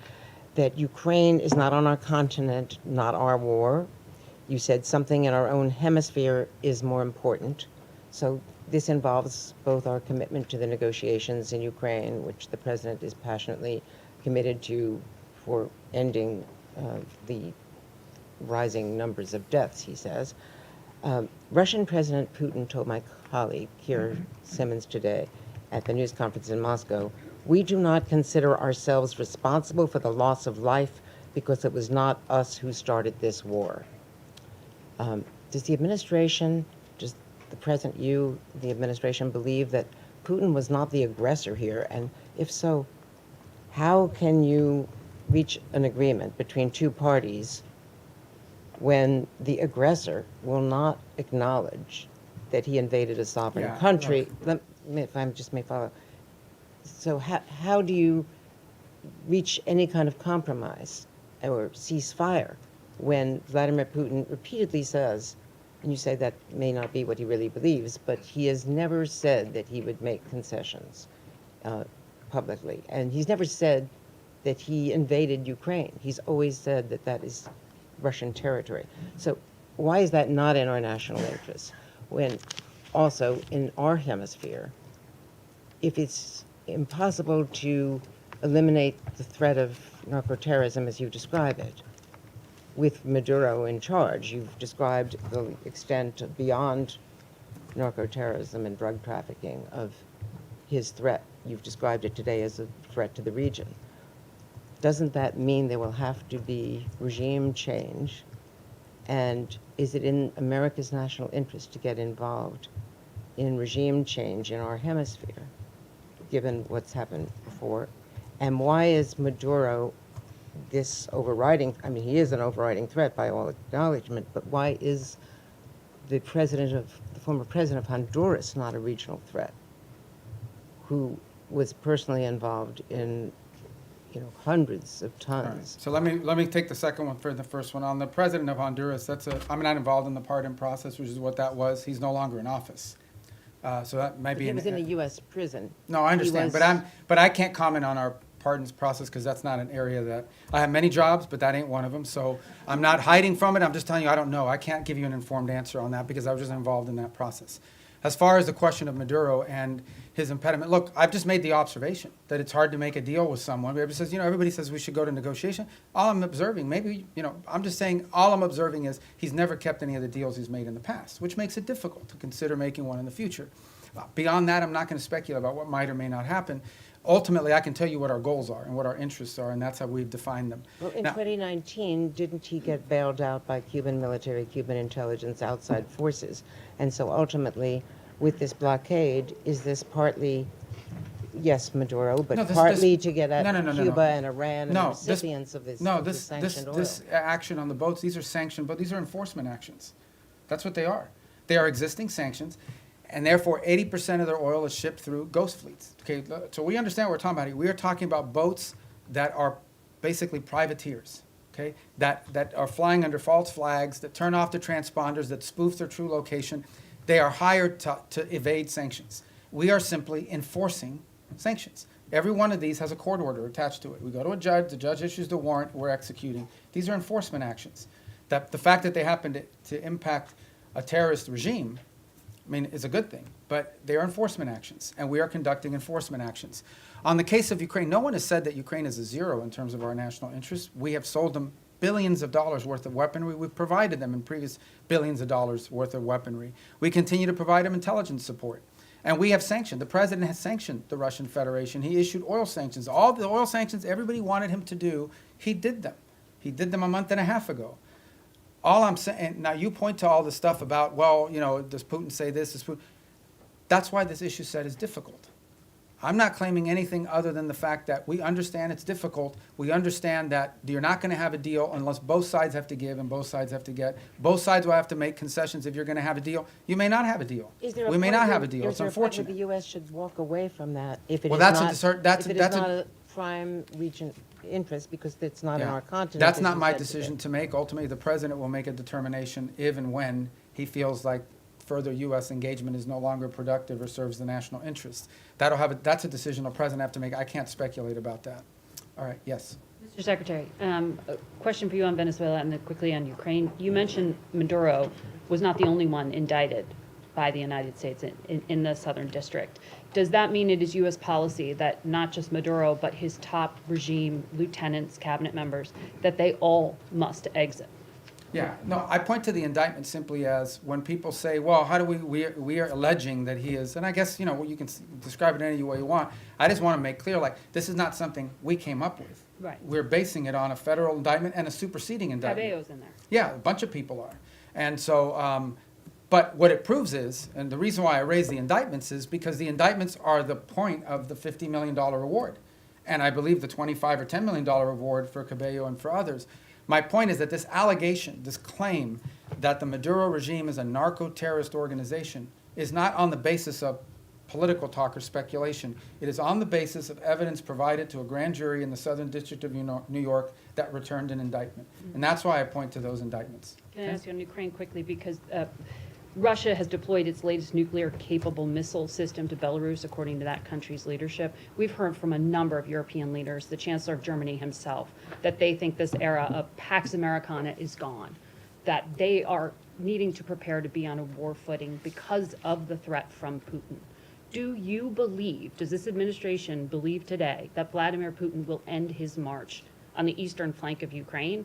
S24: that Ukraine is not on our continent, not our war. You said something in our own hemisphere is more important. So this involves both our commitment to the negotiations in Ukraine, which the president is passionately committed to for ending the rising numbers of deaths, he says, Russian President Putin told my colleague, Kier Simmons, today at the news conference in Moscow, "We do not consider ourselves responsible for the loss of life because it was not us who started this war." Does the administration, does the president, you, the administration, believe that Putin was not the aggressor here? And if so, how can you reach an agreement between two parties when the aggressor will not acknowledge that he invaded a sovereign
S1: Yeah,
S24: country? Let me, if I just may follow. So how do you reach any kind of compromise or ceasefire when Vladimir Putin repeatedly says, and you say that may not be what he really believes, but he has never said that he would make concessions publicly. And he's never said that he invaded Ukraine. He's always said that that is Russian territory. So why is that not in our national interest? When also in our hemisphere, if it's impossible to eliminate the threat of narco-terrorism as you describe it, with Maduro in charge, you've described the extent beyond narco-terrorism and drug trafficking of his threat. You've described it today as a threat to the region. Doesn't that mean there will have to be regime change? And is it in America's national interest to get involved in regime change in our hemisphere, given what's happened before? And why is Maduro this overriding, I mean, he is an overriding threat by all acknowledgement, but why is the former president of Honduras not a regional threat, who was personally involved in, hundreds of tons?
S1: All right. So let me take the second one for the first one. On the president of Honduras, I'm not involved in the pardon process, which is what that was. He's no longer in office. So that might be
S24: he was in a U.S. prison.
S1: No, I understand, but I can't comment on our pardons process because that's not an area that I have many jobs, but that ain't one of them. So I'm not hiding from it. I'm just telling you I don't know. I can't give you an informed answer on that because I was just involved in that process. As far as the question of Maduro and his impediment, look, I've just made the observation that it's hard to make a deal with someone. Everybody says we should go to negotiation. All I'm observing, I'm just saying all I'm observing is he's never kept any of the deals he's made in the past, which makes it difficult to consider making one in the future. Beyond that, I'm not going to speculate about what might or may not happen. Ultimately, I can tell you what our goals are and what our interests are, and that's how we've defined them.
S24: Well, in 2019, didn't he get bailed out by Cuban military, Cuban intelligence, outside forces? And so ultimately, with this blockade, is this partly, yes, Maduro, but partly to get at Cuba and Iran and the recipients of this sanctioned oil?
S1: This action on the boats, these are sanctioned, but these are enforcement actions. That's what they are. They are existing sanctions. And therefore, 80% of their oil is shipped through ghost fleets. Okay, so we understand what we're talking about here. We are talking about boats that are basically privateers, okay, that are flying under false flags, that turn off the transponders, that spoof their true location. They are hired to evade sanctions. We are simply enforcing sanctions. Every one of these has a court order attached to it. We go to a judge, the judge issues the warrant, we're executing. These are enforcement actions. That the fact that they happen to impact a terrorist regime, is a good thing, but they are enforcement actions, and we are conducting enforcement actions. On the case of Ukraine, no one has said that Ukraine is a zero in terms of our national interests. We have sold them billions of dollars worth of weaponry. We've provided them in previous billions of dollars worth of weaponry. We continue to provide them intelligence support. And we have sanctioned. The president has sanctioned the Russian Federation. He issued oil sanctions. All the oil sanctions everybody wanted him to do, he did them. He did them a month and a half ago. All I'm saying, now you point to all the stuff about, does Putin say this? Does Putin? That's why this issue set is difficult. I'm not claiming anything other than the fact that we understand it's difficult. We understand that you're not going to have a deal unless both sides have to give and both sides have to get. Both sides will have to make concessions if you're going to have a deal. You may not have a deal. We may not have a deal. It's unfortunate.
S24: The U.S. should walk away from that if it is not a prime region interest, because it's not in our continent.
S1: That's not my decision to make. Ultimately, the president will make a determination if and when he feels like further U.S. engagement is no longer productive or serves the national interest. That's a decision the president have to make. I can't speculate about that. All right, yes.
S18: Mr. Secretary, a question for you on Venezuela and then quickly on Ukraine. You mentioned Maduro was not the only one indicted by the United States in the Southern District. Does that mean it is U.S. policy that not just Maduro, but his top regime lieutenants, cabinet members, that they all must exit?
S1: Yeah, no, I point to the indictment simply as when people say, well, how do we are alleging that he is, and I guess, you know, you can describe it any way you want. I just want to make clear, like, this is not something we came up with.
S18: Right.
S1: We're basing it on a federal indictment and a superseding indictment.
S18: Cabello's in there.
S1: Yeah, a bunch of people are. And so, but what it proves is, and the reason why I raise the indictments is because the indictments are the point of the $50 million reward. And I believe the $25 or $10 million reward for Cabello and for others. My point is that this allegation, this claim that the Maduro regime is a narco-terrorist organization is not on the basis of political talk or speculation. It is on the basis of evidence provided to a grand jury in the Southern District of New York that returned an indictment. And that's why I point to those indictments.
S18: Can I ask you on Ukraine quickly, because Russia has deployed its latest nuclear-capable missile system to Belarus, according to that country's leadership. We've heard from a number of European leaders, the Chancellor of Germany himself, that they think this era of Pax Americana is gone, that they are needing to prepare to be on a war footing because of the threat from Putin. Do you believe, does this administration believe today, that Vladimir Putin will end his march on the eastern flank of Ukraine?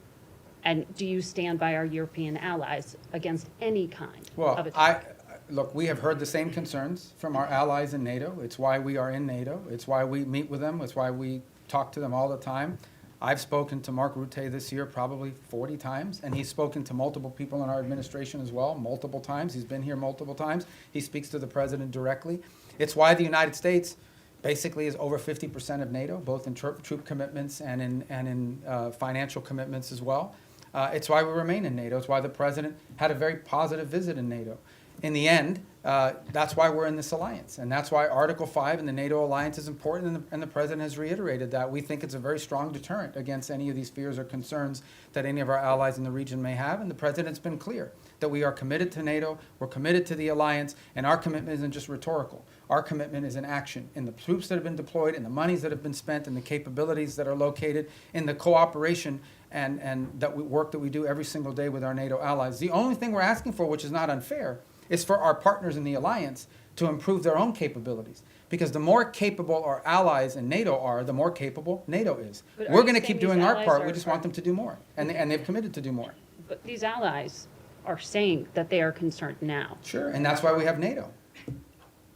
S18: And do you stand by our European allies against any kind of
S1: Well,
S18: attack?
S1: look, we have heard the same concerns from our allies in NATO. It's why we are in NATO. It's why we meet with them. It's why we talk to them all the time. I've spoken to Mark Rutte this year probably 40 times, and he's spoken to multiple people in our administration as well, multiple times. He's been here multiple times. He speaks to the president directly. It's why the United States basically is over 50% of NATO, both in troop commitments and in financial commitments as well. It's why we remain in NATO. It's why the president had a very positive visit in NATO. In the end, that's why we're in this alliance. And that's why Article 5 in the NATO alliance is important, and the president has reiterated that. We think it's a very strong deterrent against any of these fears or concerns that any of our allies in the region may have. And the president's been clear that we are committed to NATO, we're committed to the alliance, and our commitment isn't just rhetorical. Our commitment is in action, in the troops that have been deployed, in the monies that have been spent, in the capabilities that are located, in the cooperation and work that we do every single day with our NATO allies. The only thing we're asking for, which is not unfair, is for our partners in the alliance to improve their own capabilities. Because the more capable our allies in NATO are, the more capable NATO is.
S18: But are
S1: We're
S18: you
S1: going to
S18: saying
S1: keep
S18: these
S1: doing our
S18: allies
S1: part.
S18: are-
S1: We just want them to do more. And they've committed to do more.
S18: But these allies are saying that they are concerned now.
S1: Sure, and that's why we have NATO.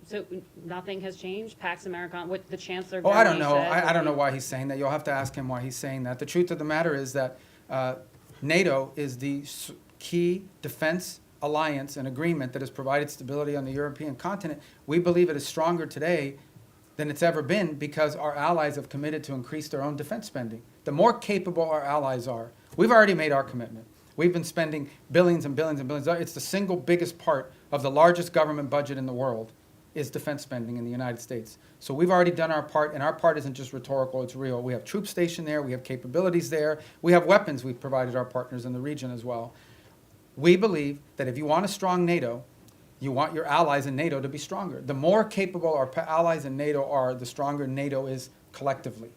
S18: So nothing has changed? Pax Americana, what the Chancellor of
S1: Oh, I don't
S18: Germany
S1: know.
S18: said?
S1: I don't know why he's saying that. You'll have to ask him why he's saying that. The truth of the matter is that NATO is the key defense alliance and agreement that has provided stability on the European continent. We believe it is stronger today than it's ever been because our allies have committed to increase their own defense spending. The more capable our allies are, we've already made our commitment. We've been spending billions and billions and billions. It's the single biggest part of the largest government budget in the world is defense spending in the United States. So we've already done our part, and our part isn't just rhetorical, it's real. We have troops stationed there, we have capabilities there, we have weapons we've provided our partners in the region as well. We believe that if you want a strong NATO, you want your allies in NATO to be stronger. The more capable our allies in NATO are, the stronger NATO is collectively.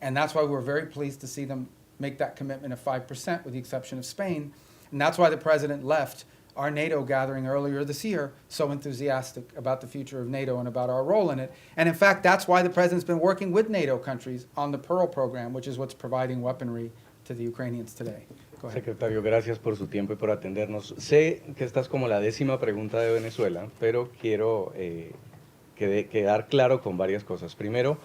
S1: And that's why we're very pleased to see them make that commitment of 5%, with the exception of Spain. And that's why the president left our NATO gathering earlier this year so enthusiastic about the future of NATO and about our role in it. And in fact, that's why the president's been working with NATO countries on the Pearl program, which is what's providing weaponry to the Ukrainians today. Go ahead.
S2: Secretario, gracias por su tiempo y por atendernos. Sé que esta es como la 10ª pregunta de Venezuela, pero quiero quedar claro con varias cosas. Primero,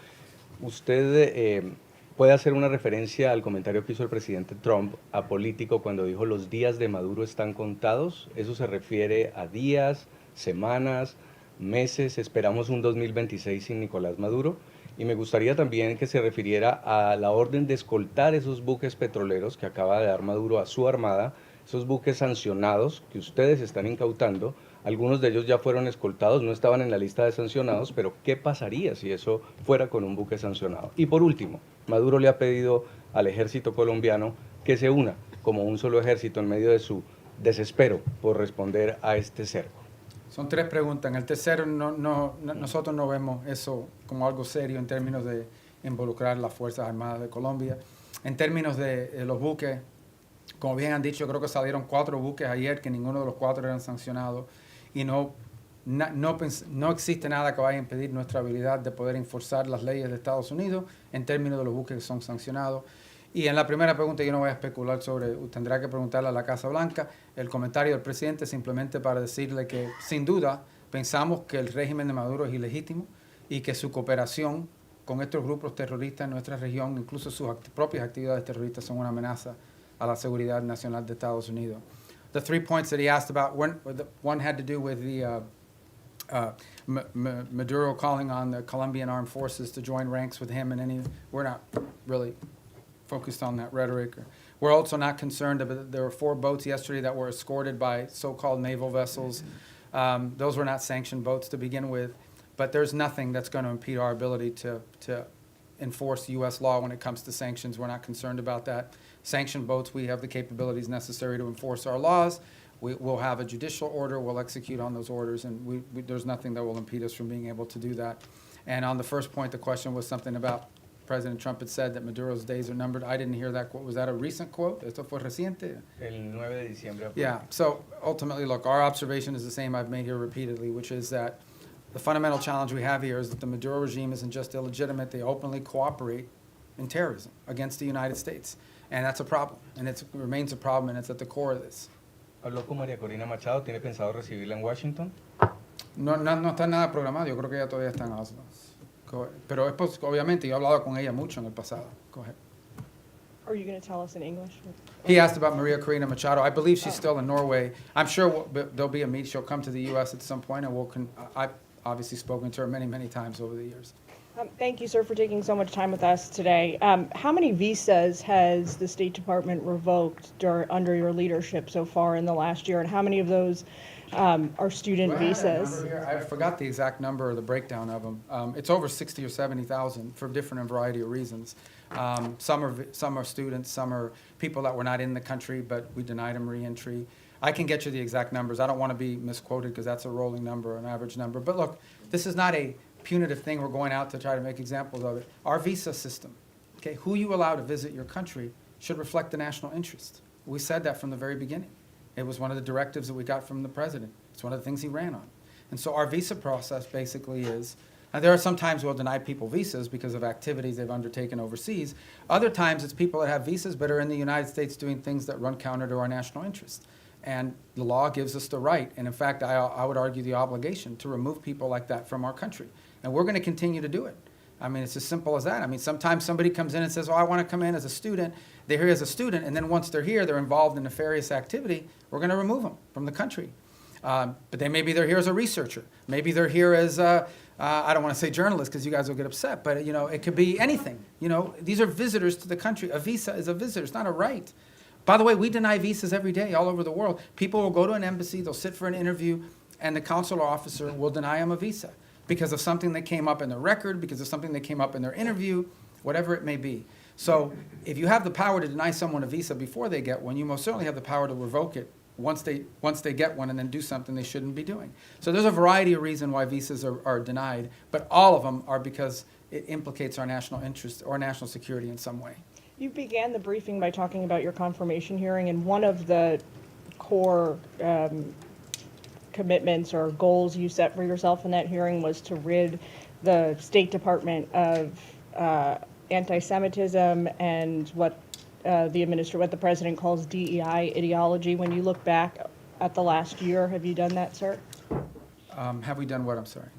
S2: usted puede hacer una referencia al comentario que hizo el presidente Trump apolítico cuando dijo los días de Maduro están contados. ¿Eso se refiere a días, semanas, meses? Esperamos un 2026 sin Nicolás Maduro. Y me gustaría también que se refiriera a la orden de escoltar esos buques petroleros que acaba de dar Maduro a su armada, esos buques sancionados que ustedes están incautando. Algunos de ellos ya fueron escoltados, no estaban en la lista de sancionados, pero ¿qué pasaría si eso fuera con un buque sancionado? Y por último, Maduro le ha pedido al ejército colombiano que se una como un solo ejército en medio de su desespero por responder a este cerco.
S1: Son 3 preguntas. En el tercero, nosotros no vemos eso como algo serio en términos de involucrar las Fuerzas Armadas de Colombia. En términos de los buques, como bien han dicho, creo que salieron 4 buques ayer, que ninguno de los 4 eran sancionados. Y no existe nada que vaya a impedir nuestra habilidad de poder enforzar las leyes de Estados Unidos en términos de los buques que son sancionados. Y en la primera pregunta yo no voy a especular sobre, tendrá que preguntarle a la Casa Blanca. El comentario del presidente simplemente para decirle que sin duda pensamos que el régimen de Maduro es ilegítimo y que su cooperación con estos grupos terroristas en nuestra región, incluso sus propias actividades terroristas, son una amenaza a la seguridad nacional de Estados Unidos. The 3 points that he asked about, one had to do with the Maduro calling on the Colombian armed forces to join ranks with him, and we're not really focused on that rhetoric. We're also not concerned about, there were 4 boats yesterday that were escorted by so-called naval vessels. Those were not sanctioned boats to begin with, but there's nothing that's going to impede our ability to enforce U.S. law when it comes to sanctions. We're not concerned about that. Sanctioned boats, we have the capabilities necessary to enforce our laws. We'll have a judicial order, we'll execute on those orders, and there's nothing that will impede us from being able to do that. And on the first point, the question was something about President Trump had said that Maduro's days are numbered. I didn't hear that quote. Was that a recent quote? ¿Esto fue reciente?
S2: El 9 de diciembre.
S1: Yeah, so ultimately, look, our observation is the same I've made here repeatedly, which is that the fundamental challenge we have here is that the Maduro regime isn't just illegitimate, they openly cooperate in terrorism against the United States. And that's a problem, and it remains a problem, and it's at the core of this.
S2: Habló con María Corina Machado, ¿tiene pensado recibirla en Washington?
S1: No está nada programado, yo creo que ella todavía está en Oslo. Pero es obviamente, yo he hablado con ella mucho en el pasado. Go ahead.
S3: Are you going to tell us in English?
S1: He asked about Maria Corina Machado. I believe she's still in Norway. I'm sure there'll be a meet. She'll come to the U.S. at some point, and I've obviously spoken to her many, many times over the years.
S3: Thank you, sir, for taking so much time with us today. How many visas has the State Department revoked under your leadership so far in the last year, and how many of those are student visas?
S1: I forgot the exact number or the breakdown of them. It's over 60 or 70,000 for different and variety of reasons. Some are students, some are people that were not in the country, but we denied them re-entry. I can get you the exact numbers. I don't want to be misquoted because that's a rolling number, an average number. But look, this is not a punitive thing. We're going out to try to make examples of it. Our visa system, okay, who you allow to visit your country should reflect the national interest. We said that from the very beginning. It was one of the directives that we got from the president. It's one of the things he ran on. And so our visa process basically is, and there are some times we'll deny people visas because of activities they've undertaken overseas. Other times it's people that have visas but are in the United States doing things that run counter to our national interest. And the law gives us the right, and in fact, I would argue the obligation to remove people like that from our country. And we're going to continue to do it. I mean, it's as simple as that. I mean, sometimes somebody comes in and says, oh, I want to come in as a student. They're here as a student, and then once they're here, they're involved in nefarious activity. We're going to remove them from the country. But maybe they're here as a researcher. Maybe they're here as, I don't want to say journalist because you guys will get upset, but it could be anything. These are visitors to the country. A visa is a visitor. It's not a right. By the way, we deny visas every day all over the world. People will go to an embassy, they'll sit for an interview, and the consular officer will deny them a visa because of something that came up in their record, because of something that came up in their interview, whatever it may be. So if you have the power to deny someone a visa before they get one, you most certainly have the power to revoke it once they get one and then do something they shouldn't be doing. So there's a variety of reasons why visas are denied, but all of them are because it implicates our national interest or national security in some way.
S3: You began the briefing by talking about your confirmation hearing, and one of the core commitments or goals you set for yourself in that hearing was to rid the State Department of anti-Semitism and what the president calls DEI ideology. When you look back at the last year, have you done that, sir?
S1: Have we done what? I'm sorry.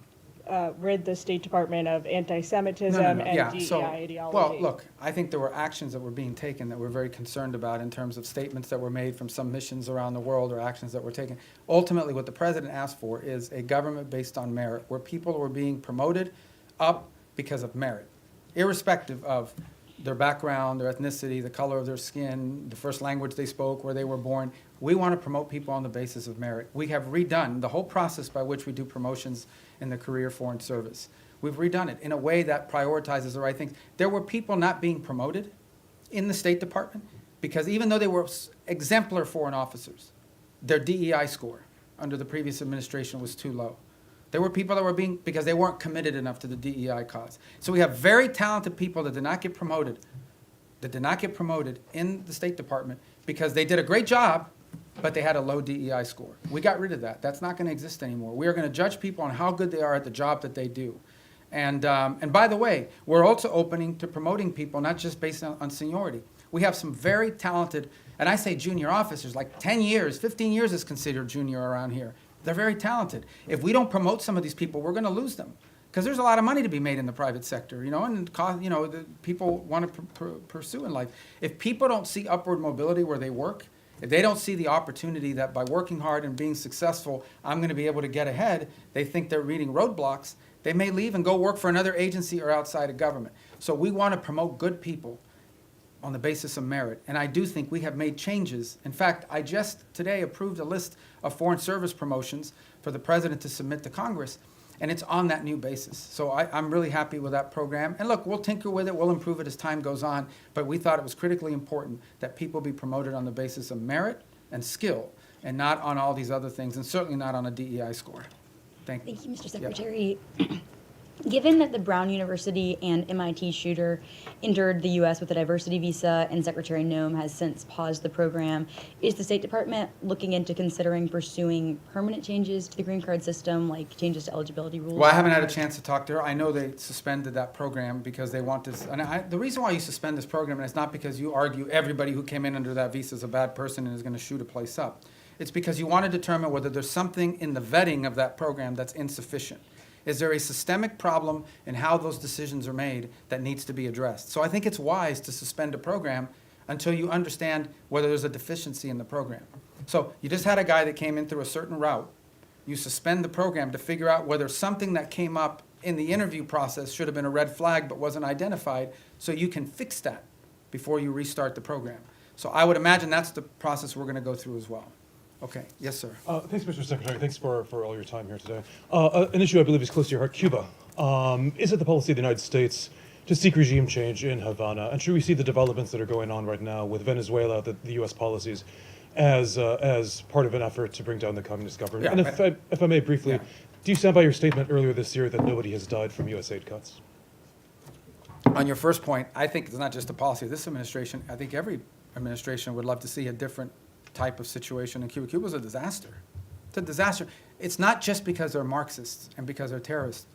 S3: Rid the State Department of anti-Semitism and DEI ideology.
S1: Well, look, I think there were actions that were being taken that we're very concerned about in terms of statements that were made from some missions around the world or actions that were taken. Ultimately, what the president asked for is a government based on merit, where people were being promoted up because of merit, irrespective of their background, their ethnicity, the color of their skin, the first language they spoke, where they were born. We want to promote people on the basis of merit. We have redone the whole process by which we do promotions in the career foreign service. We've redone it in a way that prioritizes the right things. There were people not being promoted in the State Department because even though they were exemplar foreign officers, their DEI score under the previous administration was too low. There were people that were because they weren't committed enough to the DEI cause. So we have very talented people that did not get promoted in the State Department because they did a great job, but they had a low DEI score. We got rid of that. That's not going to exist anymore. We are going to judge people on how good they are at the job that they do. And by the way, we're also opening to promoting people not just based on seniority. We have some very talented, and I say junior officers, like 10 years, 15 years is considered junior around here. They're very talented. If we don't promote some of these people, we're going to lose them. Because there's a lot of money to be made in the private sector, and the people want to pursue in life. If people don't see upward mobility where they work, if they don't see the opportunity that by working hard and being successful, I'm going to be able to get ahead, they think they're reading roadblocks, they may leave and go work for another agency or outside of government. So we want to promote good people on the basis of merit. And I do think we have made changes. In fact, I just today approved a list of foreign service promotions for the president to submit to Congress, and it's on that new basis. So I'm really happy with that program. And look, we'll tinker with it, we'll improve it as time goes on, but we thought it was critically important that people be promoted on the basis of merit and skill, and not on all these other things, and certainly not on a DEI score. Thank you.
S19: Thank you, Mr. Secretary. Given that the Brown University and MIT shooter entered the U.S. with a diversity visa and Secretary Noem has since paused the program, is the State Department looking into considering pursuing permanent changes to the green card system, like changes to eligibility rules?
S1: Well, I haven't had a chance to talk to her. I know they suspended that program because they want this. And the reason why you suspend this program, and it's not because you argue everybody who came in under that visa is a bad person and is going to shoot a place up. It's because you want to determine whether there's something in the vetting of that program that's insufficient. Is there a systemic problem in how those decisions are made that needs to be addressed? So I think it's wise to suspend a program until you understand whether there's a deficiency in the program. So you just had a guy that came in through a certain route. You suspend the program to figure out whether something that came up in the interview process should have been a red flag but wasn't identified, so you can fix that before you restart the program. So I would imagine that's the process we're going to go through as well. Okay. Yes, sir.
S20: Thanks, Mr. Secretary. Thanks for all your time here today. An issue I believe is close to your heart, Cuba. Is it the policy of the United States to seek regime change in Havana? And should we see the developments that are going on right now with Venezuela, the U.S. policies, as part of an effort to bring down the communist government?
S1: Yeah,
S20: and if I may briefly,
S1: yeah.
S20: Do you stand by your statement earlier this year that nobody has died from U.S. aid cuts?
S1: On your first point, I think it's not just a policy of this administration. I think every administration would love to see a different type of situation in Cuba. Cuba's a disaster. It's a disaster. It's not just because they're Marxists and because they're terrorists.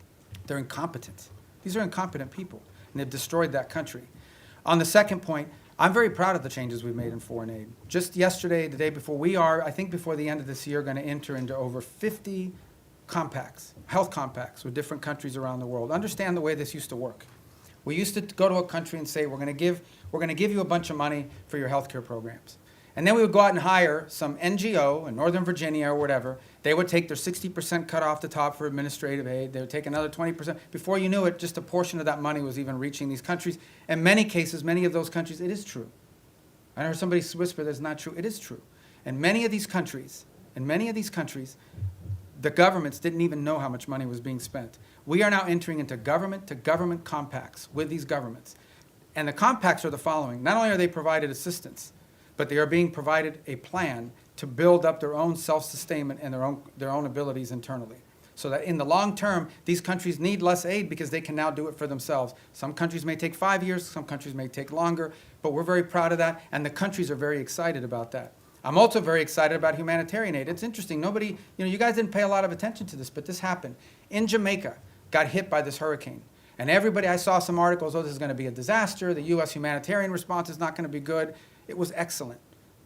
S1: They're incompetent. These are incompetent people, and they've destroyed that country. On the second point, I'm very proud of the changes we've made in foreign aid. Just yesterday, the day before, we are, I think before the end of this year, going to enter into over 50 compacts, health compacts with different countries around the world. Understand the way this used to work. We used to go to a country and say, we're going to give you a bunch of money for your health care programs. And then we would go out and hire some NGO in Northern Virginia or whatever. They would take their 60% cut off the top for administrative aid. They would take another 20%. Before you knew it, just a portion of that money was even reaching these countries. In many cases, many of those countries, it is true. I heard somebody whisper that's not true. It is true. In many of these countries, the governments didn't even know how much money was being spent. We are now entering into government-to-government compacts with these governments. And the compacts are the following. Not only are they provided assistance, but they are being provided a plan to build up their own self-sustainment and their own abilities internally. So that in the long term, these countries need less aid because they can now do it for themselves. Some countries may take 5 years, some countries may take longer, but we're very proud of that, and the countries are very excited about that. I'm also very excited about humanitarian aid. It's interesting, you guys didn't pay a lot of attention to this, but this happened. In Jamaica, got hit by this hurricane. And I saw some articles, this is going to be a disaster, the U.S. humanitarian response is not going to be good. It was excellent.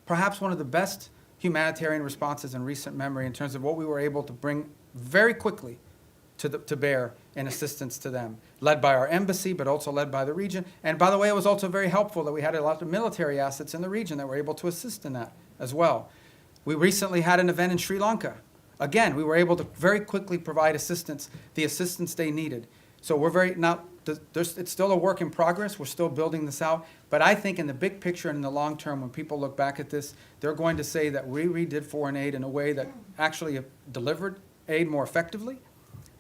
S1: Perhaps one of the best humanitarian responses in recent memory in terms of what we were able to bring very quickly to bear in assistance to them, led by our embassy, but also led by the region. And by the way, it was also very helpful that we had a lot of military assets in the region that were able to assist in that as well. We recently had an event in Sri Lanka. Again, we were able to very quickly provide assistance, the assistance they needed. So it's still a work in progress. We're still building this out. But I think in the big picture and in the long term, when people look back at this, they're going to say that we redid foreign aid in a way that actually delivered aid more effectively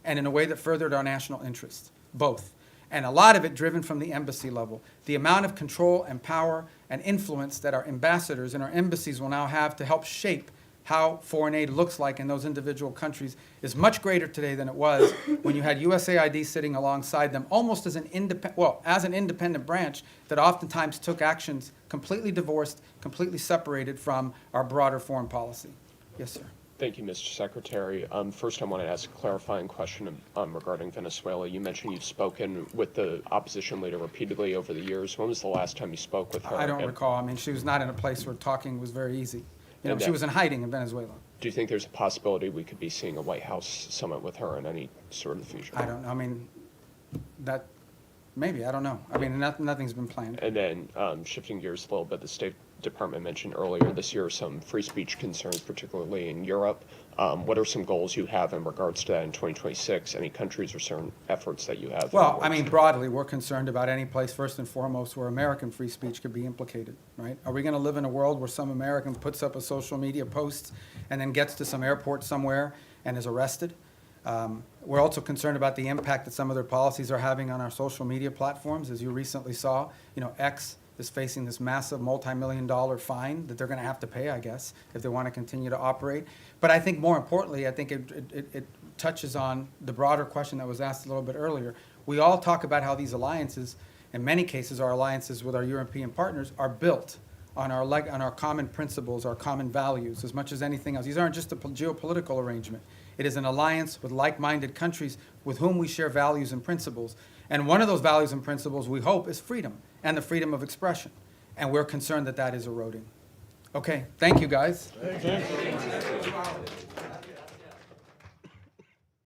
S1: and in a way that furthered our national interests, both. And a lot of it driven from the embassy level. The amount of control and power and influence that our ambassadors and our embassies will now have to help shape how foreign aid looks like in those individual countries is much greater today than it was when you had USAID sitting alongside them almost as an independent branch that oftentimes took actions completely divorced, completely separated from our broader foreign policy. Yes, sir.
S4: Thank you, Mr. Secretary. First, I want to ask a clarifying question regarding Venezuela. You mentioned you've spoken with the opposition leader repeatedly over the years. When was the last time you spoke with her?
S1: I don't recall. I mean, she was not in a place where talking was very easy. You know,
S4: And
S1: she was in hiding in Venezuela.
S4: Do you think there's a possibility we could be seeing a White House summit with her in any sort of future?
S1: I don't know. I mean, that, maybe, I don't know. I mean, nothing's been planned.
S4: And then shifting gears a little bit, the State Department mentioned earlier this year some free speech concerns, particularly in Europe. What are some goals you have in regards to that in 2026? Any countries or certain efforts that you have?
S1: Well, I mean, broadly, we're concerned about any place, first and foremost, where American free speech could be implicated, right? Are we going to live in a world where some American puts up a social media post and then gets to some airport somewhere and is arrested? We're also concerned about the impact that some of their policies are having on our social media platforms. As you recently saw, you know, X is facing this massive multi-million-dollar fine that they're going to have to pay, I guess, if they want to continue to operate. But I think more importantly, I think it touches on the broader question that was asked a little bit earlier. We all talk about how these alliances, in many cases our alliances with our European partners, are built on our common principles, our common values, as much as anything else. These aren't just a geopolitical arrangement. It is an alliance with like-minded countries with whom we share values and principles. And one of those values and principles, we hope, is freedom and the freedom of expression. And we're concerned that that is eroding. Okay, thank you, guys.
S11: Thank you.